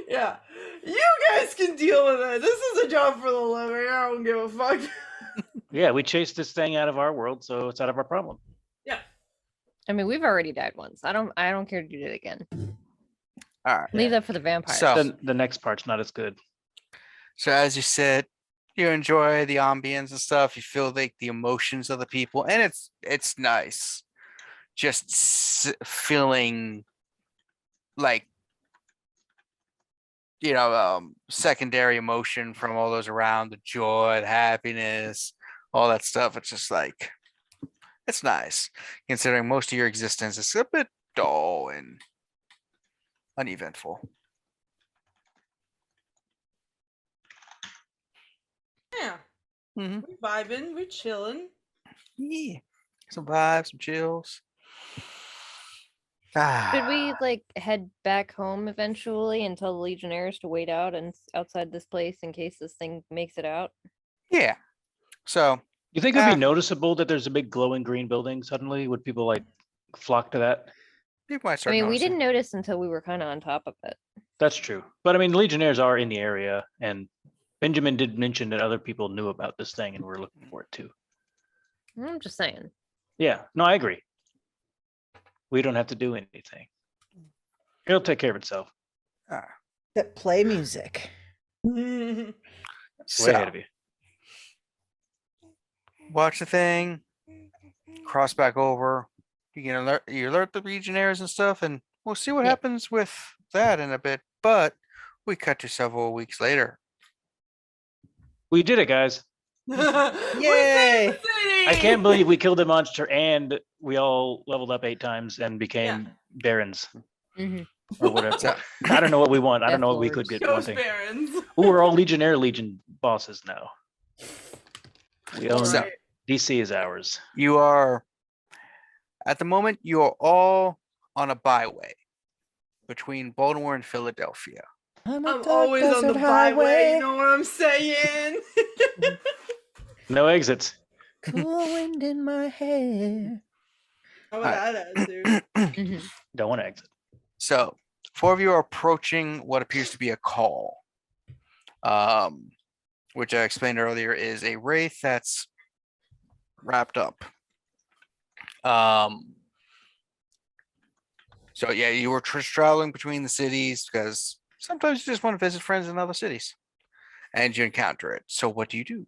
Speaker 4: Yeah. You guys can deal with it. This is a job for the living. I don't give a fuck.
Speaker 5: Yeah, we chased this thing out of our world, so it's out of our problem.
Speaker 4: Yeah.
Speaker 3: I mean, we've already died once. I don't care to do it again.
Speaker 1: All right.
Speaker 3: Leave that for the vampires.
Speaker 1: So-
Speaker 5: Then the next part's not as good.
Speaker 1: So as you said, you enjoy the ambience and stuff. You feel like the emotions of the people, and it's nice. Just feeling like secondary emotion from all those around, the joy, the happiness, all that stuff. It's just like it's nice considering most of your existence is a bit dull and uneventful.
Speaker 4: Yeah.
Speaker 1: Mm-hmm.
Speaker 4: We're vibing. We're chilling.
Speaker 1: Yeah. Some vibes, some chills.
Speaker 3: Should we like head back home eventually and tell the Legionnaires to wait out and outside this place in case this thing makes it out?
Speaker 1: Yeah. So
Speaker 5: You think it would
Speaker 1: Ah.
Speaker 5: be noticeable that there's a big glowing green building suddenly? Would people like flock to that?
Speaker 1: people might
Speaker 3: I
Speaker 1: start
Speaker 3: mean, we
Speaker 1: noticing.
Speaker 3: didn't notice until we were kind of on top of it.
Speaker 5: That's true. But I mean, Legionnaires are in the area, and Benjamin did mention that other people knew about this thing and were looking for it too.
Speaker 3: I'm just saying.
Speaker 5: Yeah, no, I agree. We don't have to do anything. It'll take care of itself.
Speaker 2: That play music.
Speaker 5: Way ahead
Speaker 1: So
Speaker 5: of you.
Speaker 1: watch the thing, cross back over. You alert the Legionnaires and stuff, and we'll see what
Speaker 3: Yeah.
Speaker 1: happens with that in a bit. But we cut to several weeks later.
Speaker 5: We did it, guys.
Speaker 4: We
Speaker 2: Yay!
Speaker 4: saved the city!
Speaker 5: I can't believe we killed the monster and we all leveled up 8 times and became barons
Speaker 3: Mhm.
Speaker 5: or whatever.
Speaker 1: So-
Speaker 5: I don't know what we want. I don't
Speaker 3: Death
Speaker 5: know what we could
Speaker 3: Lords.
Speaker 5: get one
Speaker 4: Ghost
Speaker 5: thing.
Speaker 4: Barons.
Speaker 5: Ooh, we're all Legionnaire Legion bosses now. We own
Speaker 1: So-
Speaker 4: Alright.
Speaker 5: DC is ours.
Speaker 1: You are, at the moment, you are all on a byway between Baltimore and Philadelphia.
Speaker 2: I'm
Speaker 4: I'm always on the byway, you know what I'm saying?
Speaker 5: No exits.
Speaker 2: Cool wind in my hair.
Speaker 4: How about that attitude?
Speaker 3: Mhm.
Speaker 5: Don't want to exit.
Speaker 1: So, 4 of you are approaching what appears to be a call, which I explained earlier is a wraith that's wrapped up. So yeah, you were traveling between the cities because sometimes you just want to visit friends in other cities, and you encounter it. So what do you do?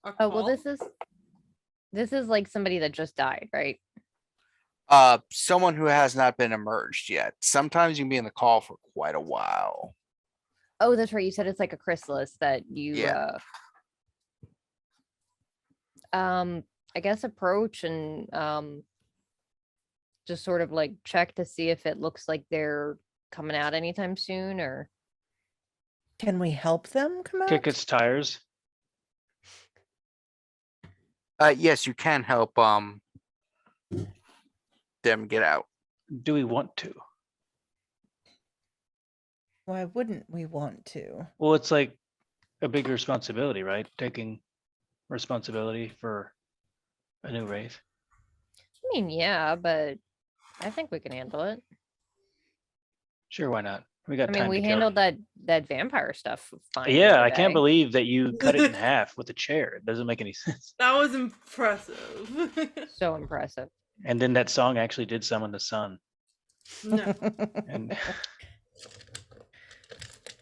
Speaker 4: A
Speaker 3: Oh well,
Speaker 4: call?
Speaker 3: this is like somebody that just died, right?
Speaker 1: Someone who has not been emerged yet. Sometimes you can be in the call for quite a while.
Speaker 3: Oh, that's right. You said it's like a chrysalis that you
Speaker 1: Yeah.
Speaker 3: I guess approach and just sort of like check to see if it looks like they're coming out anytime soon or
Speaker 2: Can we help them come out?
Speaker 5: Kick its tires.
Speaker 1: Yes, you can help them get out.
Speaker 5: Do we want to?
Speaker 2: Why wouldn't we want to?
Speaker 5: Well, it's like a big responsibility, right? Taking responsibility for a new wraith.
Speaker 3: I mean, yeah, but I think we can handle it.
Speaker 5: Sure, why not? We got
Speaker 3: I mean,
Speaker 5: time
Speaker 3: we
Speaker 5: to kill.
Speaker 3: handled that vampire stuff fine. the
Speaker 5: Yeah,
Speaker 3: other
Speaker 5: I can't
Speaker 3: day.
Speaker 5: believe that you cut it in half with a chair. It doesn't make any sense.
Speaker 4: That was impressive.
Speaker 3: So impressive.
Speaker 5: And then that song actually did summon the sun.
Speaker 4: No.
Speaker 5: And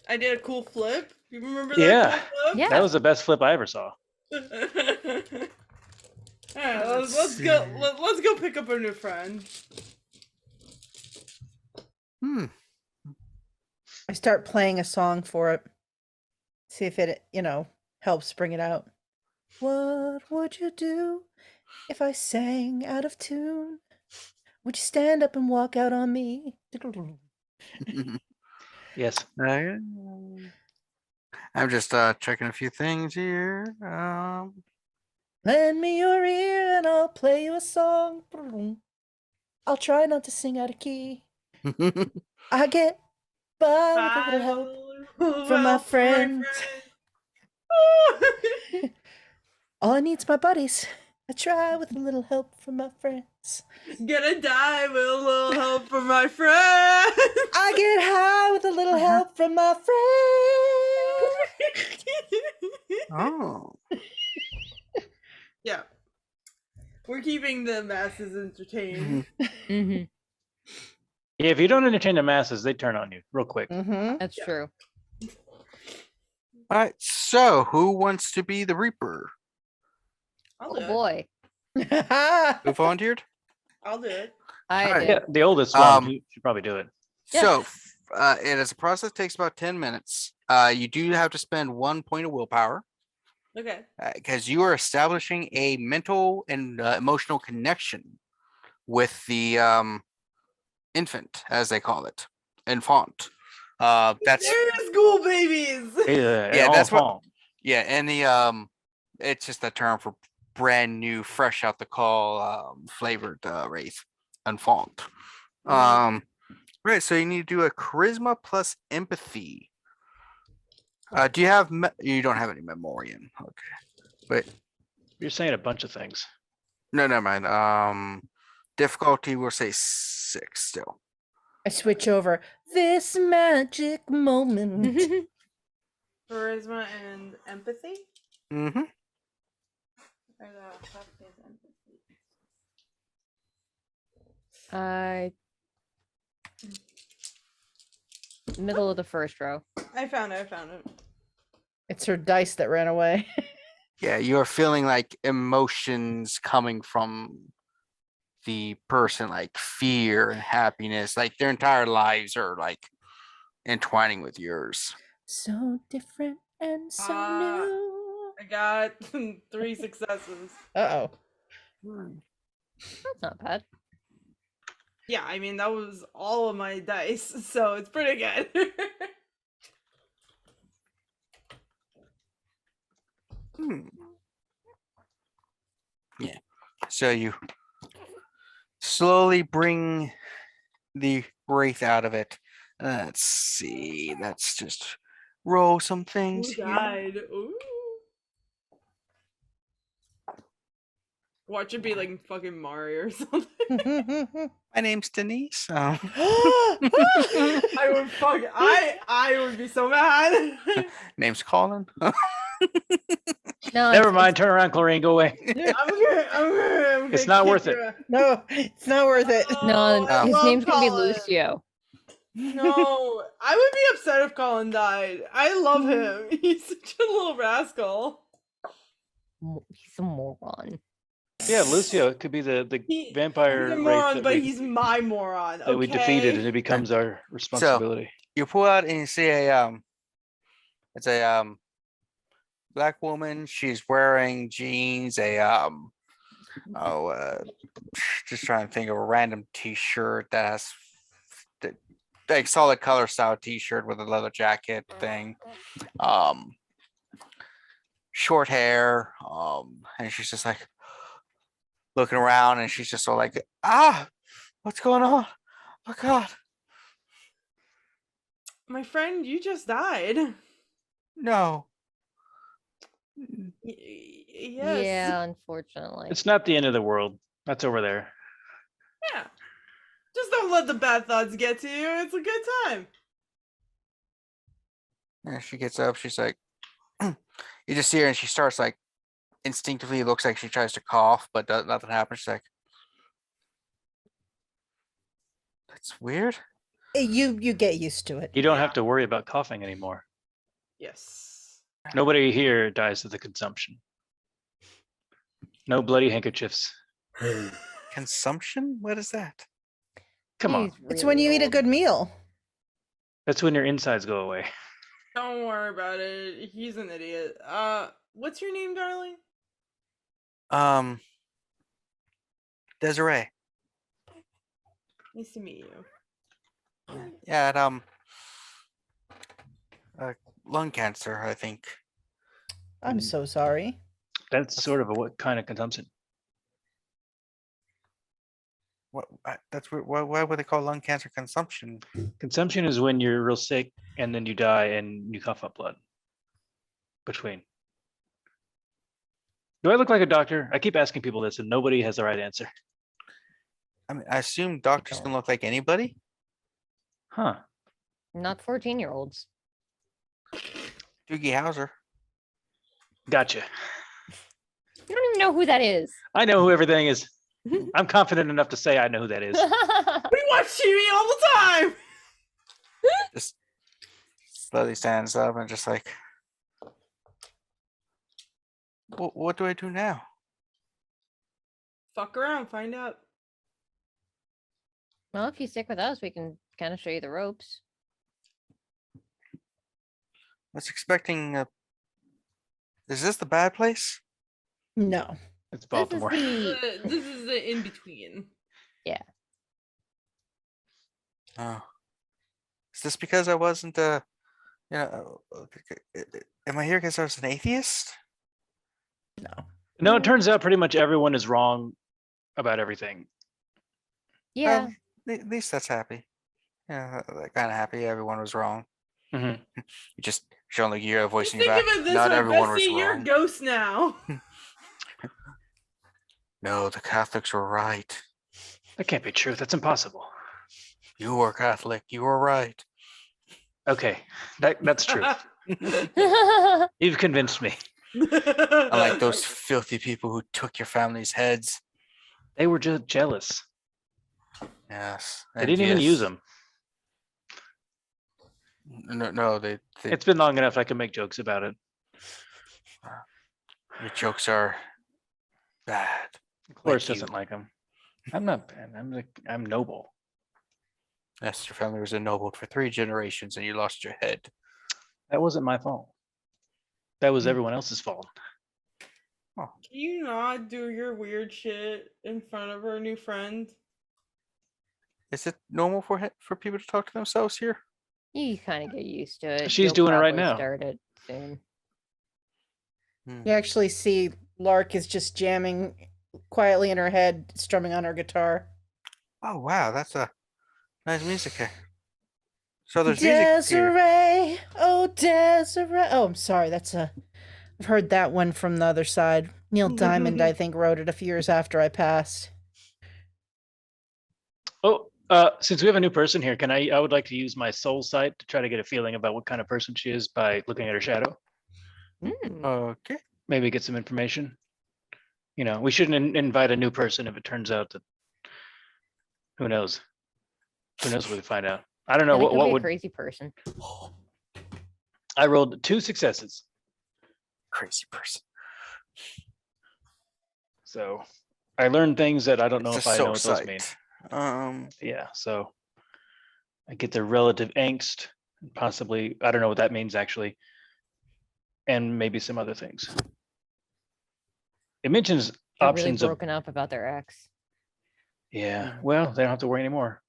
Speaker 4: I did a cool flip. You remember that
Speaker 5: Yeah.
Speaker 4: cool flip?
Speaker 3: Yeah.
Speaker 5: that was the best flip I ever saw.
Speaker 4: Alright, let's go. Let's go pick up our new friend.
Speaker 2: I start playing a song for it. See if it, helps bring it out. What would you do if I sang out of tune? Would you stand up and walk out on me?
Speaker 5: Yes.
Speaker 1: Okay. I'm just checking a few things here.
Speaker 2: Lend me your ear and I'll play you a song. I'll try not to sing out of key. I get by with a little help from my friends. All I need's my buddies. I try with a little help from my friends.
Speaker 4: Gonna die with a little help from my friend.
Speaker 2: I get high with a little help from my friends.
Speaker 1: Oh.
Speaker 4: Yeah. We're keeping the masses entertained.
Speaker 3: Hmm.
Speaker 5: Yeah, if you don't entertain the masses, they turn on you real quick.
Speaker 2: Mm-hmm.
Speaker 3: That's
Speaker 4: Yeah.
Speaker 3: true.
Speaker 1: All right. So who wants to be the Reaper?
Speaker 4: I'll
Speaker 3: Oh
Speaker 4: do it.
Speaker 3: boy.
Speaker 1: Who volunteered?
Speaker 4: I'll do it.
Speaker 3: I
Speaker 1: Alright.
Speaker 3: did.
Speaker 5: Yeah, the oldest one
Speaker 1: Um,
Speaker 5: should probably do it.
Speaker 3: Yeah.
Speaker 1: So, it is a process takes about 10 minutes. You do have to spend 1 point of willpower
Speaker 4: Okay.
Speaker 1: because you are establishing a mental and emotional connection with the infant, as they call it, infant. That's
Speaker 4: They're school babies.
Speaker 1: Yeah, that's what- yeah, and the it's just a term for brand new, fresh out the call, flavored wraith, infant. Right, so you need to do a charisma plus empathy. Do you have you don't have any memoriam? Okay, but
Speaker 5: You're saying a bunch of things.
Speaker 1: no, never mind. Difficulty we'll say 6 still.
Speaker 2: I switch over. This magic moment.
Speaker 4: Charisma and empathy.
Speaker 1: Mm-hmm.
Speaker 4: Or the fuck is empathy?
Speaker 3: Middle of the first row.
Speaker 4: I found it.
Speaker 2: It's her dice that ran away.
Speaker 1: Yeah, you're feeling like emotions coming from the person, like fear and happiness, like their entire lives are like entwining with yours.
Speaker 2: So different and so
Speaker 4: Ah.
Speaker 2: new.
Speaker 4: I got 3 successes.
Speaker 2: Uh-oh.
Speaker 3: That's not bad.
Speaker 4: Yeah, I mean that was all of my dice, so it's pretty good.
Speaker 1: Hmm. Yeah. So you slowly bring the wraith out of it. Let's see. Let's just roll some things
Speaker 4: Who
Speaker 1: here.
Speaker 4: died? Ooh. Watch it be like fucking Mario or something.
Speaker 1: My name's Denise.
Speaker 4: I would fuck. I would be so mad.
Speaker 1: Name's Colin.
Speaker 3: No,
Speaker 5: Never mind. Turn around, Chlorine. Go away.
Speaker 4: I'm
Speaker 5: It's
Speaker 4: gonna
Speaker 5: not
Speaker 4: kick
Speaker 5: worth it.
Speaker 4: your ass.
Speaker 2: No, it's not worth it.
Speaker 3: No,
Speaker 4: I
Speaker 3: his
Speaker 4: love
Speaker 3: name's gonna be
Speaker 4: Colin.
Speaker 3: Lucio.
Speaker 4: No, I would be upset if Colin died. I love him. He's such a little rascal.
Speaker 3: He's a moron.
Speaker 5: Yeah, Lucio. It could be the
Speaker 4: He-
Speaker 5: vampire
Speaker 4: He's a
Speaker 5: wraith
Speaker 4: moron,
Speaker 5: that
Speaker 4: but
Speaker 5: we,
Speaker 4: he's my moron.
Speaker 5: that we defeated, and
Speaker 4: okay?
Speaker 5: it becomes our responsibility.
Speaker 1: You pull out and you see it's a black woman. She's wearing jeans, just trying to think of a random t-shirt that has like solid color style t-shirt with a leather jacket thing. Short hair. And she's just like looking around and she's just all like, what's going on? Oh God.
Speaker 4: My friend, you just died.
Speaker 1: No.
Speaker 4: Yes.
Speaker 3: Yeah, unfortunately.
Speaker 5: It's not the end of the world. That's over there.
Speaker 4: Yeah. Just don't let the bad thoughts get to you. It's a good time.
Speaker 1: And she gets up, she's like, you just see her and she starts like instinctively looks like she tries to cough, but nothing happens. She's like, that's weird.
Speaker 2: You get used to it.
Speaker 5: You don't
Speaker 4: Yeah.
Speaker 5: have to worry about coughing anymore.
Speaker 4: Yes.
Speaker 5: Nobody here dies of the consumption. No bloody handkerchiefs.
Speaker 1: Consumption? What is that?
Speaker 5: Come on.
Speaker 3: He's
Speaker 2: It's
Speaker 3: really
Speaker 2: when you eat a
Speaker 3: old.
Speaker 2: good meal.
Speaker 5: That's when your insides go away.
Speaker 4: Don't worry about it. He's an idiot. What's your name, darling?
Speaker 1: Desiree.
Speaker 4: Nice to meet you.
Speaker 1: Yeah, lung cancer, I think.
Speaker 2: I'm so sorry.
Speaker 5: That's sort of a what kind of consumption?
Speaker 1: That's why would they call lung cancer consumption?
Speaker 5: Consumption is when you're real sick and then you die and you cough up blood. Between. Do I look like a doctor? I keep asking people this and nobody has the right answer.
Speaker 1: I mean, I assume doctors can look like anybody.
Speaker 5: Huh.
Speaker 3: Not 14-year-olds.
Speaker 1: Doogie Howser.
Speaker 5: Gotcha.
Speaker 3: You don't even know who that is.
Speaker 5: I know who everything is. I'm confident enough to say I know who that is.
Speaker 4: We watch TV all the time.
Speaker 1: Just slowly stands up and just like, what do I do now?
Speaker 4: Fuck around, find out.
Speaker 3: Well, if you stick with us, we can kind of show you the ropes.
Speaker 1: Was expecting. Is this the bad place?
Speaker 2: No.
Speaker 5: It's
Speaker 3: This is
Speaker 5: Baltimore.
Speaker 4: This is the in between.
Speaker 1: Oh, is this because I wasn't am I here because I was an atheist?
Speaker 5: No, it turns out pretty much everyone is wrong about everything.
Speaker 3: Yeah.
Speaker 1: At least that's happy. Yeah, kind of happy everyone was wrong.
Speaker 5: Mhm.
Speaker 1: You just Jean-Luc, you're voicing
Speaker 4: Think
Speaker 1: your
Speaker 4: of
Speaker 1: back.
Speaker 4: it this
Speaker 1: Not
Speaker 4: way,
Speaker 1: everyone was
Speaker 4: Bessie, you're a
Speaker 1: wrong.
Speaker 4: ghost now.
Speaker 1: No, the Catholics were right.
Speaker 5: That can't be true. That's impossible.
Speaker 1: You were Catholic. You were right.
Speaker 5: Okay, that's true. You've convinced me.
Speaker 1: Unlike those filthy people who took your family's heads.
Speaker 5: They were just jealous.
Speaker 1: Yes.
Speaker 5: They didn't even use them.
Speaker 1: No, they
Speaker 5: It's been long enough I can make jokes about it.
Speaker 1: Your jokes are bad.
Speaker 5: Chloris
Speaker 1: you.
Speaker 5: doesn't like him. I'm not bad. I'm noble.
Speaker 1: Yes, your family was ennobled for 3 generations and you lost your head.
Speaker 5: That wasn't my fault. That was
Speaker 1: Hmm.
Speaker 5: everyone else's fault.
Speaker 4: Can you not do your weird shit in front of her new friend?
Speaker 1: Is it normal for people to talk to themselves here?
Speaker 3: You kind of get used to it.
Speaker 5: She's
Speaker 3: You'll
Speaker 5: doing it right
Speaker 3: probably
Speaker 5: now.
Speaker 3: Start it soon.
Speaker 2: You actually see Lark is just jamming quietly in her head, strumming on her guitar.
Speaker 1: Oh wow, that's a nice music here. So there's music here.
Speaker 2: Desiree, oh Desiree. Oh, I'm sorry. I've heard that one from the other side. Neil Diamond, I think, wrote it a few years after I passed.
Speaker 5: Oh, since we have a new person here, I would like to use my soul sight to try to get a feeling about what kind of person she is by looking at her shadow.
Speaker 1: Okay.
Speaker 5: Maybe get some information. You know, we shouldn't invite a new person if it turns out that who knows? Who knows what we find out? I don't know
Speaker 3: Then it could
Speaker 5: what
Speaker 3: be a
Speaker 5: would
Speaker 3: crazy person.
Speaker 5: I rolled 2 successes.
Speaker 1: Crazy person.
Speaker 5: So I learned things that I don't know
Speaker 1: It's
Speaker 5: if
Speaker 1: a
Speaker 5: I know
Speaker 1: soul
Speaker 5: what those mean.
Speaker 1: sight.
Speaker 5: Yeah, so I get the relative angst, possibly, I don't know what that means actually, and maybe some other things. It mentions
Speaker 3: They're
Speaker 5: options
Speaker 3: really
Speaker 5: of,
Speaker 3: broken up about their ex.
Speaker 5: yeah,
Speaker 1: Mhm.
Speaker 5: well, they don't have to worry anymore.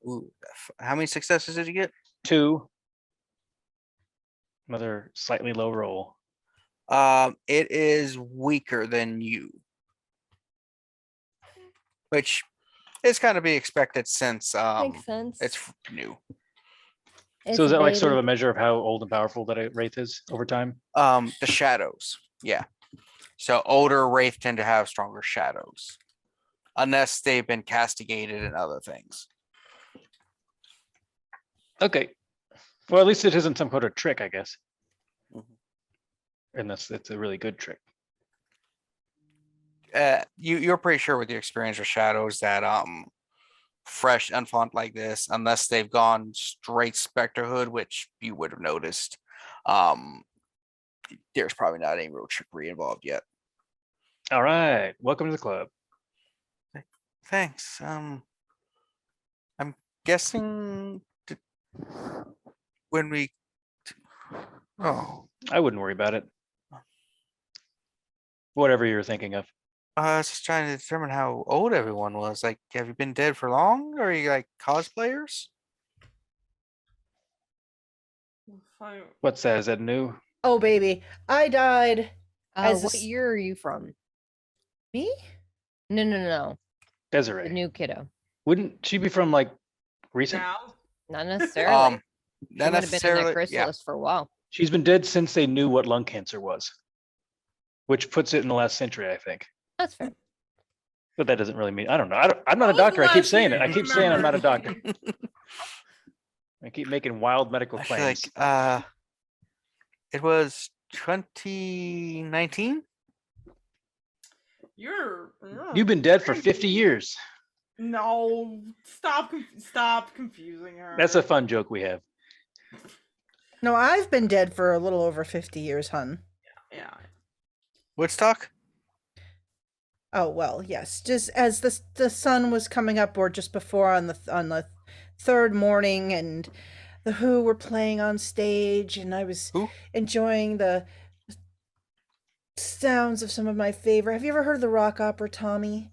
Speaker 1: Ooh, how many successes did you get?
Speaker 5: 2. Another slightly low roll.
Speaker 1: It is weaker than you, which is kind of be expected since
Speaker 3: Makes sense.
Speaker 1: it's new.
Speaker 5: So is that like sort of a measure of how old and powerful that a wraith is over time?
Speaker 1: The shadows, yeah. So older wraith tend to have stronger shadows, unless they've been castigated and other things.
Speaker 5: Okay. Well, at least it isn't some kind of trick, I guess.
Speaker 1: Mhm.
Speaker 5: And it's a really good trick.
Speaker 1: You're pretty sure with your experience with shadows that fresh enfant like this, unless they've gone straight specterhood, which you would have noticed, there's probably not any real trickery involved yet.
Speaker 5: All right. Welcome to the club.
Speaker 1: Thanks. I'm guessing when we. Oh,
Speaker 5: I wouldn't worry about it. Whatever you're thinking of.
Speaker 1: I was just trying to determine how old everyone was. Like, have you been dead for long? Or are you like cosplayers?
Speaker 4: Fine.
Speaker 5: What's that? Is that new?
Speaker 2: Oh, baby. I died. As
Speaker 3: What
Speaker 2: this-
Speaker 3: year are you from?
Speaker 2: Me?
Speaker 3: No. The
Speaker 5: Desiree.
Speaker 3: new kiddo.
Speaker 5: Wouldn't she be from like recent?
Speaker 4: Now?
Speaker 3: Not necessarily. She
Speaker 1: Not
Speaker 3: might have been in
Speaker 1: necessarily.
Speaker 3: that
Speaker 1: Yeah.
Speaker 3: chrysalis for a while.
Speaker 5: She's been dead since they knew what lung cancer was, which puts it in the last century, I think.
Speaker 3: That's fair.
Speaker 5: But that doesn't really mean, I don't know. I'm not
Speaker 4: What
Speaker 5: a
Speaker 4: was the
Speaker 5: doctor. I keep
Speaker 4: last
Speaker 5: saying
Speaker 4: year
Speaker 5: it. I
Speaker 4: you
Speaker 5: keep saying I'm not a
Speaker 4: remember?
Speaker 5: doctor. I keep making wild medical
Speaker 1: I feel
Speaker 5: claims.
Speaker 1: like it was 2019.
Speaker 4: You're
Speaker 5: You've been dead for 50 years.
Speaker 4: No, stop confusing her.
Speaker 5: That's a fun joke we have.
Speaker 2: No, I've been dead for a little over 50 years, hun.
Speaker 4: Yeah.
Speaker 1: Woodstock.
Speaker 2: Oh well, yes. Just as the sun was coming up, or just before on the third morning, and the Who were playing on stage, and I was
Speaker 1: Who?
Speaker 2: enjoying the sounds of some of my favorite. Have you ever heard of the rock opera, Tommy?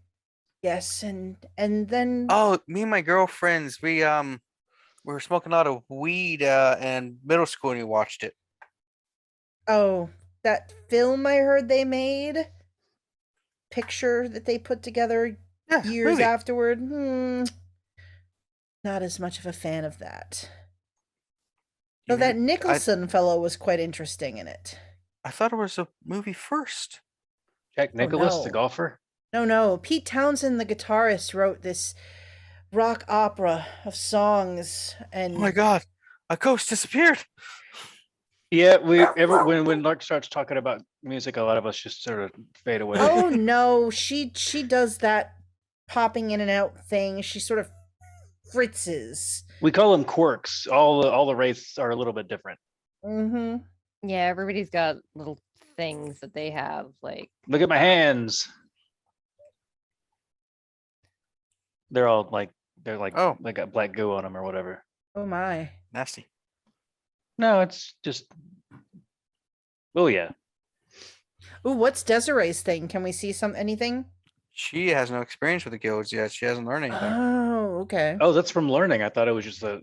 Speaker 2: Yes, and then
Speaker 1: Oh, me and my girlfriends, we were smoking a lot of weed in middle school and we watched it.
Speaker 2: oh, that film I heard they made, picture that they put together
Speaker 1: Yeah,
Speaker 2: years
Speaker 1: movie.
Speaker 2: afterward. Not as much of a fan of that. Though
Speaker 1: You
Speaker 2: that
Speaker 1: mean-
Speaker 2: Nicholson fellow was quite interesting in it.
Speaker 1: I thought it was a movie first.
Speaker 5: Jack Nicholas, the
Speaker 2: no.
Speaker 5: golfer.
Speaker 2: No. Pete Townsend, the guitarist, wrote this rock opera of songs, and
Speaker 1: Oh my god, a ghost disappeared.
Speaker 5: Yeah, when Lark starts talking about music, a lot of us just sort of fade away.
Speaker 2: oh no, she does that popping in and out thing. She sort of fritzes.
Speaker 5: We call them quirks. All the wraiths are a little bit different.
Speaker 2: Mm-hmm.
Speaker 3: Yeah, everybody's got little things that they have. Like,
Speaker 5: Look at my hands. They're all like
Speaker 1: Oh.
Speaker 5: they got black goo on them or whatever.
Speaker 2: Oh my.
Speaker 1: Nasty.
Speaker 5: No, it's just. Oh yeah.
Speaker 2: Ooh, what's Desiree's thing? Can we see anything?
Speaker 1: She has no experience with the guilds yet. She hasn't learned anything.
Speaker 2: Oh, okay.
Speaker 5: Oh, that's from learning. I thought it was just a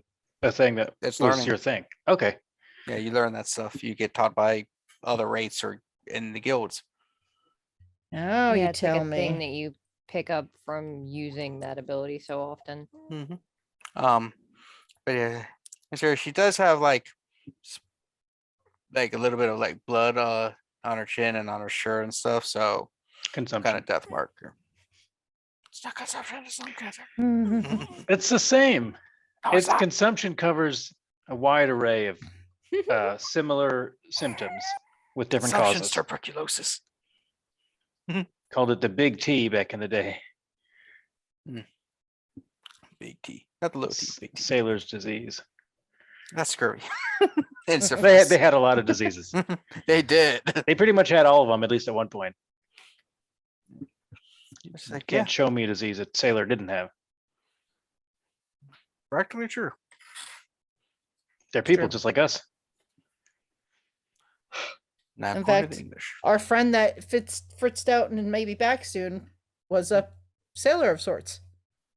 Speaker 5: thing that
Speaker 1: It's
Speaker 5: was
Speaker 1: learning.
Speaker 5: your thing. Okay.
Speaker 1: Yeah, you learn that stuff. You get taught by other wraiths or in the guilds.
Speaker 2: Oh, you
Speaker 3: it's like
Speaker 2: tell
Speaker 3: a thing
Speaker 2: me.
Speaker 3: that you pick up from using that ability so often.
Speaker 1: But yeah, so she does have like a little bit of like blood on her chin and on her shirt and stuff. So
Speaker 5: Consumption.
Speaker 1: kind of death marker. It's not consumption. It's not cancer.
Speaker 5: It's the same.
Speaker 1: No,
Speaker 5: Its
Speaker 1: not.
Speaker 5: consumption covers a wide array of similar symptoms with different
Speaker 1: Consumption's
Speaker 5: causes.
Speaker 1: tuberculosis.
Speaker 5: Called it the big T back in the day.
Speaker 1: Big T, not the little T. Big T.
Speaker 5: Sailor's disease.
Speaker 1: That's scurvy. And
Speaker 5: They
Speaker 1: syphilis.
Speaker 5: had a lot of diseases.
Speaker 1: They did.
Speaker 5: They pretty much had all of them, at least at one point.
Speaker 1: It's
Speaker 5: You
Speaker 1: like,
Speaker 5: can't show me a disease that Sailor didn't have.
Speaker 1: practically true.
Speaker 5: They're people
Speaker 2: True.
Speaker 5: just like us.
Speaker 1: Not
Speaker 2: In
Speaker 1: according to
Speaker 2: fact,
Speaker 1: the English.
Speaker 2: Our friend that fritzed out and may be back soon was a sailor of sorts.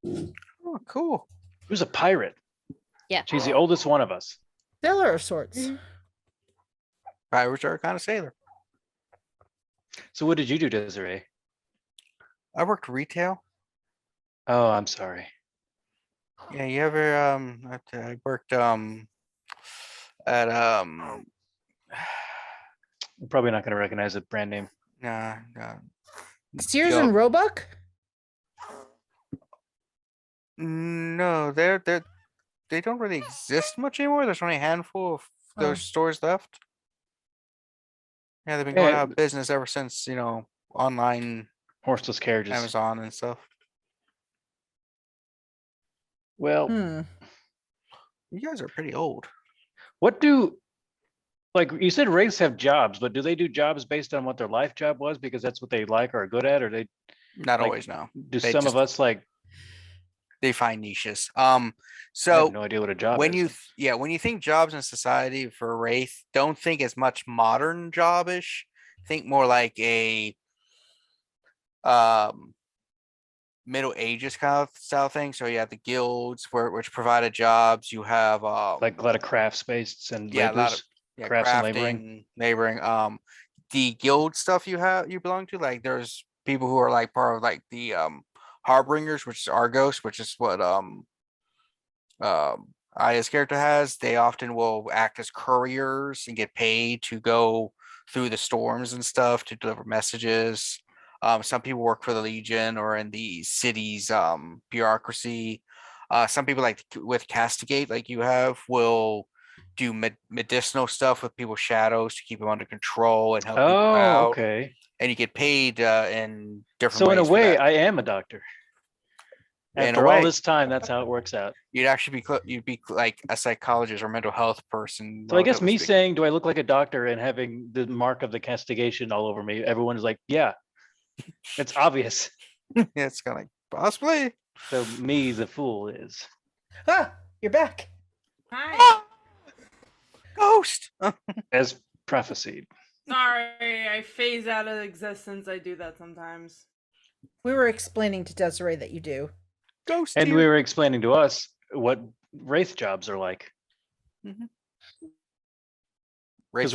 Speaker 1: Oh, cool.
Speaker 5: He was a pirate.
Speaker 3: Yeah.
Speaker 5: She's the oldest one of us.
Speaker 2: Sailor of sorts.
Speaker 1: Pirates are a kind of sailor.
Speaker 5: So what did you do, Desiree?
Speaker 1: I worked retail.
Speaker 5: Oh, I'm sorry.
Speaker 1: Yeah, you ever I worked at
Speaker 5: I'm probably not going to recognize the brand name.
Speaker 1: nah,
Speaker 2: Sears
Speaker 1: Yup.
Speaker 2: and Roebuck?
Speaker 1: no, they don't really exist much anymore. There's only a handful of those
Speaker 2: Oh.
Speaker 1: stores left. Yeah, they've been going
Speaker 5: Yeah.
Speaker 1: out of business ever since, online
Speaker 5: Horseless carriages.
Speaker 1: Amazon and stuff.
Speaker 5: Well,
Speaker 1: You guys are pretty old.
Speaker 5: what do, like you said, wraiths have jobs, but do they do jobs based on what their life job was because that's what they like or are good at, or they
Speaker 1: Not
Speaker 5: Like,
Speaker 1: always, no.
Speaker 5: do
Speaker 1: They
Speaker 5: some of
Speaker 1: just-
Speaker 5: us like?
Speaker 1: They find niches.
Speaker 5: I
Speaker 1: So
Speaker 5: have no idea what a job
Speaker 1: when
Speaker 5: is.
Speaker 1: when you think jobs in society for Wraith, don't think as much modern job-ish. Think more like a Middle Ages kind of style thing. So you have the guilds which provided jobs. You have
Speaker 5: Like a lot of crafts based and
Speaker 1: yeah, a lot
Speaker 5: laborers.
Speaker 1: of
Speaker 5: crafts and
Speaker 1: crafting, laboring. The guild stuff you belong to, like there's people who are like part of like the Harbingers, which is Argos, which is what Aya's character has. They often will act as couriers and get paid to go through the storms and stuff to deliver messages. Some people work for the Legion or in the city's bureaucracy. Some people like with Castigate, like you have, will do medicinal stuff with people's shadows to keep them under control and help people
Speaker 5: Oh,
Speaker 1: out.
Speaker 5: okay.
Speaker 1: And you get paid in different
Speaker 5: So
Speaker 1: ways.
Speaker 5: in a
Speaker 1: for
Speaker 5: way,
Speaker 1: that.
Speaker 5: I am a doctor.
Speaker 1: In a
Speaker 5: After all
Speaker 1: way.
Speaker 5: this time, that's how it works out.
Speaker 1: You'd actually be you'd be like a psychologist or mental health person.
Speaker 5: So I guess
Speaker 1: relatively
Speaker 5: me
Speaker 1: speaking.
Speaker 5: saying, do I look like a doctor and having the mark of the castigation all over me? Everyone is like, yeah, it's obvious.
Speaker 1: Yeah, it's kind of like possibly.
Speaker 5: So me, the fool, is.
Speaker 2: Ah, you're back.
Speaker 4: Hi.
Speaker 1: Ghost.
Speaker 5: As prophesied.
Speaker 4: Sorry, I phase out of existence. I do that sometimes.
Speaker 2: We were explaining to Desiree that you do.
Speaker 1: Ghost.
Speaker 5: And
Speaker 1: here.
Speaker 5: we were explaining to us what wraith jobs are like. Because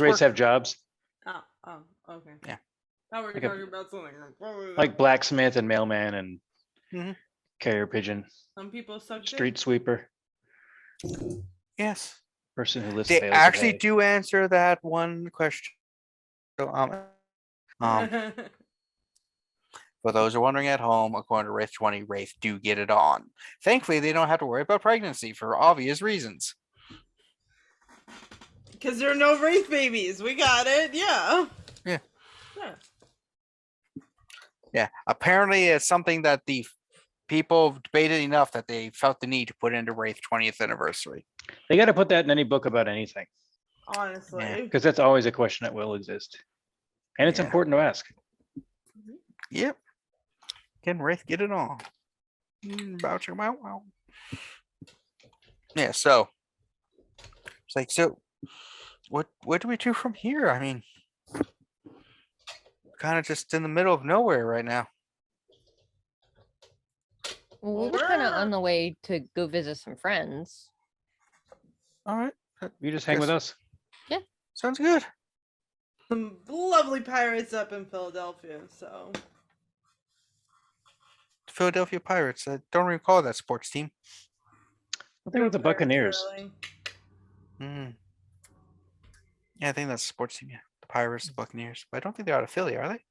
Speaker 5: wraiths
Speaker 1: work.
Speaker 5: have jobs
Speaker 4: Oh, okay.
Speaker 1: Yeah.
Speaker 4: Now we're
Speaker 5: Like a-
Speaker 4: talking about something completely
Speaker 5: like blacksmith and mailman and
Speaker 1: Mhm.
Speaker 5: carrier pigeon,
Speaker 4: some people suck
Speaker 5: street
Speaker 4: dick.
Speaker 5: sweeper,
Speaker 1: Yes.
Speaker 5: person who lifts
Speaker 1: They
Speaker 5: bales of
Speaker 1: actually
Speaker 5: hay.
Speaker 1: do answer that one question. So, for those who are wondering at home, according to Wraith 20, Wraith do get it on. Thankfully, they don't have to worry about pregnancy for obvious reasons.
Speaker 4: Because there are no wraith babies. We got it. Yeah.
Speaker 1: Yeah.
Speaker 4: Yeah.
Speaker 1: Yeah. Apparently, it's something that the people debated enough that they felt the need to put into Wraith 20th anniversary.
Speaker 5: They got to put that in any book about anything,
Speaker 4: Honestly.
Speaker 1: Yeah.
Speaker 5: because that's always a question that will exist. And it's
Speaker 1: Yeah.
Speaker 5: important to ask.
Speaker 1: Yep. Can Wraith get it on? Wow. Yeah, so it's like, so what do we do from here? I mean, kind of just in the middle of nowhere right now.
Speaker 3: Well, we
Speaker 4: Well,
Speaker 3: were kind of
Speaker 4: we're-
Speaker 3: on the way to go visit some friends.
Speaker 1: All right,
Speaker 5: You just hang with us.
Speaker 1: sounds good.
Speaker 4: Some lovely pirates up in Philadelphia, so
Speaker 1: Philadelphia Pirates. I don't recall that sports team.
Speaker 5: I think with the
Speaker 4: Pirates,
Speaker 5: Buccaneers.
Speaker 4: really.
Speaker 1: Mm. Yeah, I think that's a sports team. Yeah, the Pirates, the Buccaneers. But I don't think they're out of Philly, are they?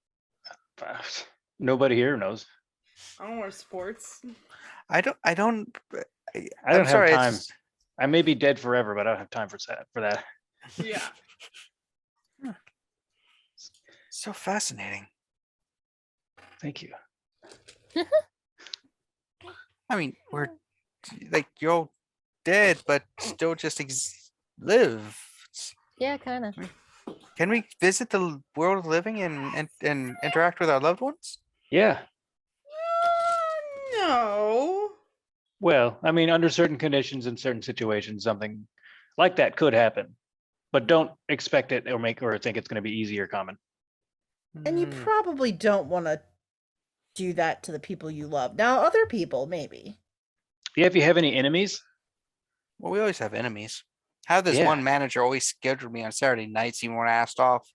Speaker 5: Nobody here knows.
Speaker 4: I don't wear sports.
Speaker 1: I don't.
Speaker 5: I
Speaker 1: I'm
Speaker 5: don't have
Speaker 1: sorry, it's
Speaker 5: time.
Speaker 1: just-
Speaker 5: I may be dead forever, but I don't have time for that.
Speaker 4: Yeah.
Speaker 1: so fascinating.
Speaker 5: Thank you.
Speaker 1: I mean, we're like you're all dead, but still just live.
Speaker 3: Yeah, kind of.
Speaker 1: Can we visit the world of living and interact with our loved ones?
Speaker 5: Yeah.
Speaker 4: No.
Speaker 5: Well, I mean, under certain conditions in certain situations, something like that could happen, but don't expect it or think it's going to be easy or common.
Speaker 2: And you
Speaker 1: Hmm.
Speaker 2: probably don't want to do that to the people you love. Now, other people, maybe.
Speaker 5: Yeah, if you have any enemies,
Speaker 1: Well, we always have enemies. How this
Speaker 5: Yeah.
Speaker 1: one manager always scheduled me on Saturday nights even when I asked off.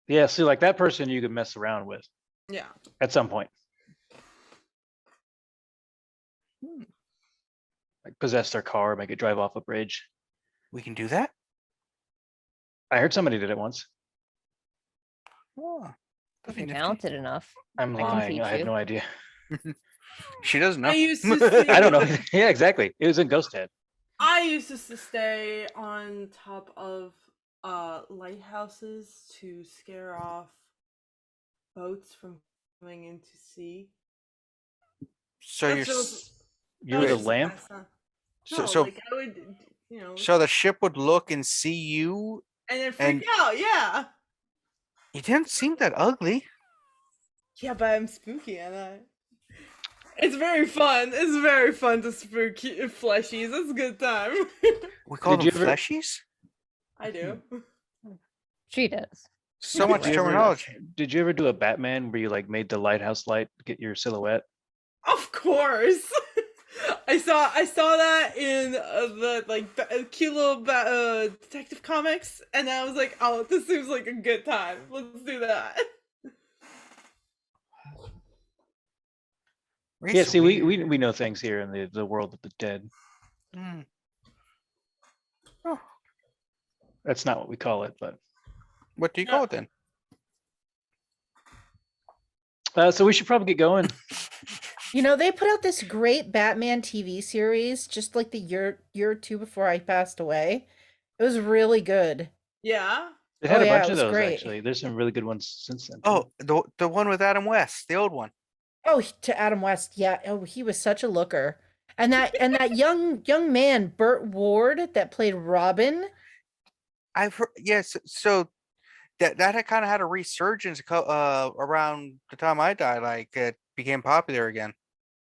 Speaker 5: yeah, see, like that person you could mess around with
Speaker 4: Yeah.
Speaker 5: at some point.
Speaker 1: Hmm.
Speaker 5: Like possess their car, make it drive off a bridge.
Speaker 1: We can do that?
Speaker 5: I heard somebody did it once.
Speaker 1: Oh,
Speaker 3: If
Speaker 1: that'd
Speaker 3: you're
Speaker 1: be nifty.
Speaker 3: talented enough.
Speaker 5: I'm
Speaker 3: I can
Speaker 5: lying.
Speaker 3: teach
Speaker 5: I have
Speaker 3: you.
Speaker 5: no idea.
Speaker 1: She doesn't know.
Speaker 4: I used to see-
Speaker 5: I don't know. Yeah, exactly. It was in Ghost Head.
Speaker 4: I used to stay on top of lighthouses to scare off boats from coming into sea.
Speaker 1: So
Speaker 4: That's
Speaker 1: you're
Speaker 4: just-
Speaker 5: You were the
Speaker 4: That's
Speaker 5: lamp.
Speaker 4: awesome.
Speaker 1: so
Speaker 4: No,
Speaker 1: so
Speaker 4: like I would,
Speaker 1: so the ship would look and see you.
Speaker 4: and then
Speaker 1: and-
Speaker 4: freak out. Yeah.
Speaker 1: You didn't seem that ugly.
Speaker 4: Yeah, but I'm spooky, and it's very fun. It's very fun to spook fleshies. It's a good time.
Speaker 1: We call
Speaker 5: Did
Speaker 1: them
Speaker 5: you ever-
Speaker 1: fleshies.
Speaker 4: I do.
Speaker 3: She does.
Speaker 1: So much
Speaker 5: Did you ever-
Speaker 1: terminology.
Speaker 5: Did you ever do a Batman where you like made the lighthouse light get your silhouette?
Speaker 4: Of course. I saw that in the cute little detective comics, and I was like, oh, this seems like a good time. Let's do that.
Speaker 1: Wraith's
Speaker 5: Yeah, see, we
Speaker 1: weird.
Speaker 5: we know things here in the world of the dead.
Speaker 1: Hmm.
Speaker 5: That's not what we call it, but
Speaker 1: What do you
Speaker 4: Yeah.
Speaker 1: call it then?
Speaker 5: so we should probably get going.
Speaker 2: You know, they put out this great Batman TV series just like the year or two before I passed away. It was really good.
Speaker 4: Yeah.
Speaker 5: They had
Speaker 2: Oh,
Speaker 5: a
Speaker 2: yeah,
Speaker 5: bunch
Speaker 2: it
Speaker 5: of
Speaker 2: was
Speaker 5: those
Speaker 2: great.
Speaker 5: actually. There's some really good ones since then. too.
Speaker 1: Oh, the one with Adam West, the old one.
Speaker 2: Oh, to Adam West, yeah. Oh, he was such a looker. And that young man, Burt Ward, that played Robin.
Speaker 1: I've heard. Yes. So that had kind of had a resurgence around the time I died. Like it became popular again.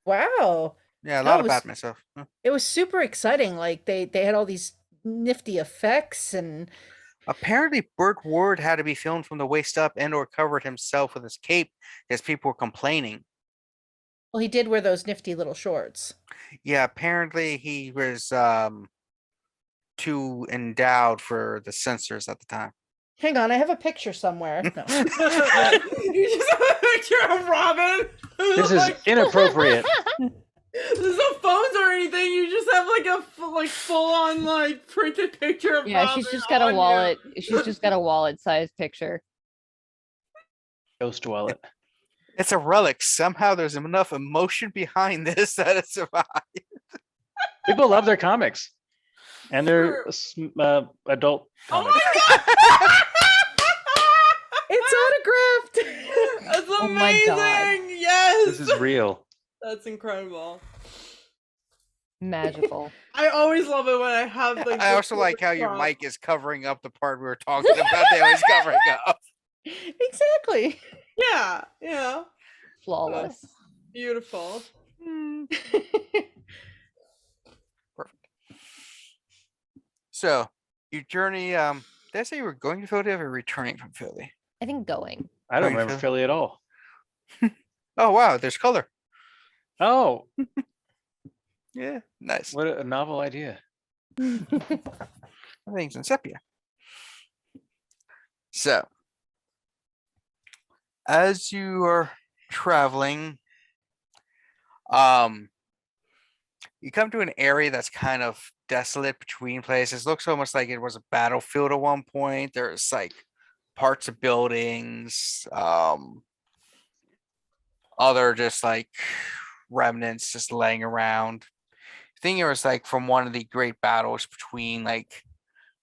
Speaker 2: Wow.
Speaker 1: Yeah, a
Speaker 2: No,
Speaker 1: lot
Speaker 2: it
Speaker 1: of
Speaker 2: was-
Speaker 1: Batman stuff. Huh.
Speaker 2: It was super exciting. Like they had all these nifty effects and
Speaker 1: Apparently, Burt Ward had to be filmed from the waist up and/or covered himself with his cape because people were complaining.
Speaker 2: well, he did wear those nifty little shorts.
Speaker 1: Yeah, apparently he was too endowed for the censors at the time.
Speaker 2: Hang on, I have a picture somewhere. No.
Speaker 4: You just have a picture of Robin.
Speaker 5: This is inappropriate.
Speaker 4: There's no phones or anything. You just have like a full on like printed picture of
Speaker 3: Yeah,
Speaker 4: Robin
Speaker 3: she's just got a
Speaker 4: on you.
Speaker 3: wallet. She's just got a wallet-sized picture.
Speaker 5: Ghost wallet.
Speaker 1: It's a relic. Somehow there's enough emotion behind this that it survived.
Speaker 5: People love their comics and their adult
Speaker 4: Oh
Speaker 5: comics.
Speaker 4: my god!
Speaker 2: It's autographed.
Speaker 4: That's
Speaker 3: Oh
Speaker 4: amazing!
Speaker 3: my God.
Speaker 4: Yes!
Speaker 5: This is real.
Speaker 4: That's incredible.
Speaker 3: Magical.
Speaker 4: I always love it when I have like
Speaker 1: I
Speaker 4: the
Speaker 1: also like how your
Speaker 4: prompt.
Speaker 1: mic is covering up the part we were talking about. They always covering up.
Speaker 2: Exactly.
Speaker 4: Yeah,
Speaker 3: Flawless.
Speaker 4: beautiful.
Speaker 1: Perfect. So you journey. Did I say you were going to Philadelphia or returning from Philly?
Speaker 3: I think going.
Speaker 5: I don't
Speaker 1: Going
Speaker 5: remember
Speaker 1: to-
Speaker 5: Philly at all.
Speaker 1: Oh wow, there's color.
Speaker 5: Oh,
Speaker 1: Yeah, nice.
Speaker 5: what a novel idea.
Speaker 1: Everything's in sepia. So, as you are traveling, you come to an area that's kind of desolate between places. Looks almost like it was a battlefield at one point. There's like parts of buildings, other just like remnants just laying around. I think it was like from one of the great battles between like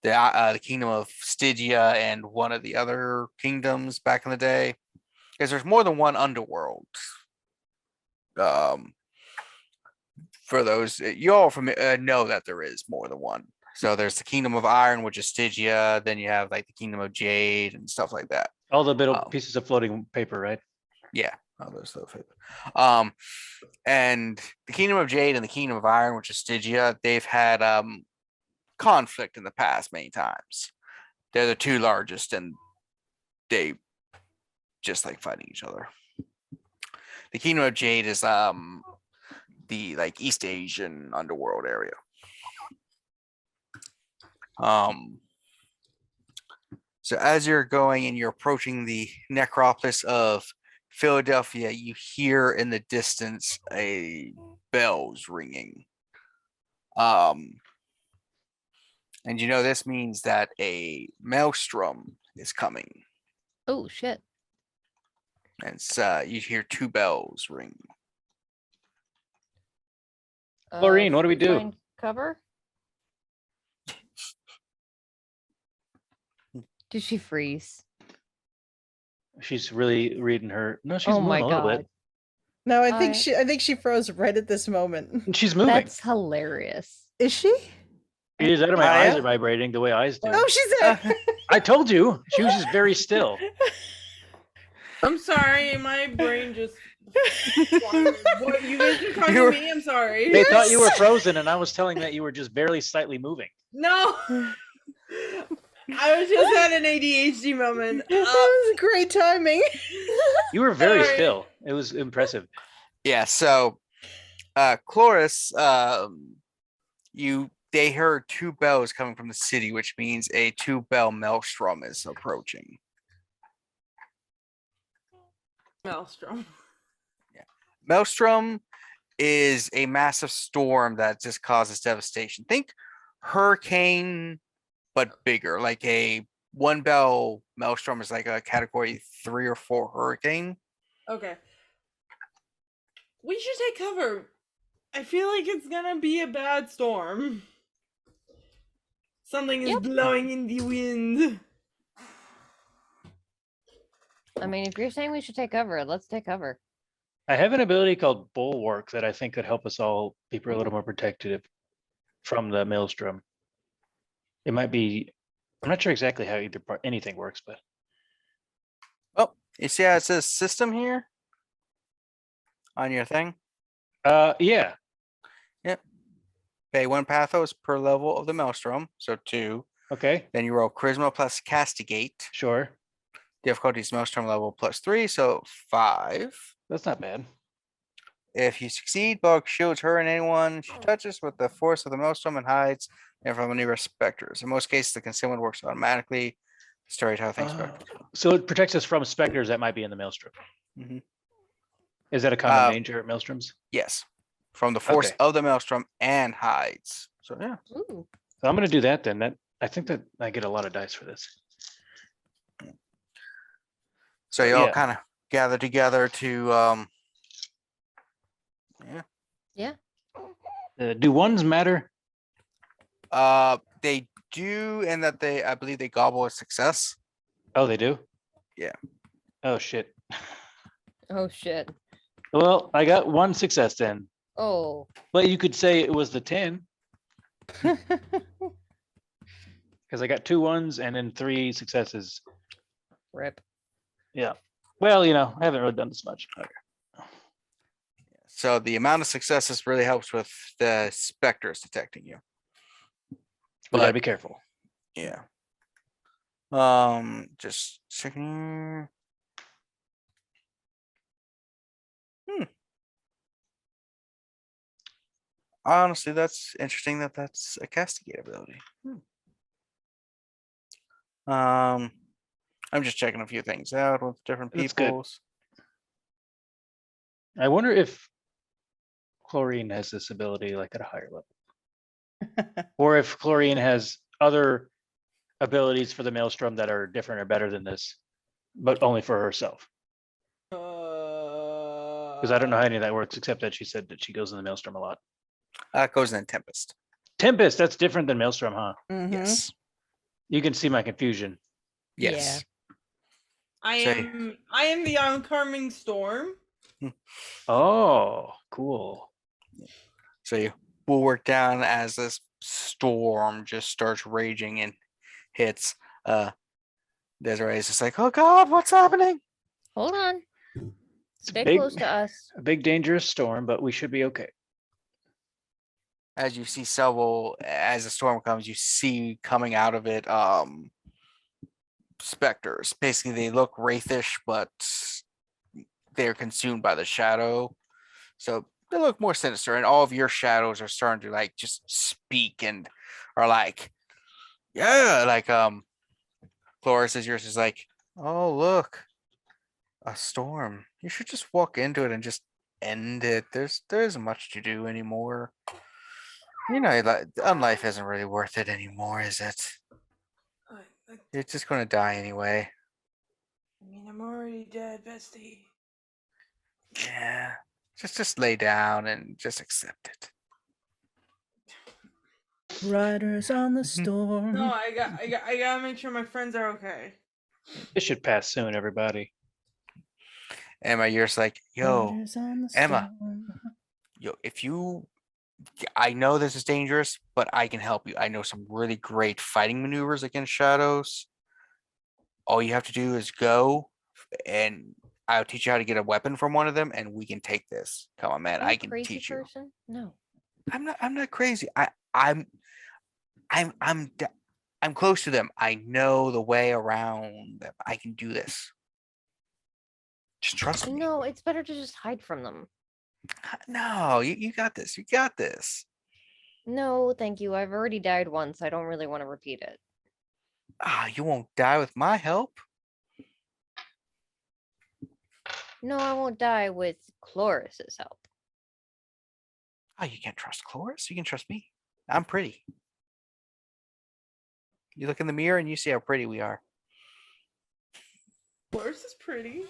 Speaker 1: the kingdom of Stygia and one of the other kingdoms back in the day, because there's more than one underworld. For those you all know that there is more than one. So there's the kingdom of Iron, which is Stygia. Then you have like the kingdom of Jade and stuff like that.
Speaker 5: All the little
Speaker 1: Oh.
Speaker 5: pieces of floating paper, right?
Speaker 1: Yeah, all those stuff. And the kingdom of Jade and the kingdom of Iron, which is Stygia, they've had conflict in the past many times. They're the two largest, and they just like fighting each other. The kingdom of Jade is the like East Asian underworld area. So as you're going and you're approaching the necropolis of Philadelphia, you hear in the distance a bells ringing. And you know this means that a maelstrom is coming.
Speaker 3: Oh shit.
Speaker 1: And it's, you hear two bells ring.
Speaker 5: Maureen, what do we
Speaker 3: should
Speaker 5: do?
Speaker 3: find Cover. Did she freeze?
Speaker 5: She's really reading her. No, she's
Speaker 3: Oh
Speaker 5: moving
Speaker 3: my
Speaker 5: a little
Speaker 3: god.
Speaker 5: bit.
Speaker 2: No, I
Speaker 3: I-
Speaker 2: think she froze right at this moment.
Speaker 5: And she's moving.
Speaker 3: That's hilarious.
Speaker 2: Is she?
Speaker 5: It is out of my
Speaker 1: Oh,
Speaker 5: eyes
Speaker 1: yeah?
Speaker 5: are vibrating the way eyes do.
Speaker 2: Oh, she's there.
Speaker 5: I told you, she was just very still.
Speaker 4: I'm sorry, my brain just. What, you guys are talking
Speaker 1: You
Speaker 4: to
Speaker 1: were-
Speaker 4: me? I'm sorry.
Speaker 5: They thought you were
Speaker 2: Yes.
Speaker 5: frozen, and I was telling that you were just barely slightly moving.
Speaker 4: No. I was just at an ADHD moment.
Speaker 2: That was great timing.
Speaker 5: You were very
Speaker 4: Sorry.
Speaker 5: still. It was impressive.
Speaker 1: Yeah, so Chloris, they heard two bells coming from the city, which means a two-bell maelstrom is approaching.
Speaker 4: Maelstrom.
Speaker 1: Maelstrom is a massive storm that just causes devastation. Think hurricane, but bigger. Like a one bell maelstrom is like a category 3 or 4 hurricane.
Speaker 4: Okay. We should take cover. I feel like it's gonna be a bad storm. Something is
Speaker 3: Yep.
Speaker 4: blowing in the wind.
Speaker 3: I mean, if you're saying we should take cover, let's take cover.
Speaker 5: I have an ability called Bulwark that I think could help us all be a little more protected from the maelstrom. It might be. I'm not sure exactly how either part anything works, but
Speaker 1: Oh, you see how it says system here on your thing?
Speaker 5: yeah.
Speaker 1: Pay 1 pathos per level of the maelstrom, so 2.
Speaker 5: Okay,
Speaker 1: Then you roll charisma plus castigate.
Speaker 5: sure.
Speaker 1: Difficulties maelstrom level plus 3, so 5.
Speaker 5: That's not bad.
Speaker 1: If you succeed, Bug shields her and anyone she touches with the force of the maelstrom and hides and from any specters. In most cases, the concealment works automatically. Storyteller thinks specters.
Speaker 5: So it protects us from specters that might be in the maelstrom.
Speaker 1: Mhm.
Speaker 5: Is that a common danger at maelstroms?
Speaker 1: Yes, from the force
Speaker 5: Okay.
Speaker 1: of the maelstrom and hides. So yeah,
Speaker 3: Ooh.
Speaker 5: So I'm gonna do that then. I think that I get a lot of dice for this.
Speaker 1: so you all
Speaker 5: Yeah.
Speaker 1: kind of gather together to
Speaker 5: Do ones matter?
Speaker 1: they do, and that I believe they gobble a success.
Speaker 5: Oh, they do?
Speaker 1: Yeah.
Speaker 5: Oh, shit.
Speaker 3: Oh shit.
Speaker 5: Well, I got 1 success then.
Speaker 3: Oh.
Speaker 5: But you could say it was the 10. Because I got 2 ones and then 3 successes.
Speaker 3: Rip.
Speaker 5: Yeah. Well, I haven't really done this much.
Speaker 1: So the amount of successes really helps with the specters detecting you.
Speaker 5: We gotta
Speaker 1: But
Speaker 5: be careful.
Speaker 1: yeah. Just checking. Honestly, that's interesting that that's a castigate ability. I'm just checking a few things out with different
Speaker 5: That's good.
Speaker 1: people's.
Speaker 5: I wonder if chlorine has this ability like at a higher level, or if chlorine has other abilities for the maelstrom that are different or better than this, but only for herself. Because I don't know how any of that works, except that she said that she goes in the maelstrom a lot.
Speaker 1: Goes in Tempest.
Speaker 5: Tempest, that's different than maelstrom, huh?
Speaker 2: Mhm.
Speaker 1: Yes.
Speaker 5: You can see my confusion.
Speaker 1: Yes.
Speaker 4: I
Speaker 1: So-
Speaker 4: am the oncoming storm.
Speaker 5: Oh, cool.
Speaker 1: So you will work down as this storm just starts raging and hits. Desiree is just like, oh God, what's happening?
Speaker 3: Hold on.
Speaker 5: It's
Speaker 3: Stay
Speaker 5: big.
Speaker 3: close to us.
Speaker 5: A big dangerous storm, but we should be okay.
Speaker 1: As you see several, as the storm comes, you see coming out of it specters. Basically, they look wraithish, but they're consumed by the shadow. So they look more sinister, and all of your shadows are starting to like just speak and are like, yeah, like Chloris is yours is like, oh look, a storm. You should just walk into it and just end it. There isn't much to do anymore. Life isn't really worth it anymore, is it? You're just gonna die anyway.
Speaker 4: I mean, I'm already dead, bestie.
Speaker 1: Yeah. Just lay down and just accept it.
Speaker 2: Riders on the storm.
Speaker 4: No, I gotta make sure my friends are okay.
Speaker 5: This should pass soon, everybody.
Speaker 1: Emma, you're just like, yo,
Speaker 2: Riders on the
Speaker 1: Emma.
Speaker 2: storm.
Speaker 1: I know this is dangerous, but I can help you. I know some really great fighting maneuvers against shadows. All you have to do is go, and I'll teach you how to get a weapon from one of them, and we can take this. Come on, man,
Speaker 3: Are you
Speaker 1: I
Speaker 3: a
Speaker 1: can
Speaker 3: crazy
Speaker 1: teach you.
Speaker 3: person? No.
Speaker 1: I'm not crazy. I'm close to them. I know the way around them. I can do this. Just trust me.
Speaker 3: No, it's better to just hide from them.
Speaker 1: No, you got this. You got this.
Speaker 3: No, thank you. I've already died once. I don't really want to repeat it.
Speaker 1: You won't die with my help.
Speaker 3: No, I won't die with Chloris's help.
Speaker 1: You can't trust Chloris. You can trust me. I'm pretty. You look in the mirror and you see how pretty we are.
Speaker 4: Chloris is pretty.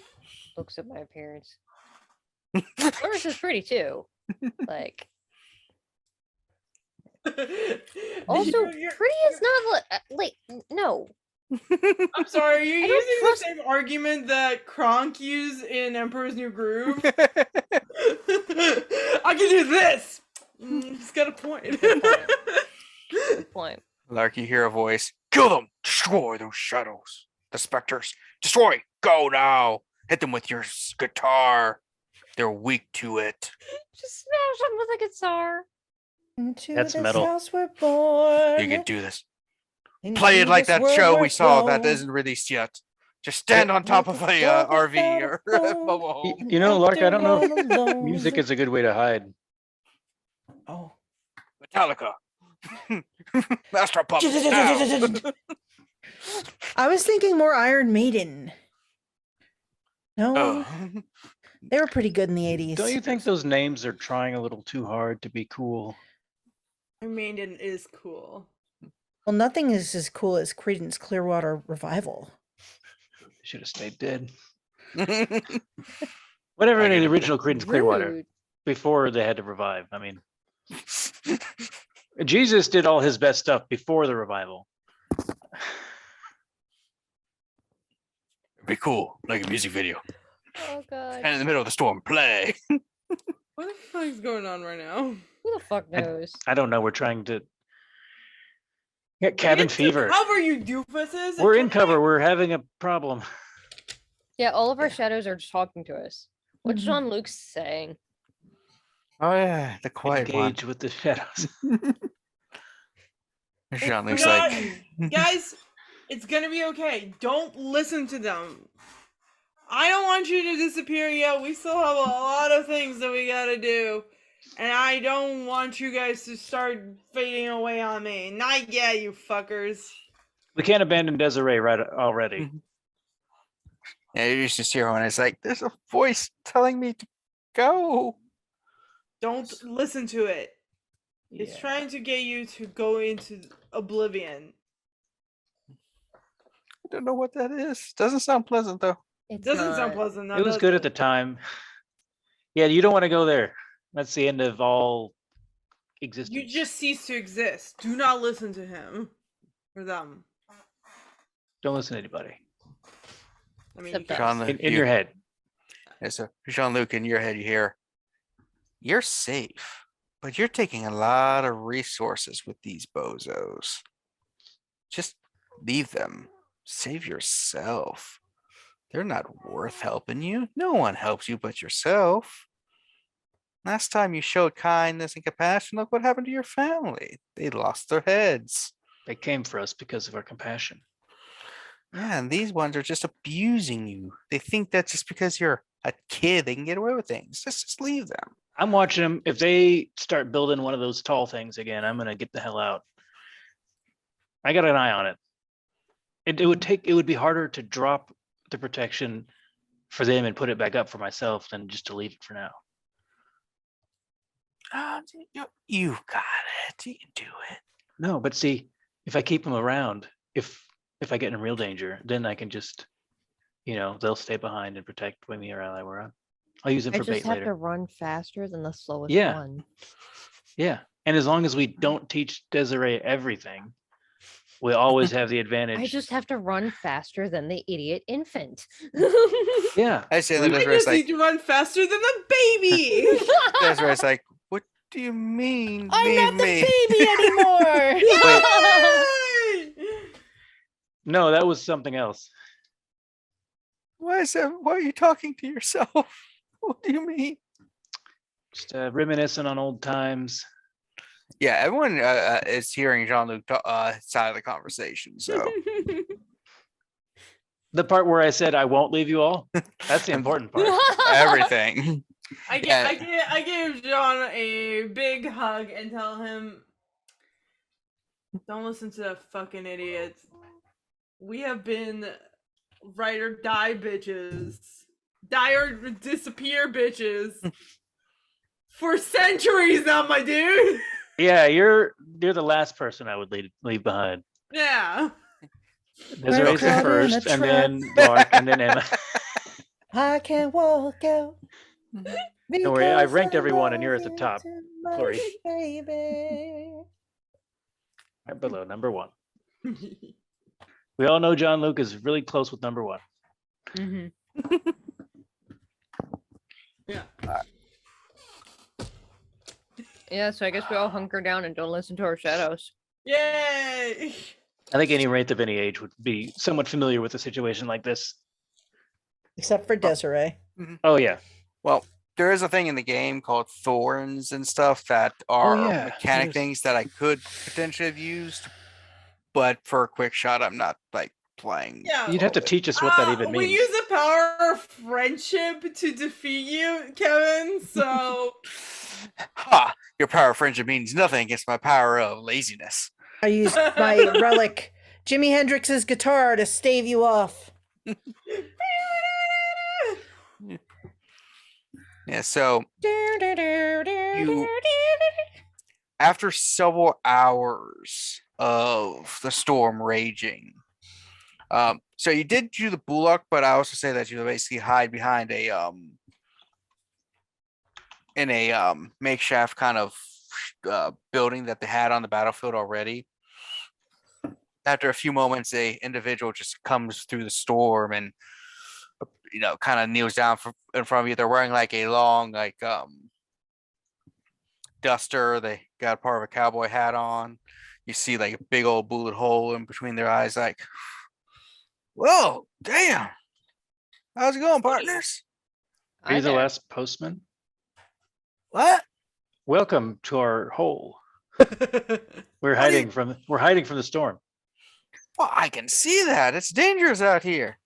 Speaker 3: Looks at my appearance. Chloris is pretty too. Like, also, pretty is not like no.
Speaker 4: I'm sorry, are you
Speaker 3: I don't
Speaker 4: using
Speaker 3: trust-
Speaker 4: the same argument that Kronk used in Emperor's New Groove? I can do this! He's got a point.
Speaker 3: Good point.
Speaker 1: Lark, you hear a voice. Kill them! Destroy those shadows. The specters. Destroy! Go now! Hit them with your guitar. They're weak to it.
Speaker 3: Just smash him with a guitar.
Speaker 2: Into
Speaker 5: That's
Speaker 2: this
Speaker 5: metal.
Speaker 2: house we're born.
Speaker 1: You can do this.
Speaker 2: Into
Speaker 1: Play it like
Speaker 2: this
Speaker 1: that
Speaker 2: world
Speaker 1: show
Speaker 2: we're
Speaker 1: we saw that
Speaker 2: thrown.
Speaker 1: isn't released yet. Just stand on top of a RV or mobile home.
Speaker 5: You know, Lark, I don't know
Speaker 2: Acting all
Speaker 5: if
Speaker 2: alone.
Speaker 5: music is a good way to hide.
Speaker 2: Oh.
Speaker 1: Metallica. Master of Puppets. now.
Speaker 2: I was thinking more Iron Maiden. No,
Speaker 1: Oh.
Speaker 2: they were pretty good in the 80s.
Speaker 5: Don't you think those names are trying a little too hard to be cool?
Speaker 4: Maiden is cool.
Speaker 2: Well, nothing is as cool as Creedence Clearwater Revival.
Speaker 5: Should have stayed dead. Whatever
Speaker 1: I
Speaker 5: in
Speaker 1: get
Speaker 5: the
Speaker 1: it.
Speaker 5: original Creedence Clearwater
Speaker 3: Rude.
Speaker 5: before they had to revive. I mean, Jesus did all his best stuff before the revival.
Speaker 1: Be cool, like a music video.
Speaker 3: Oh god.
Speaker 1: And in the middle of the storm, play.
Speaker 4: What the fuck is going on right now?
Speaker 3: Who the fuck knows?
Speaker 5: I don't know. We're trying to get cabin
Speaker 4: Get to
Speaker 5: fever.
Speaker 4: Cover you doofuses.
Speaker 5: We're in cover. We're having a problem.
Speaker 3: Yeah, all of our
Speaker 1: Yeah.
Speaker 3: shadows are just talking to us. What's
Speaker 2: Mhm.
Speaker 3: Jean-Luc saying?
Speaker 1: Oh yeah, the quiet one.
Speaker 5: Engage with the shadows.
Speaker 1: Jean-Luc's
Speaker 4: God,
Speaker 1: like,
Speaker 4: guys, it's gonna be okay. Don't listen to them. I don't want you to disappear yet. We still have a lot of things that we gotta do. And I don't want you guys to start fading away on me. Not yet, you fuckers.
Speaker 5: We can't abandon Desiree right already.
Speaker 1: yeah, you just hear one. It's like, there's a voice telling me to go.
Speaker 4: Don't listen to it. It's
Speaker 5: Yeah.
Speaker 4: trying to get you to go into oblivion.
Speaker 1: I don't know what that is. Doesn't sound pleasant though.
Speaker 3: It's
Speaker 4: Doesn't sound
Speaker 3: not.
Speaker 4: pleasant. Now,
Speaker 5: It was
Speaker 4: does
Speaker 5: good
Speaker 4: it?
Speaker 5: at the time. Yeah, you don't want to go there. That's the end of all existence.
Speaker 4: You just cease to exist. Do not listen to him or them.
Speaker 5: don't listen to anybody.
Speaker 4: I mean, you
Speaker 3: Except
Speaker 4: can-
Speaker 3: us.
Speaker 5: In your head.
Speaker 1: Yeah, so Jean-Luc, in your head, you hear, you're safe, but you're taking a lot of resources with these bozos. Just leave them. Save yourself. They're not worth helping you. No one helps you but yourself. Last time you showed kindness and compassion, look what happened to your family. They lost their heads.
Speaker 5: They came for us because of our compassion.
Speaker 1: Yeah, and these ones are just abusing you. They think that just because you're a kid, they can get away with things. Just leave them.
Speaker 5: I'm watching them. If they start building one of those tall things again, I'm gonna get the hell out. I got an eye on it. It would be harder to drop the protection for them and put it back up for myself than just to leave it for now.
Speaker 1: You got it. You can do it.
Speaker 5: No, but see, if I keep them around, if I get in real danger, then I can just, they'll stay behind and protect me around where I'm. I'll use them
Speaker 3: I
Speaker 5: for
Speaker 3: just
Speaker 5: bait
Speaker 3: have
Speaker 5: later.
Speaker 3: to run faster than the slowest
Speaker 5: Yeah.
Speaker 3: one.
Speaker 5: Yeah, and as long as we don't teach Desiree everything, we always have the advantage.
Speaker 3: I just have to run faster than the idiot infant.
Speaker 5: Yeah,
Speaker 1: I say that
Speaker 5: We-
Speaker 4: I
Speaker 1: Desiree's
Speaker 4: just
Speaker 1: like,
Speaker 4: need to run faster than the baby.
Speaker 1: Desiree's like, what do you mean?
Speaker 2: I'm
Speaker 1: leave
Speaker 2: not the
Speaker 1: me?
Speaker 2: baby anymore.
Speaker 1: Wait,
Speaker 4: Yay!
Speaker 5: no, that was something else.
Speaker 1: why is that? Why are you talking to yourself? What do you mean?
Speaker 5: Just reminiscing on old times.
Speaker 1: Yeah, everyone is hearing Jean-Luc side of the conversation. So
Speaker 5: The part where I said I won't leave you all, that's the important part.
Speaker 1: everything.
Speaker 4: I gave John a big hug and tell him, don't listen to that fucking idiot. We have been ride or die bitches. Die or disappear bitches. For centuries now, my dude.
Speaker 5: Yeah, you're the last person I would leave behind.
Speaker 4: Yeah.
Speaker 5: Desiree's
Speaker 2: caught in a
Speaker 5: first, and
Speaker 2: trap.
Speaker 5: then Lark, and then Emma.
Speaker 2: I can't walk out.
Speaker 5: Don't worry, I've
Speaker 2: because
Speaker 5: ranked
Speaker 2: I
Speaker 5: everyone, and you're
Speaker 2: love
Speaker 5: at the
Speaker 2: you
Speaker 5: top,
Speaker 2: too much,
Speaker 5: Chloris.
Speaker 2: baby.
Speaker 5: Right below number one. We all know Jean-Luc is really close with number one.
Speaker 3: Mhm.
Speaker 4: Yeah.
Speaker 3: Yeah, so I guess we all hunker down and don't listen to our shadows.
Speaker 4: Yay!
Speaker 5: I think any Wraith of any age would be somewhat familiar with a situation like this.
Speaker 2: Except for Desiree.
Speaker 5: Oh yeah,
Speaker 1: Well, there is a thing in the game called thorns and stuff that are
Speaker 5: yeah,
Speaker 1: mechanic
Speaker 5: there's-
Speaker 1: things that I could potentially have used, but for a quick shot, I'm not like playing.
Speaker 4: Yeah.
Speaker 5: you'd have to teach us what that even
Speaker 4: We
Speaker 5: means.
Speaker 4: use the power of friendship to defeat you, Kevin. So
Speaker 1: Ha! Your power of friendship means nothing against my power of laziness.
Speaker 2: I used my relic, Jimi Hendrix's guitar, to stave you off.
Speaker 1: Yeah, so you after several hours of the storm raging, so you did do the bulwark, but I also say that you basically hide behind a in a makeshift kind of building that they had on the battlefield already. After a few moments, a individual just comes through the storm and kind of kneels down in front of you. They're wearing like a long duster. They got part of a cowboy hat on. You see like a big old bullet hole in between their eyes. Like, whoa, damn! How's it going, partners?
Speaker 5: Are you
Speaker 3: Hi
Speaker 5: the
Speaker 3: there.
Speaker 5: last postman?
Speaker 1: What?
Speaker 5: Welcome to our hole. We're
Speaker 1: What do you-
Speaker 5: hiding from the storm.
Speaker 1: Well, I can see that. It's dangerous out here.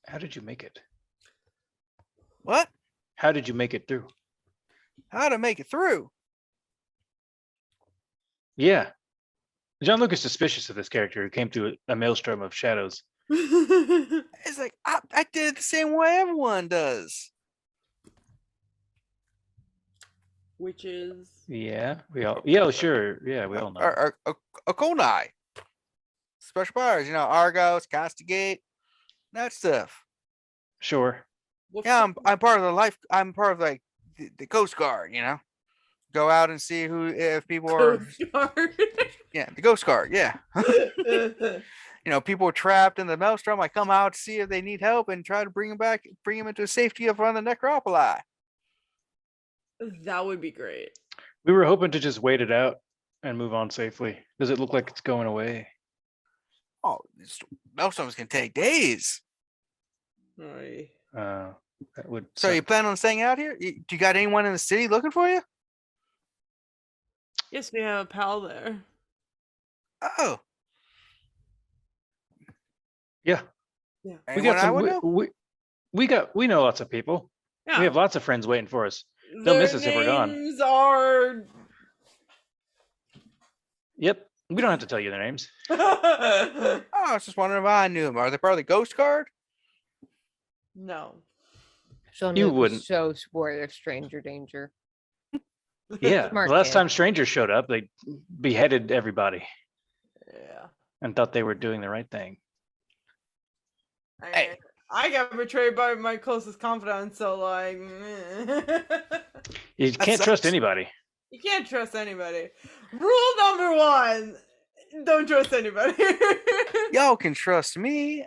Speaker 5: How did you make it?
Speaker 1: What?
Speaker 5: How did you make it through?
Speaker 1: How to make it through?
Speaker 5: Yeah. Jean-Luc is suspicious of this character who came through a maelstrom of shadows.
Speaker 1: It's like I did it the same way everyone does.
Speaker 4: Which is
Speaker 5: Yeah, yeah, sure. Yeah, we all know.
Speaker 1: A Konai. Special powers, Argos, Castigate, that stuff.
Speaker 5: Sure.
Speaker 4: what's
Speaker 1: Yeah,
Speaker 4: the-
Speaker 1: I'm part of the life. I'm part of like the Coast Guard. Go out and see if people are.
Speaker 4: Coast Guard.
Speaker 1: Yeah, the Ghost Guard. Yeah. People are trapped in the maelstrom. I come out to see if they need help and try to bring them into safety up on the Necropolis.
Speaker 4: That would be great.
Speaker 5: We were hoping to just wait it out and move on safely. Does it look like it's going away?
Speaker 1: Oh, maelstroms can take days.
Speaker 4: Aye.
Speaker 5: That would.
Speaker 1: So you
Speaker 5: suck.
Speaker 1: plan on staying out here? Do you got anyone in the city looking for you?
Speaker 4: Yes, we have a pal there.
Speaker 1: Oh,
Speaker 5: Yeah,
Speaker 4: Yeah.
Speaker 5: we
Speaker 1: anyone
Speaker 5: got
Speaker 1: I
Speaker 5: some.
Speaker 1: would know?
Speaker 5: We know lots of people.
Speaker 4: Yeah.
Speaker 5: We have lots of friends waiting for us. They'll miss us if we're gone.
Speaker 4: Names are.
Speaker 5: Yep. We don't have to tell you their names.
Speaker 1: Oh, I was just wondering if I knew them. Are they part of the Ghost Guard?
Speaker 4: No.
Speaker 3: Jean-Luc was
Speaker 5: wouldn't.
Speaker 3: so scared of stranger danger.
Speaker 5: Yeah.
Speaker 3: Smart
Speaker 5: The last
Speaker 3: kid.
Speaker 5: time strangers showed up, they beheaded everybody
Speaker 4: Yeah.
Speaker 5: and thought they were doing the right thing.
Speaker 1: Hey.
Speaker 4: I got betrayed by my closest confidant, so like.
Speaker 5: You can't trust
Speaker 1: sucks.
Speaker 5: anybody.
Speaker 4: You can't trust anybody. Rule number 1: don't trust anybody.
Speaker 1: Y'all can trust me.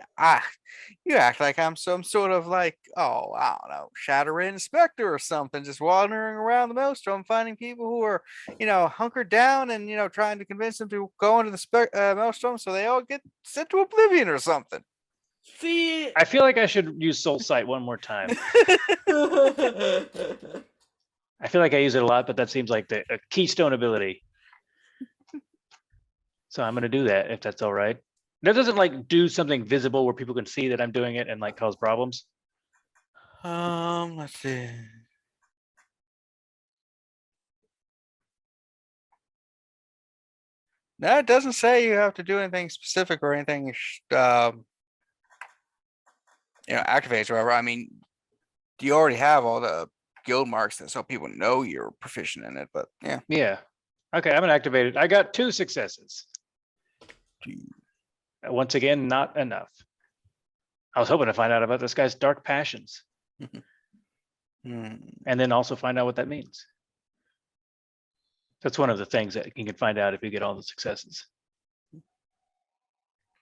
Speaker 1: You act like I'm some sort of like, oh, I don't know, shadow inspector or something, just wandering around the maelstrom, finding people who are, hunkered down and trying to convince them to go into the maelstrom so they all get sent to oblivion or something.
Speaker 4: See.
Speaker 5: I feel like I should use Soul Sight one more time. I feel like I use it a lot, but that seems like a keystone ability. So I'm going to do that if that's all right. That doesn't like do something visible where people can see that I'm doing it and like cause problems.
Speaker 1: Let's see. No, it doesn't say you have to do anything specific or anything, activates or whatever. I mean, you already have all the guild marks so people know you're proficient in it, but yeah.
Speaker 5: Yeah. Okay, I'm going to activate it. I got 2 successes. Once again, not enough. I was hoping to find out about this guy's dark passions
Speaker 1: Hmm.
Speaker 5: and then also find out what that means. That's one of the things that you can find out if you get all the successes.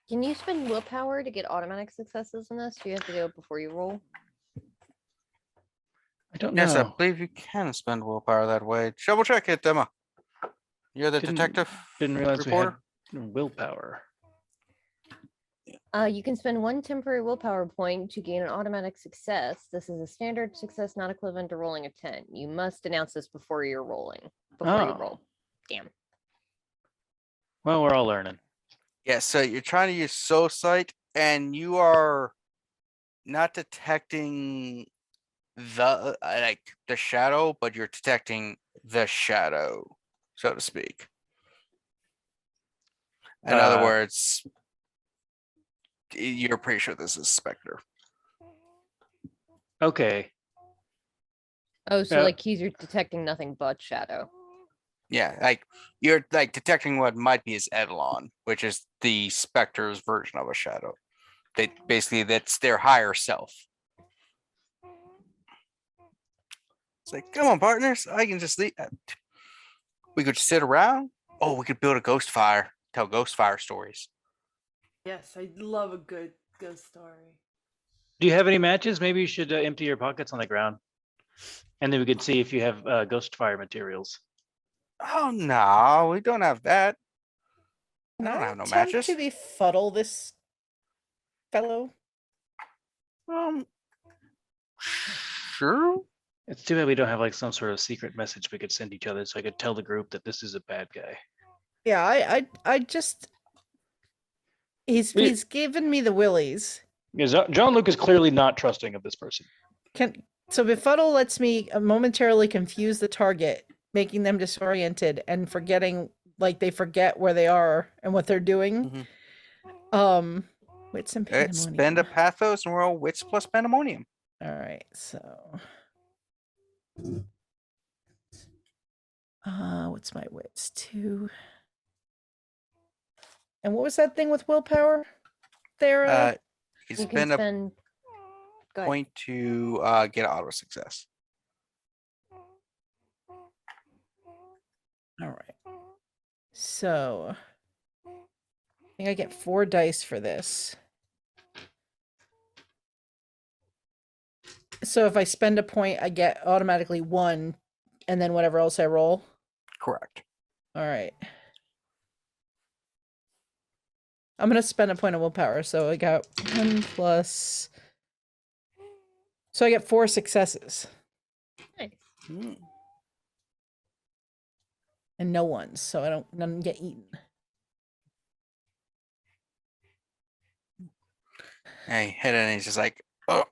Speaker 3: Can you spend willpower to get automatic successes in this? Do you have to do it before you roll?
Speaker 5: I don't
Speaker 1: Yes, I
Speaker 5: know.
Speaker 1: believe you can spend willpower that way. Double check it, Emma. You're the
Speaker 5: Didn't-
Speaker 1: detective.
Speaker 5: Didn't realize
Speaker 1: reporter?
Speaker 5: we had willpower.
Speaker 3: You can spend 1 temporary willpower point to gain an automatic success. This is a standard success, not equivalent to rolling a 10. You must announce this before you're rolling. Before you
Speaker 5: Oh.
Speaker 3: roll. Damn.
Speaker 5: Well, we're all learning.
Speaker 1: Yeah, so you're trying to use soul sight and you are not detecting the the shadow, but you're detecting the shadow, so to speak. In other
Speaker 5: Uh,
Speaker 1: words, you're pretty sure this is Spectre.
Speaker 5: Okay.
Speaker 3: Oh, so
Speaker 5: Yeah.
Speaker 3: like he's detecting nothing but shadow.
Speaker 1: Yeah, like you're like detecting what might be his Eidolon, which is the Spectre's version of a shadow. That's their higher self. It's like, come on, partners. I can just leave. We could sit around. Oh, we could build a ghost fire, tell ghost fire stories.
Speaker 4: Yes, I love a good ghost story.
Speaker 5: Do you have any matches? Maybe you should empty your pockets on the ground. And then we could see if you have ghost fire materials.
Speaker 1: Oh no, we don't have that. I don't have no
Speaker 2: attempt
Speaker 1: matches.
Speaker 2: to befuddle this fellow.
Speaker 1: Sure.
Speaker 5: It's too bad we don't have like some sort of secret message we could send each other so I could tell the group that this is a bad guy.
Speaker 2: Yeah, I just he's given me the willies.
Speaker 5: Because Jean-Luc is clearly not trusting of this person.
Speaker 2: So befuddle lets me momentarily confuse the target, making them disoriented and forgetting, like they forget where they are and what they're doing. Wits and pandemonium.
Speaker 1: Spend a pathos and roll wits plus pandemonium.
Speaker 2: All right, so what's my wits? 2. And what was that thing with willpower? There.
Speaker 1: You
Speaker 3: You can
Speaker 1: spend a
Speaker 3: spend. Go ahead.
Speaker 1: point to get auto success.
Speaker 2: All right. So I think I get 4 dice for this. So if I spend a point, I get automatically 1, and then whatever else I roll.
Speaker 1: Correct.
Speaker 2: All right. I'm gonna spend a point of willpower, so I got 1 plus. So I get 4 successes
Speaker 3: Nice.
Speaker 2: and no ones, so I don't none get eaten.
Speaker 1: And he hit it and he's just like, oh.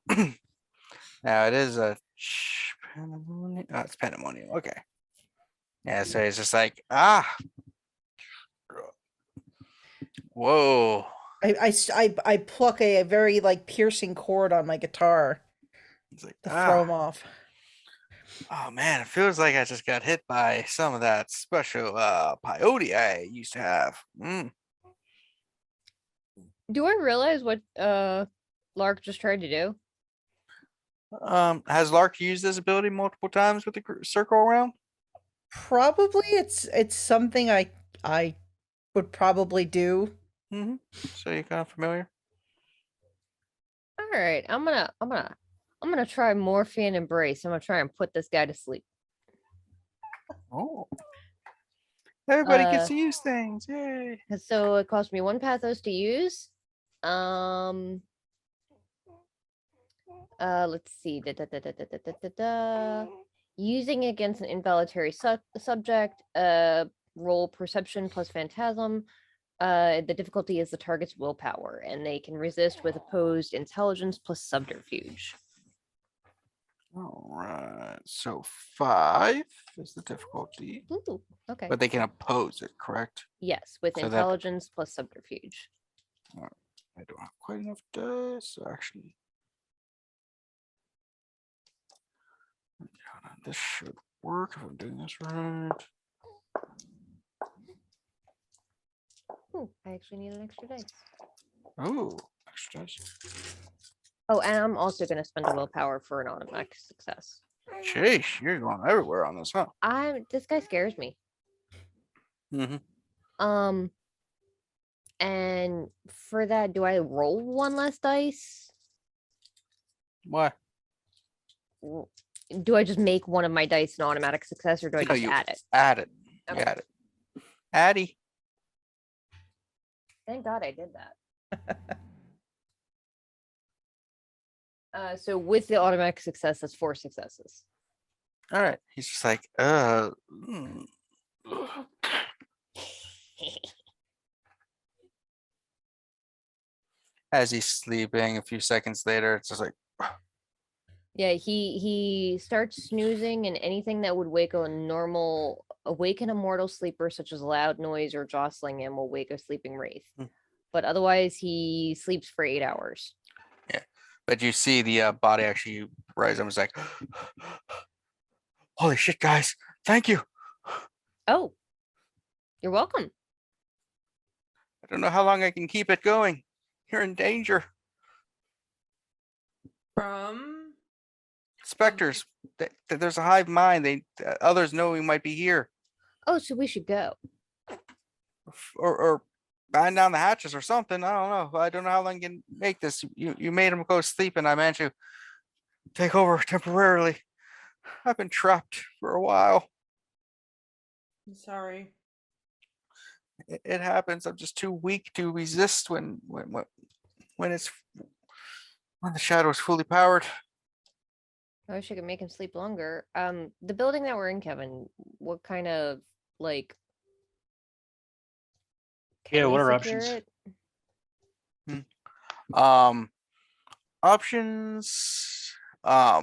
Speaker 1: Now it is a pandemonium. Oh, it's pandemonium. Okay. Yeah, so he's just like, whoa.
Speaker 2: I pluck a very like piercing chord on my guitar
Speaker 1: It's like,
Speaker 2: to throw him off.
Speaker 1: Oh man, it feels like I just got hit by some of that special peyote I used to have.
Speaker 3: Do I realize what Lark just tried to do?
Speaker 1: Has Lark used this ability multiple times with the circle around?
Speaker 2: Probably it's something I would probably do.
Speaker 1: So you're kind of familiar.
Speaker 3: All right, I'm gonna try Morphine Embrace. I'm gonna try and put this guy to sleep.
Speaker 1: Oh. Everybody gets to use things. Yay.
Speaker 3: So it cost me 1 pathos to use. Let's see. Using against an involuntary subject, roll perception plus phantasm. The difficulty is the target's willpower, and they can resist with opposed intelligence plus subterfuge.
Speaker 1: All right. So 5 is the difficulty.
Speaker 3: Ooh, okay.
Speaker 1: But they can oppose it, correct?
Speaker 3: Yes, with
Speaker 1: So that-
Speaker 3: intelligence plus subterfuge.
Speaker 1: I don't have quite enough dice, so actually. Yeah, this should work if I'm doing this right.
Speaker 3: Ooh, I actually need an extra dice.
Speaker 1: Oh, extra dice.
Speaker 3: Oh, and I'm also going to spend a willpower for an automatic success.
Speaker 1: Sheesh, you're going everywhere on this, huh?
Speaker 3: This guy scares me.
Speaker 1: Mm-hmm.
Speaker 3: And for that, do I roll 1 less dice?
Speaker 1: Why?
Speaker 3: Do I just make one of my dice an automatic success, or do I
Speaker 1: No,
Speaker 3: just
Speaker 1: you
Speaker 3: add it?
Speaker 1: Add it.
Speaker 3: Okay.
Speaker 1: You add it. Addie.
Speaker 3: Thank God I did that. So with the automatic success, that's 4 successes.
Speaker 1: All right. He's just like, As he's sleeping, a few seconds later, it's just like,
Speaker 3: Yeah, he starts snoozing, and anything that would awaken a mortal sleeper, such as loud noise or jostling him, will wake a sleeping wraith. But otherwise, he sleeps for 8 hours.
Speaker 1: yeah. But you see the body actually rise up and it's like, holy shit, guys. Thank you.
Speaker 3: Oh, you're welcome.
Speaker 1: I don't know how long I can keep it going. You're in danger.
Speaker 4: From
Speaker 1: Specters. There's a hive mind. Others know we might be here.
Speaker 3: Oh, so we should go.
Speaker 1: Or batten down the hatches or something. I don't know. I don't know how long you can make this. You made him go sleep, and I managed to take over temporarily. I've been trapped for a while.
Speaker 4: I'm sorry.
Speaker 1: It happens. I'm just too weak to resist when it's When the shadow is fully powered.
Speaker 3: I wish I could make him sleep longer. The building that we're in, Kevin, what kind of like
Speaker 5: Yeah,
Speaker 3: can
Speaker 5: what
Speaker 3: we
Speaker 5: are
Speaker 3: secure
Speaker 5: options?
Speaker 3: it?
Speaker 1: Options.
Speaker 5: I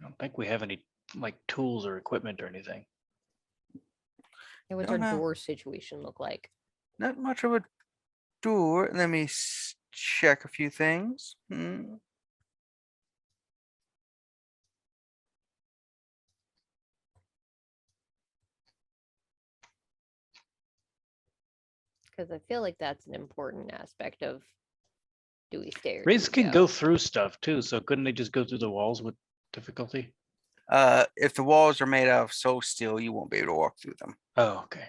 Speaker 5: don't think we have any like tools or equipment or anything.
Speaker 3: And what's our
Speaker 1: Don't know.
Speaker 3: door situation look like?
Speaker 1: Not much of a door. Let me check a few things.
Speaker 3: Because I feel like that's an important aspect of do we stay or do
Speaker 5: Wraiths
Speaker 3: we
Speaker 5: can go through stuff too, so couldn't they just go through the walls with difficulty?
Speaker 1: If the walls are made out of soul steel, you won't be able to walk through them.
Speaker 5: Oh, okay.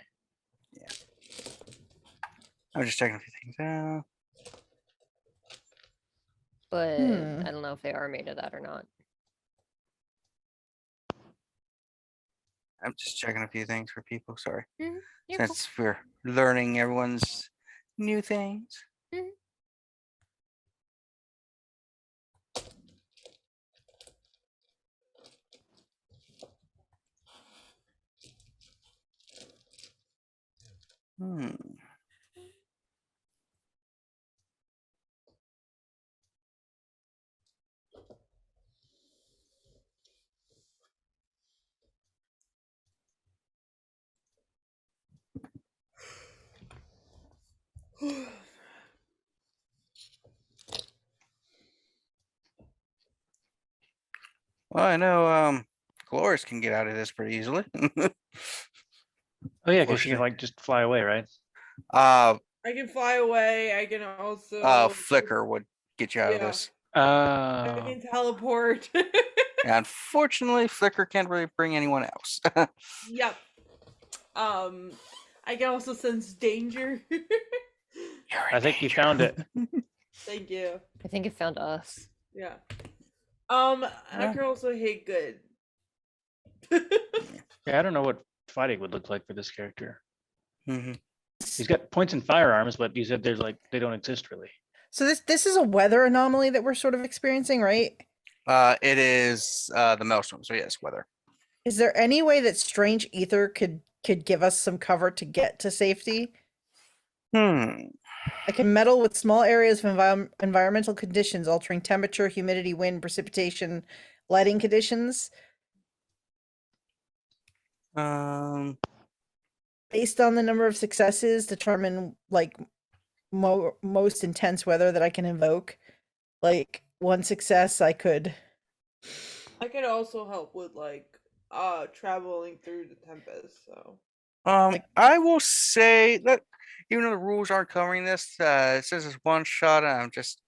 Speaker 1: I'm just checking a few things out.
Speaker 3: But
Speaker 2: Hmm.
Speaker 3: I don't know if they are made of that or not.
Speaker 1: I'm just checking a few things for people. Sorry,
Speaker 3: You're cool.
Speaker 1: since we're learning everyone's new things. Hmm. Well, I know Chloris can get out of this pretty easily.
Speaker 5: Oh yeah, because she can
Speaker 1: Fortunate.
Speaker 5: like just fly away, right?
Speaker 1: uh
Speaker 4: I can fly away. I can also
Speaker 1: Flicker would get you out of
Speaker 4: Yeah.
Speaker 1: this.
Speaker 4: I can teleport.
Speaker 1: Unfortunately, Flicker can't really bring anyone else.
Speaker 4: Yep. I can also sense danger.
Speaker 5: I think you found it.
Speaker 4: Thank you.
Speaker 3: I think it found us.
Speaker 4: Yeah. I
Speaker 1: Yeah.
Speaker 4: can also hate good.
Speaker 5: Yeah, I don't know what fighting would look like for this character.
Speaker 1: Mhm.
Speaker 5: He's got points and firearms, but you said there's like they don't exist really.
Speaker 2: So this is a weather anomaly that we're sort of experiencing, right?
Speaker 1: It is the maelstrom, so yes, weather.
Speaker 2: Is there any way that strange ether could give us some cover to get to safety? I can meddle with small areas of environmental conditions, altering temperature, humidity, wind, precipitation, lighting conditions. Based on the number of successes, determine like most intense weather that I can invoke. Like one success, I could.
Speaker 4: I could also help with like traveling through the tempest. So
Speaker 1: I will say that even though the rules aren't covering this, it says it's one shot, and I'm just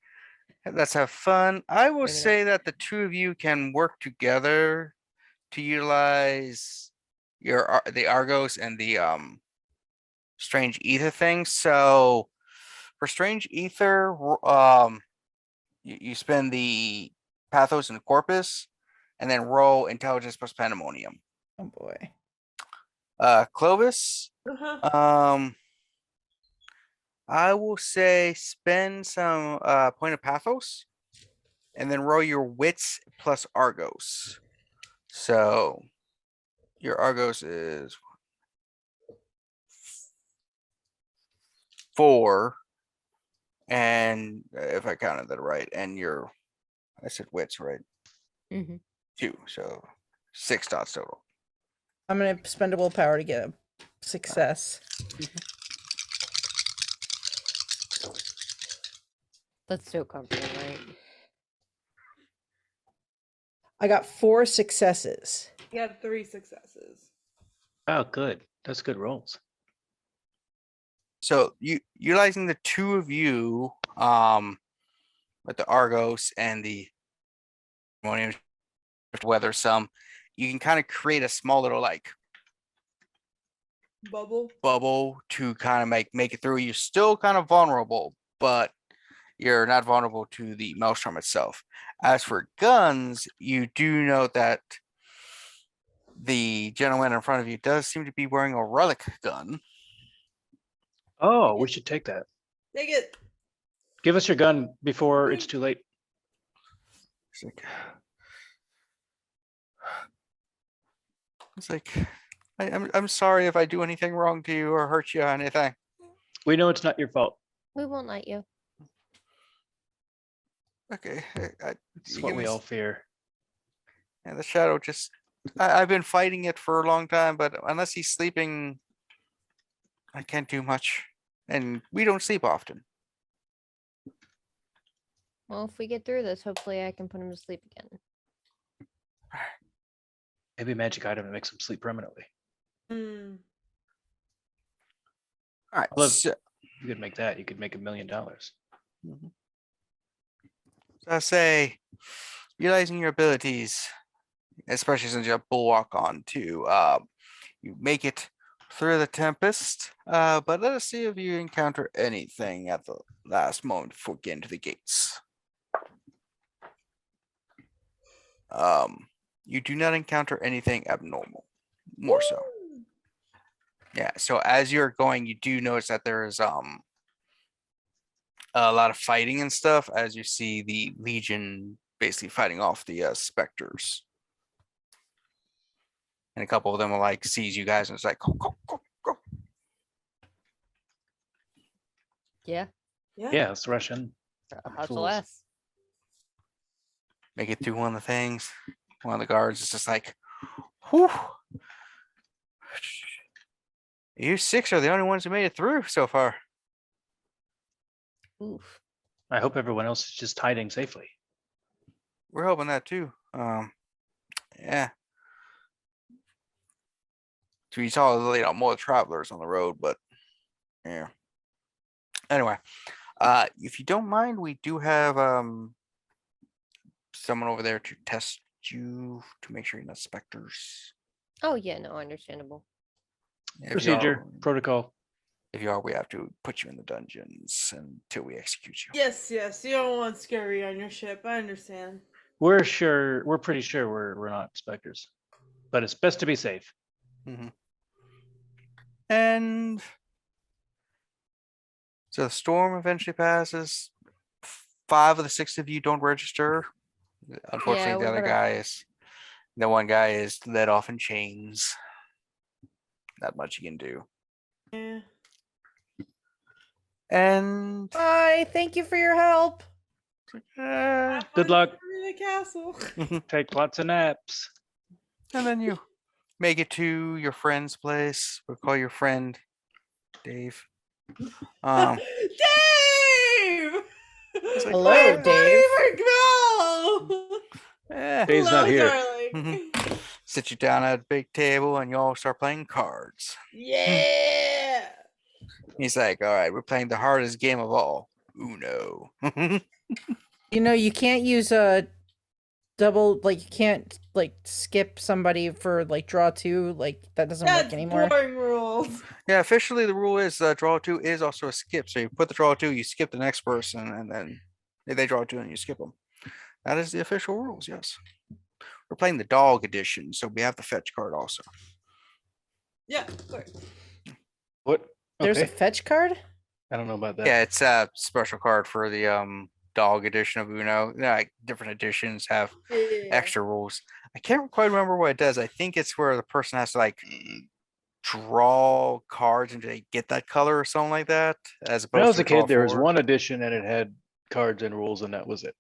Speaker 1: let's have fun. I will
Speaker 3: Maybe not.
Speaker 1: say that the two of you can work together to utilize your the Argos and the strange ether thing. So for strange ether, you spend the pathos and corpus, and then roll intelligence plus pandemonium.
Speaker 2: Oh boy.
Speaker 1: Clovis, I will say spend some point of pathos, and then roll your wits plus Argos. So your Argos is 4, and if I counted that right, and your I said wits right,
Speaker 3: Mm-hmm.
Speaker 1: 2, so 6 dots total.
Speaker 2: I'm gonna spend a willpower to get a success.
Speaker 3: That's so comforting, right?
Speaker 2: I got 4 successes.
Speaker 4: you have 3 successes.
Speaker 5: Oh, good. That's good rolls.
Speaker 1: So you utilizing the two of you, with the Argos and the weather some, you can kind of create a small little like bubble to kind of make it through. You're still kind of vulnerable, but you're not vulnerable to the maelstrom itself. As for guns, you do note that the gentleman in front of you does seem to be wearing a relic gun.
Speaker 5: Oh, we should take that.
Speaker 4: Take it.
Speaker 5: Give us your gun before it's too late.
Speaker 1: It's like I'm sorry if I do anything wrong to you or hurt you or anything.
Speaker 5: We know it's not your fault.
Speaker 3: We won't let you.
Speaker 1: Okay.
Speaker 5: It's what we all fear.
Speaker 1: And the shadow just I've been fighting it for a long time, but unless he's sleeping, I can't do much. And we don't sleep often.
Speaker 3: Well, if we get through this, hopefully I can put him to sleep again.
Speaker 5: Maybe a magic item that makes him sleep permanently.
Speaker 4: Hmm.
Speaker 1: All right.
Speaker 5: Although-
Speaker 1: So,
Speaker 5: You could make that. You could make $1 million.
Speaker 1: so I say, utilizing your abilities, especially since you have bulwark on too, you make it through the tempest. But let us see if you encounter anything at the last moment before getting to the gates. You do not encounter anything abnormal. More so. Yeah, so as you're going, you do notice that there is a lot of fighting and stuff as you see the Legion basically fighting off the specters. And a couple of them will like seize you guys and it's like go, go, go, go.
Speaker 3: Yeah.
Speaker 5: Yeah, let's rush in.
Speaker 3: Hustle
Speaker 5: Fools.
Speaker 3: us.
Speaker 1: Make it through one of the things. One of the guards is just like, whew. You six are the only ones who made it through so far.
Speaker 3: Oof.
Speaker 5: I hope everyone else is just hiding safely.
Speaker 1: We're hoping that too. Yeah. So you saw, you know, more travelers on the road, but yeah. Anyway, if you don't mind, we do have someone over there to test you to make sure you're not specters.
Speaker 3: Oh yeah, no, understandable.
Speaker 1: If you
Speaker 5: Procedure,
Speaker 1: are,
Speaker 5: protocol.
Speaker 1: if you are, we have to put you in the dungeons until we execute you.
Speaker 4: Yes, yes. You don't want scary on your ship. I understand.
Speaker 5: We're pretty sure we're not specters. But it's best to be safe.
Speaker 1: And so the storm eventually passes. 5 of the 6 of you don't register. Unfortunately,
Speaker 3: we
Speaker 1: the one guy is led off in chains. Not much you can do.
Speaker 4: Yeah.
Speaker 1: And
Speaker 2: Bye. Thank you for your help.
Speaker 4: Have
Speaker 5: Good
Speaker 4: fun
Speaker 5: luck.
Speaker 4: storming the castle.
Speaker 5: Take lots of naps.
Speaker 1: and then you make it to your friend's place. We'll call your friend Dave.
Speaker 4: Dave!
Speaker 1: like,
Speaker 2: Hello,
Speaker 1: "Hey,
Speaker 2: Dave."
Speaker 1: eh."
Speaker 5: Dave's not here.
Speaker 4: Darling.
Speaker 1: Sit you down at a big table and you all start playing cards.
Speaker 4: Yeah.
Speaker 1: He's like, all right, we're playing the hardest game of all, Uno.
Speaker 2: You know, you can't use a double, like, you can't, like, skip somebody for, like, draw 2. Like, that doesn't work
Speaker 4: That's
Speaker 2: anymore.
Speaker 4: boring rules.
Speaker 1: Yeah, officially the rule is draw 2 is also a skip. So you put the draw 2, you skip the next person, and then they draw 2 and you skip them. That is the official rules, yes. We're playing the dog edition, so we have the fetch card also.
Speaker 4: Yeah, of course.
Speaker 5: What?
Speaker 2: There's a
Speaker 5: Okay.
Speaker 2: fetch card?
Speaker 5: I don't know about that.
Speaker 1: Yeah, it's a special card for the dog edition of Uno. Like different editions have
Speaker 4: Yeah.
Speaker 1: extra rules. I can't quite remember what it does. I think it's where the person has to like draw cards until they get that color or something like that. As opposed
Speaker 5: When I was
Speaker 1: to
Speaker 5: a kid, there was
Speaker 1: draw 4.
Speaker 5: one edition and it had cards and rules, and that was it.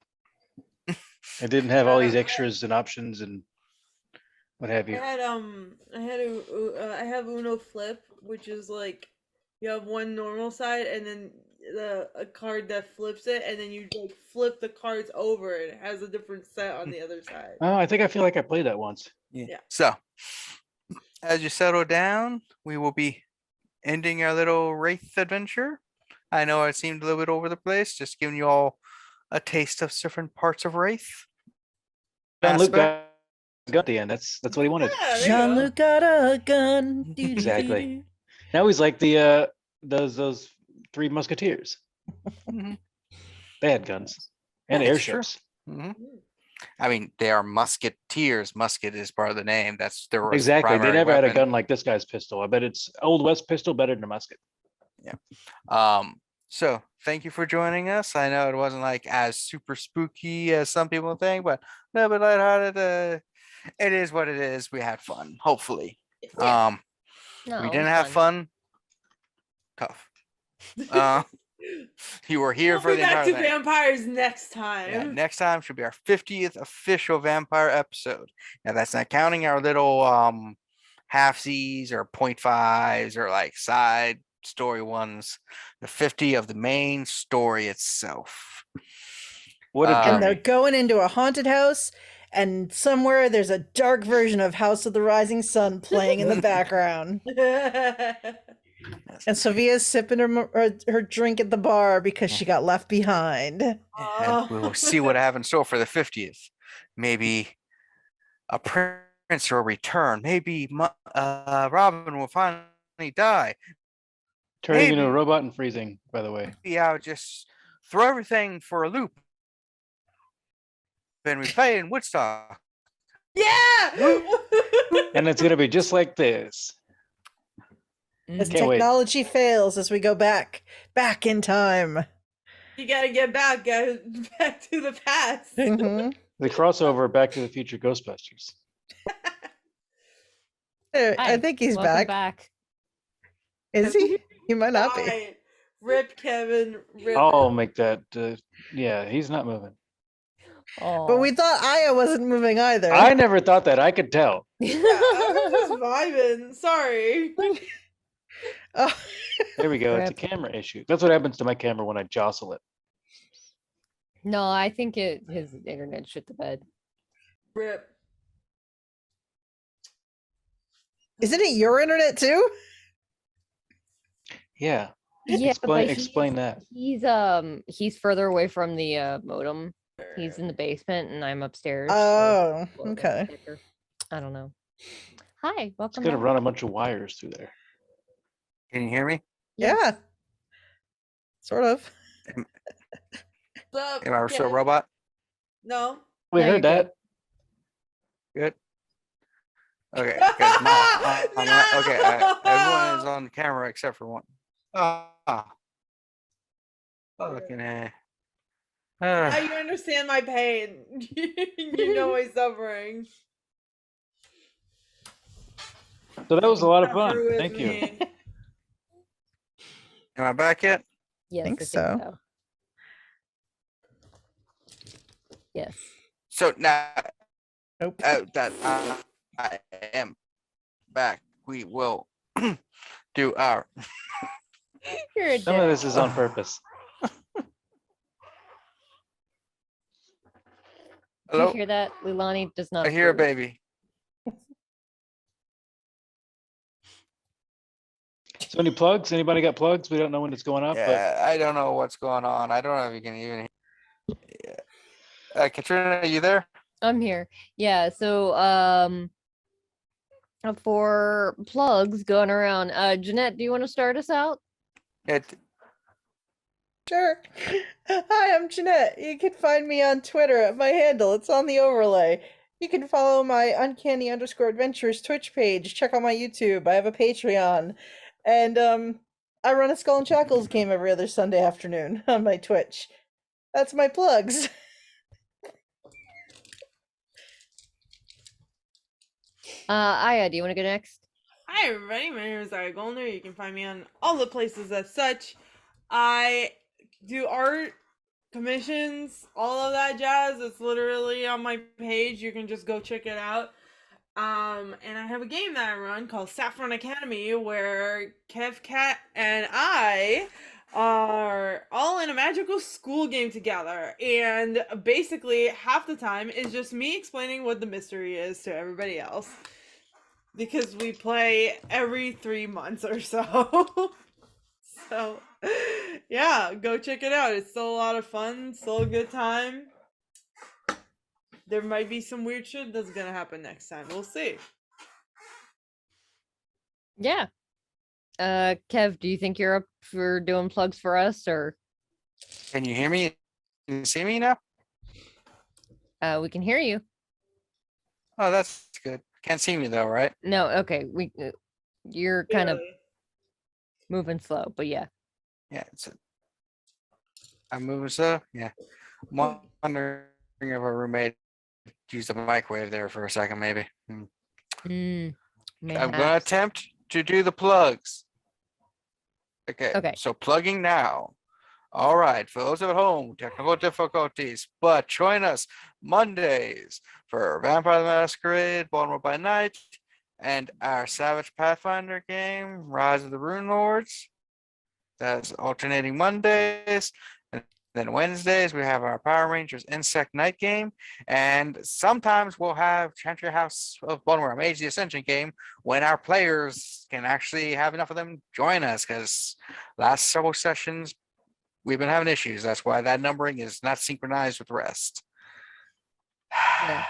Speaker 5: It didn't have all these extras and options and what have you.
Speaker 4: I have Uno Flip, which is like you have one normal side and then a card that flips it, and then you like flip the cards over and it has a different set on the other side.
Speaker 5: Oh, I think I feel like I played that once.
Speaker 4: Yeah.
Speaker 1: So, as you settle down, we will be ending our little Wraith adventure. I know it seemed a little bit over the place, just giving you all a taste of different parts of Wraith.
Speaker 5: Jean-Luc
Speaker 1: Aspect.
Speaker 5: got at the end. That's what he wanted.
Speaker 4: Yeah, there you go.
Speaker 2: Jean-Luc got a gun.
Speaker 5: Exactly. Now he's like the those 3 musketeers.
Speaker 1: Mhm.
Speaker 5: They had guns and
Speaker 1: Yeah, it's true.
Speaker 5: airships.
Speaker 1: Mhm. I mean, they are musketeers. Musket is part of the name. That's their
Speaker 5: Exactly. They
Speaker 1: primary
Speaker 5: never had a
Speaker 1: weapon.
Speaker 5: gun like this guy's pistol. I bet it's Old West pistol better than a musket.
Speaker 1: So thank you for joining us. I know it wasn't like as super spooky as some people think, but no, but lighthearted. It is what it is. We had fun, hopefully.
Speaker 4: Yeah.
Speaker 3: No,
Speaker 1: We
Speaker 3: it
Speaker 1: didn't
Speaker 3: was
Speaker 1: have fun. Tough. You were here
Speaker 4: We'll
Speaker 1: for
Speaker 4: be
Speaker 1: the
Speaker 4: back
Speaker 1: entire
Speaker 4: to
Speaker 1: thing.
Speaker 4: vampires next
Speaker 1: Yeah,
Speaker 4: time.
Speaker 1: next time should be our 50th official vampire episode. Now that's not counting our little halfsies or 0.5s or like side story ones. The 50 of the main story itself.
Speaker 5: What a
Speaker 2: And they're
Speaker 5: journey.
Speaker 2: going into a haunted house, and somewhere there's a dark version of House of the Rising Sun playing in the background. And Sophia's sipping her drink at the bar because she got left behind.
Speaker 1: And we will see what I have in store for the 50th. Maybe a prince will return. Maybe Robin will finally die.
Speaker 5: Turning into a
Speaker 1: maybe-
Speaker 5: robot and freezing, by the way.
Speaker 1: Maybe I'll just throw everything for a loop. Then we play in Woodstock.
Speaker 4: Yeah.
Speaker 5: And it's gonna be just like this.
Speaker 2: As
Speaker 5: Can't wait.
Speaker 2: technology fails, as we go back in time.
Speaker 4: You gotta get back, guys. Back to the past.
Speaker 2: Mhm.
Speaker 5: The crossover Back to the Future Ghostbusters.
Speaker 2: I
Speaker 3: Hi,
Speaker 2: think he's
Speaker 3: welcome
Speaker 2: back. Is he? He might not be.
Speaker 4: Die. Rip Kevin. Rip.
Speaker 5: I'll make that. Yeah, he's not moving.
Speaker 2: But we thought Aya wasn't moving either.
Speaker 5: I never thought that. I could tell.
Speaker 4: Yeah, I was just vibing. Sorry.
Speaker 2: Oh,
Speaker 5: There we go. It's a
Speaker 3: Rip.
Speaker 5: camera issue. That's what happens to my camera when I jostle it.
Speaker 3: No, I think his internet shit the bed.
Speaker 4: Rip.
Speaker 2: isn't it your internet too?
Speaker 5: Yeah.
Speaker 3: Yeah,
Speaker 5: Explain
Speaker 3: but
Speaker 5: explain that.
Speaker 3: he's further away from the modem. He's in the basement and I'm upstairs. so
Speaker 2: Oh,
Speaker 3: it's a little bit
Speaker 2: okay.
Speaker 3: thicker. I don't know. Hi,
Speaker 5: It's
Speaker 3: welcome
Speaker 5: gonna
Speaker 3: back.
Speaker 5: run a bunch of wires through there.
Speaker 1: Can you hear me?
Speaker 3: Yes.
Speaker 2: Yeah. Sort of.
Speaker 4: Sup,
Speaker 1: Am I still a
Speaker 4: Kevin?
Speaker 1: robot?
Speaker 4: No.
Speaker 5: We
Speaker 3: No, you're
Speaker 5: heard that.
Speaker 1: Good. Okay. Good. Okay. Everyone is on camera except for one. Ah. Looking at.
Speaker 4: Now you understand my pain. You know my suffering.
Speaker 5: So that was a lot of
Speaker 4: Suffer
Speaker 5: fun.
Speaker 4: with
Speaker 5: Thank you.
Speaker 4: me.
Speaker 1: Am I back yet?
Speaker 3: Yes,
Speaker 2: think
Speaker 3: I think
Speaker 2: so.
Speaker 3: so. Yes.
Speaker 1: So now
Speaker 2: Nope.
Speaker 1: that I am back, we will do our.
Speaker 3: You're a
Speaker 5: Some of
Speaker 3: dick.
Speaker 5: this is on purpose.
Speaker 3: Do you
Speaker 1: Hello.
Speaker 3: hear that? Lilani does not
Speaker 1: I hear a
Speaker 3: approve.
Speaker 1: baby.
Speaker 5: So any plugs? Anybody got plugs? We don't know when it's going up, but
Speaker 1: Yeah, I don't know what's going on. I don't know if you can even. Katrina, are you there?
Speaker 3: I'm here. Yeah, so for plugs going around, Jeanette, do you want to start us out?
Speaker 1: It,
Speaker 2: Sure. Hi, I'm Jeanette. You can find me on Twitter at my handle. It's on the overlay. You can follow my uncanny_adventures Twitch page. Check out my YouTube. I have a Patreon. And I run a Skull and Shackles game every other Sunday afternoon on my Twitch. That's my plugs.
Speaker 3: Aya, do you want to go next?
Speaker 4: Hi everybody, my name is Aya Goldner. You can find me on all the places as such. I do art, commissions, all of that jazz. It's literally on my page. You can just go check it out. And I have a game that I run called Saffron Academy where Kev, Cat, and I are all in a magical school game together. And basically, half the time is just me explaining what the mystery is to everybody else. Because we play every 3 months or so. So, yeah, go check it out. It's still a lot of fun, still a good time. There might be some weird shit that's gonna happen next time. We'll see.
Speaker 3: Yeah. Kev, do you think you're up for doing plugs for us, or
Speaker 1: can you hear me? Can you see me now?
Speaker 3: we can hear you?
Speaker 1: Oh, that's good. Can't see me though, right?
Speaker 3: No, okay. You're kind of
Speaker 4: Really.
Speaker 3: moving slow, but yeah.
Speaker 1: Yeah. I'm moving so. Yeah. I'm wondering if our roommate used the microwave there for a second, maybe. I'm going to
Speaker 3: Mayhaps.
Speaker 1: attempt to do the plugs. Okay.
Speaker 3: Okay.
Speaker 1: So plugging now. All right, for those at home, technical difficulties, but join us Mondays for Vampire the Masquerade, Baltimore by Night, and our Savage Pathfinder game, Rise of the Rune Lords. That's alternating Mondays. And then Wednesdays, we have our Power Rangers Insect Night game. And sometimes we'll have Chantry House of Baltimore, Mage the Ascension game, when our players can actually have enough of them join us, because last several sessions, we've been having issues. That's why that numbering is not synchronized with the rest.
Speaker 3: Yeah.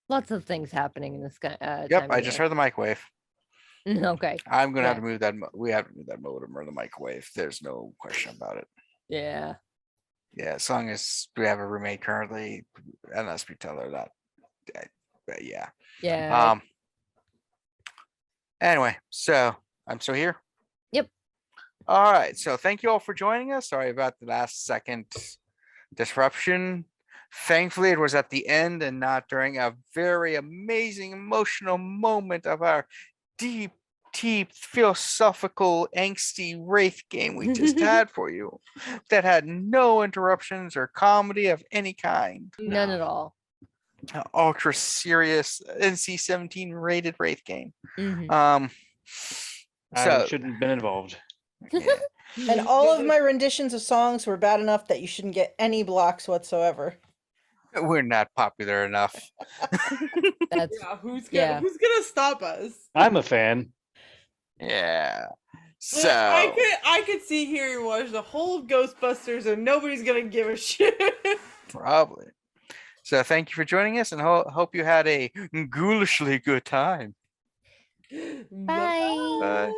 Speaker 3: Lots of things happening in this
Speaker 1: Yep,
Speaker 3: time
Speaker 1: I
Speaker 3: of
Speaker 1: just
Speaker 3: year.
Speaker 1: heard the microwave.
Speaker 3: Okay.
Speaker 1: I'm gonna have
Speaker 3: Yeah.
Speaker 1: to move that. We have to move that modem or the microwave. There's no question about it.
Speaker 3: Yeah.
Speaker 1: Yeah, as long as we have a roommate currently, unless we tell her that. But yeah.
Speaker 3: Yeah.
Speaker 1: Anyway, so I'm still here.
Speaker 3: Yep.
Speaker 1: All right. So thank you all for joining us. Sorry about the last second disruption. Thankfully, it was at the end and not during a very amazing emotional moment of our deep, philosophical, angsty Wraith game we just had for you that had no interruptions or comedy of any kind.
Speaker 3: None at all.
Speaker 1: An ultra serious NC-17 rated Wraith game.
Speaker 3: Mhm.
Speaker 5: I
Speaker 1: So
Speaker 5: shouldn't have been involved.
Speaker 1: yeah.
Speaker 2: And all of my renditions of songs were bad enough that you shouldn't get any blocks whatsoever.
Speaker 1: We're not popular enough.
Speaker 3: That's
Speaker 4: Yeah, who's
Speaker 3: Yeah.
Speaker 4: gonna stop us?
Speaker 5: I'm a fan.
Speaker 1: Yeah.
Speaker 4: Like,
Speaker 1: So
Speaker 4: I could sit here and watch the whole of Ghostbusters and nobody's gonna give a shit.
Speaker 1: probably. So thank you for joining us, and hope you had a ghoulishly good time.
Speaker 3: Bye.
Speaker 1: Bye.